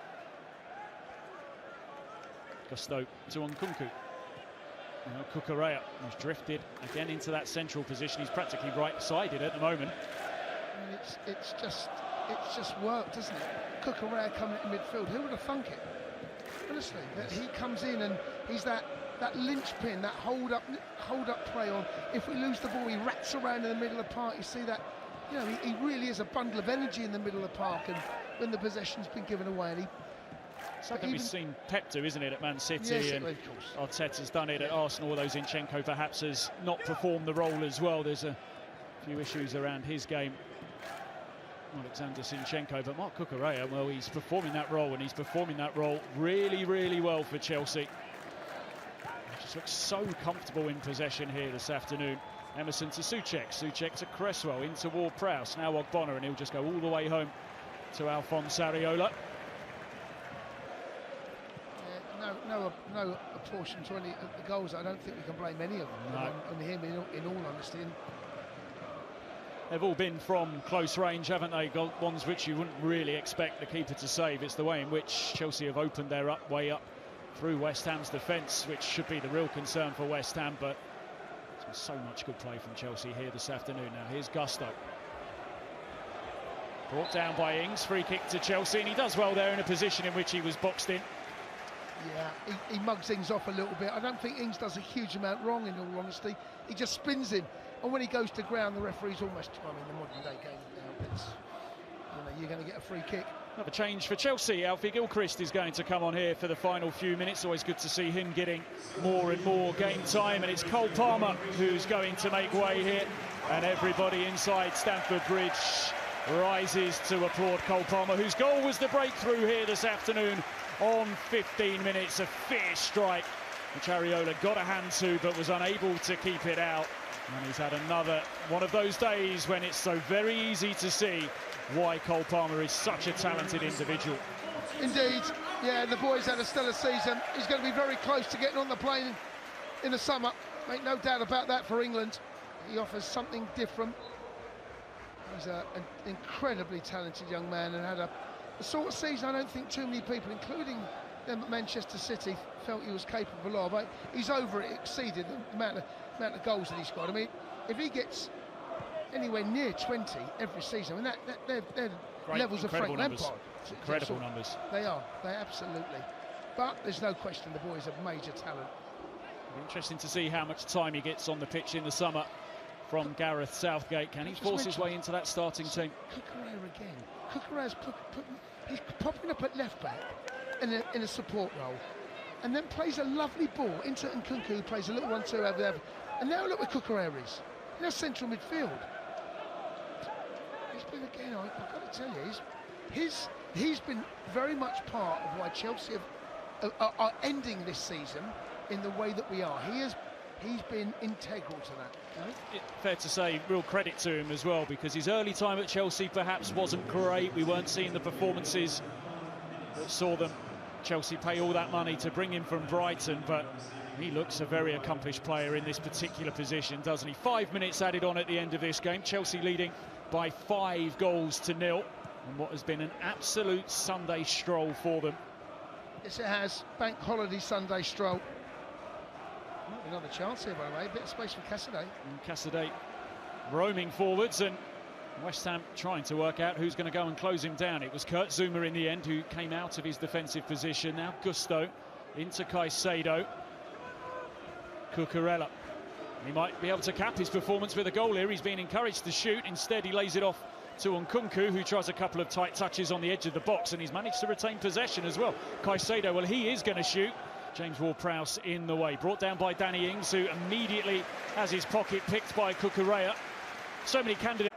Gusto to NKUNKU. Now Cucurella, who's drifted again into that central position. He's practically right-sided at the moment. It's just worked, doesn't it? Cucurella coming in midfield. Who would have thunk it? Honestly, that he comes in and he's that linchpin, that hold up play on. If we lose the ball, he rats around in the middle of the park. You see that, you know, he really is a bundle of energy in the middle of the park. And when the possession's been given away, and something we've seen Pep do, isn't it, at Man City? Yes, and Arteta's done it at Arsenal, although Zinchenko perhaps has not performed the role as well. There's a few issues around his game, Alexander Zinchenko, but Marc Cucurella, well, he's performing that role, and he's performing that role really well for Chelsea. He just looks so comfortable in possession here this afternoon. Emerson to Souček, Souček to Cresswell, into Ward-Prowse, now Ogbonna, and he'll just go all the way home to Alphonse Areola. No apportion to any of the goals. I don't think we can blame any of them on him, in all honesty. They've all been from close range, haven't they? Ones which you wouldn't really expect the keeper to save. It's the way in which Chelsea have opened their way up through West Ham's defence, which should be the real concern for West Ham. But there's been so much good play from Chelsea here this afternoon. Now here's Gusto. Brought down by Ings, free kick to Chelsea, and he does well there in a position in which he was boxed in. Yeah, he mugs Ings off a little bit. I don't think Ings does a huge amount wrong, in all honesty. He just spins him, and when he goes to ground, the referee's almost, I mean, the modern day game now, it's, you're going to get a free kick. Another change for Chelsea. Alfie Gilchrist is going to come on here for the final few minutes. Always good to see him getting more and more game time, and it's Cole Palmer who's going to make way here, and everybody inside Stamford Bridge rises to applaud Cole Palmer, whose goal was the breakthrough here this afternoon on 15 minutes. A fierce strike which Areola got a hand to but was unable to keep it out, and he's had another one of those days when it's so very easy to see why Cole Palmer is such a talented individual. Indeed, yeah, the boy's had a stellar season. He's going to be very close to getting on the plane in the summer, make no doubt about that, for England. He offers something different. He's an incredibly talented young man, and had a sort of season I don't think too many people, including them at Manchester City, felt he was capable of. But he's exceeded the amount of goals that he's scored. I mean, if he gets anywhere near 20 every season, I mean, they're levels of Frank Lampard. Incredible numbers. They absolutely. But there's no question the boy's a major talent. It'll be interesting to see how much time he gets on the pitch in the summer from Gareth Southgate. Can he force his way into that starting team? Cucurella again. Cucurella's he's popping up at left back in a support role, and then plays a lovely ball into NKUNKU, plays a little 1-2 over there. And now look where Cucurella is. Now central midfield. He's been again. I've got to tell you, he's been very much part of why Chelsea are ending this season in the way that we are. He's been integral to that. Fair to say, real credit to him as well, because his early time at Chelsea perhaps wasn't great. We weren't seeing the performances that saw them, Chelsea, pay all that money to bring him from Brighton, but he looks a very accomplished player in this particular position, doesn't he? 5 minutes added on at the end of this game. Chelsea leading by 5 goals to 0, and what has been an absolute Sunday stroll for them. Yes, it has. Bank holiday Sunday stroll. Another chance here, by the way. A bit of space for Cassidy. And Cassidy roaming forwards, and West Ham trying to work out who's going to go and close him down. It was Kurt Zuma in the end who came out of his defensive position. Now Gusto into Caicedo. Cucurella. He might be able to cap his performance with a goal here. He's been encouraged to shoot. Instead, he lays it off to NKUNKU, who tries a couple of tight touches on the edge of the box, and he's managed to retain possession as well. Caicedo, well, he is going to shoot. James Ward-Prowse in the way. Brought down by Danny Ings, who immediately has his pocket picked by Cucurella. So many candidates.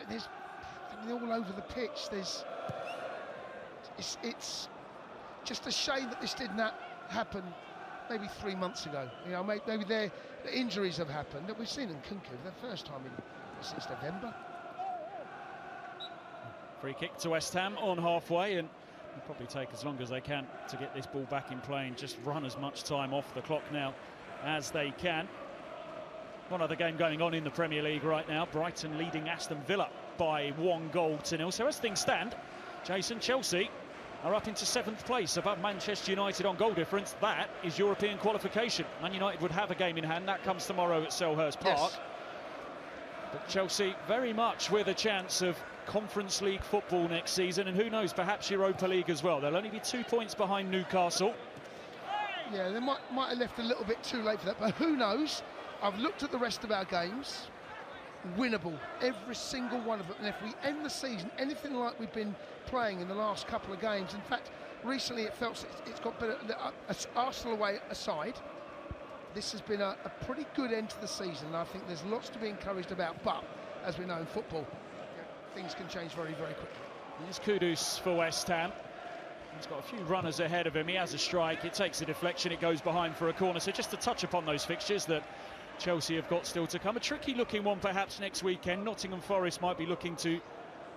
There's all over the pitch. It's just a shame that this didn't happen maybe 3 months ago. You know, maybe the injuries have happened. That we've seen in NKUNKU for the first time since November. Free kick to West Ham on halfway, and they'll probably take as long as they can to get this ball back in play and just run as much time off the clock now as they can. One other game going on in the Premier League right now. Brighton leading Aston Villa by 1-0. So as things stand, Jason, Chelsea are up into 7th place above Manchester United on goal difference. That is European qualification. Man United would have a game in hand. That comes tomorrow at Selhurst Park. Yes. But Chelsea very much with a chance of Conference League football next season, and who knows, perhaps Europa League as well. They'll only be 2 points behind Newcastle. Yeah, they might have left a little bit too late for that, but who knows? I've looked at the rest of our games. Winnable, every single one of them. And if we end the season anything like we've been playing in the last couple of games, in fact, recently it felt it's got better. Arsenal away aside, this has been a pretty good end to the season, and I think there's lots to be encouraged about. But as we know in football, things can change very, very quickly. Here's Kudus for West Ham. He's got a few runners ahead of him. He has a strike. It takes a deflection. It goes behind for a corner. So just to touch upon those fixtures that Chelsea have got still to come. A tricky-looking one perhaps next weekend. Nottingham Forest might be looking to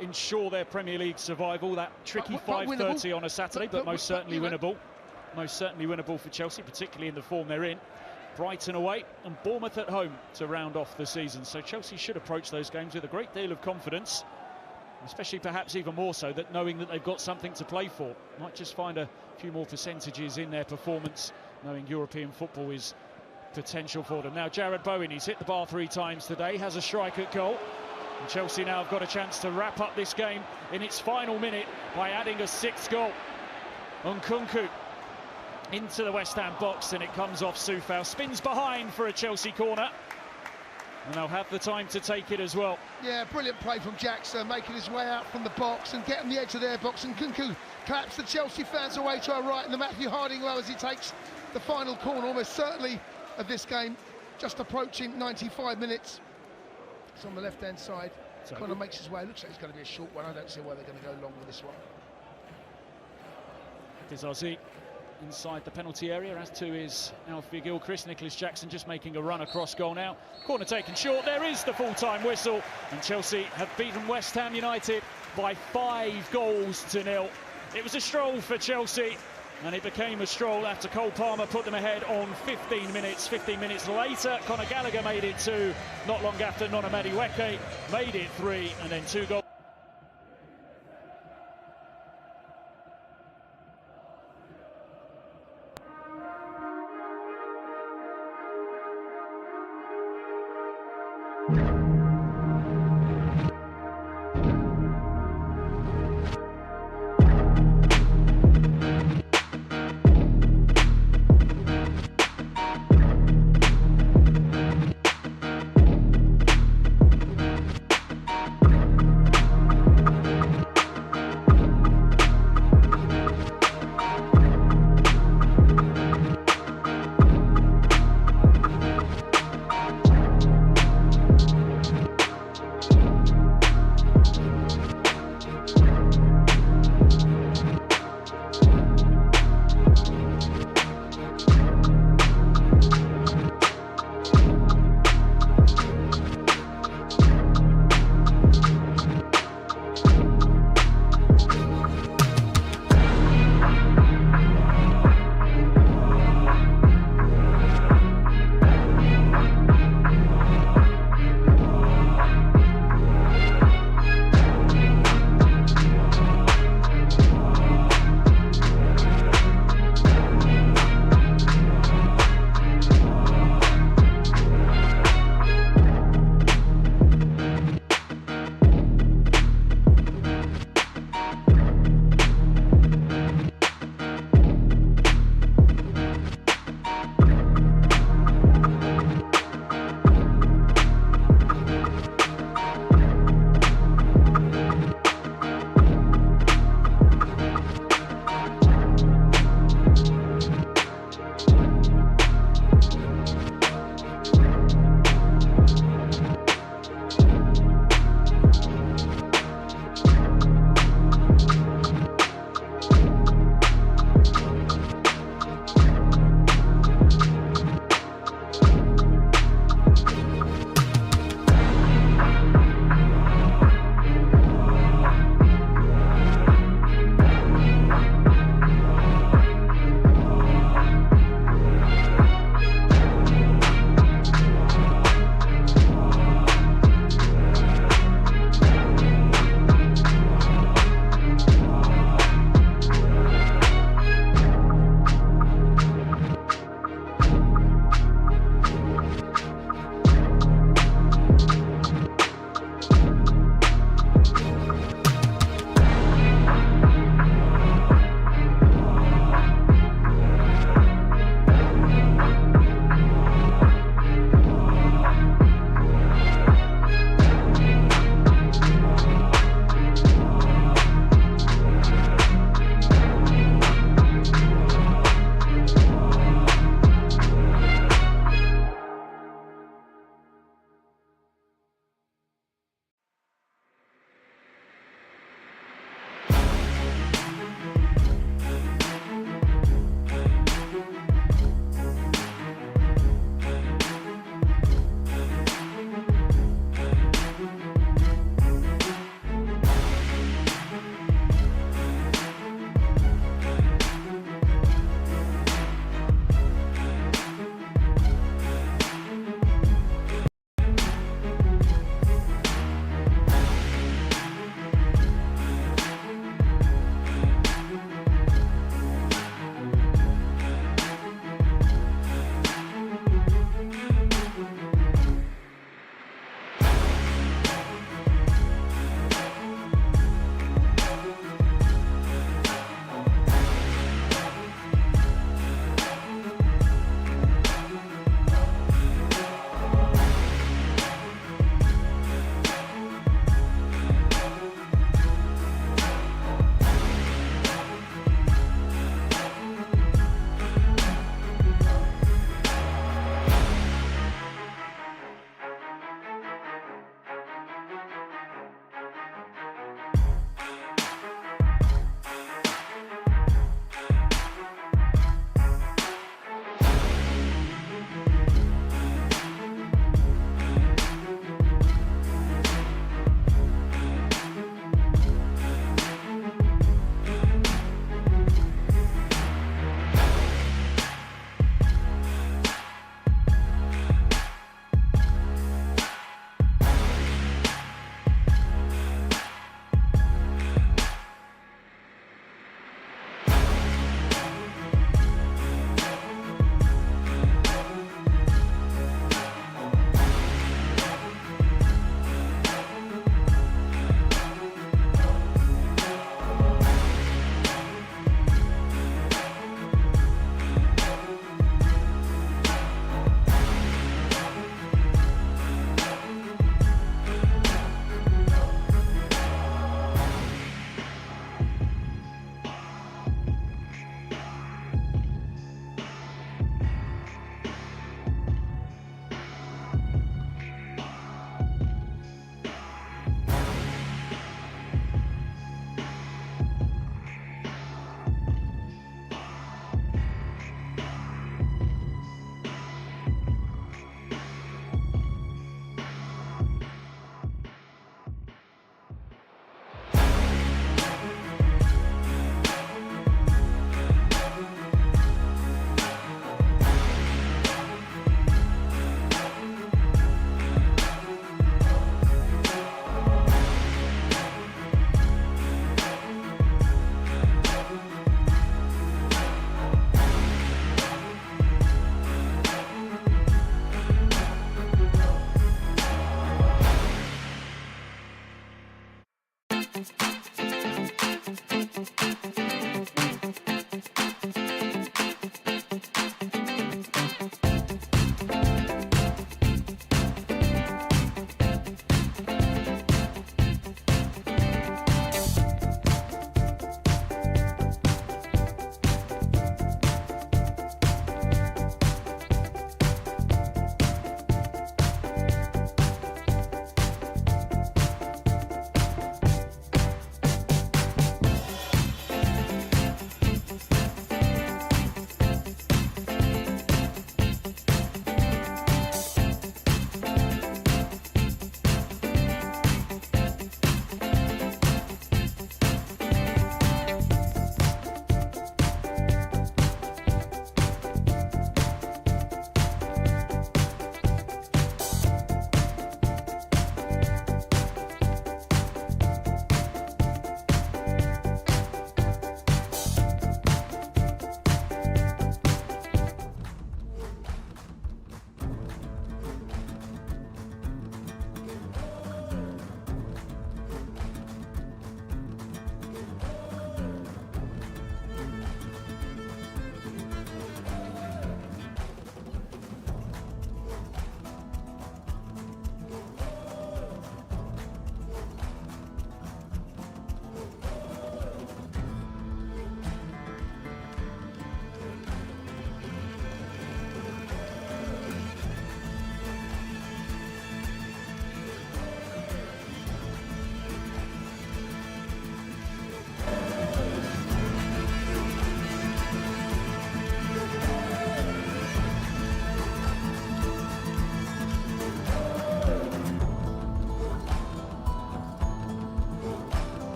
ensure their Premier League survival. That tricky 5:30 on a Saturday, but most certainly winnable. Most certainly winnable for Chelsea, particularly in the form they're in. Brighton away and Bournemouth at home to round off the season. So Chelsea should approach those games with a great deal of confidence, especially perhaps even more so that knowing that they've got something to play for. Might just find a few more percentages in their performance, knowing European football is potential for them. Now Jared Bowen, he's hit the bar 3 times today, has a strike at goal. And Chelsea now have got a chance to wrap up this game in its final minute by adding a 6th goal. NKUNKU into the West Ham box, and it comes off Soufal. Spins behind for a Chelsea corner. And they'll have the time to take it as well. Yeah, brilliant play from Jackson, making his way out from the box and getting the edge of their box. And NKUNKU claps the Chelsea fans away to our right, and the Matthew Harding low as he takes the final corner, almost certainly of this game, just approaching 95 minutes. It's on the left-hand side. So Connor makes his way. Looks like it's going to be a short one. I don't see why they're going to go long with this one. Dizazi inside the penalty area, as to is Alfie Gilchrist. Nicholas Jackson just making a run across goal now. Corner taken short. There is the full-time whistle, and Chelsea have beaten West Ham United by 5-0. It was a stroll for Chelsea, and it became a stroll after Cole Palmer put them ahead on 15 minutes. 15 minutes later, Conor Gallagher made it 2. Not long after, Nona Madueke made it 3, and then 2 goals.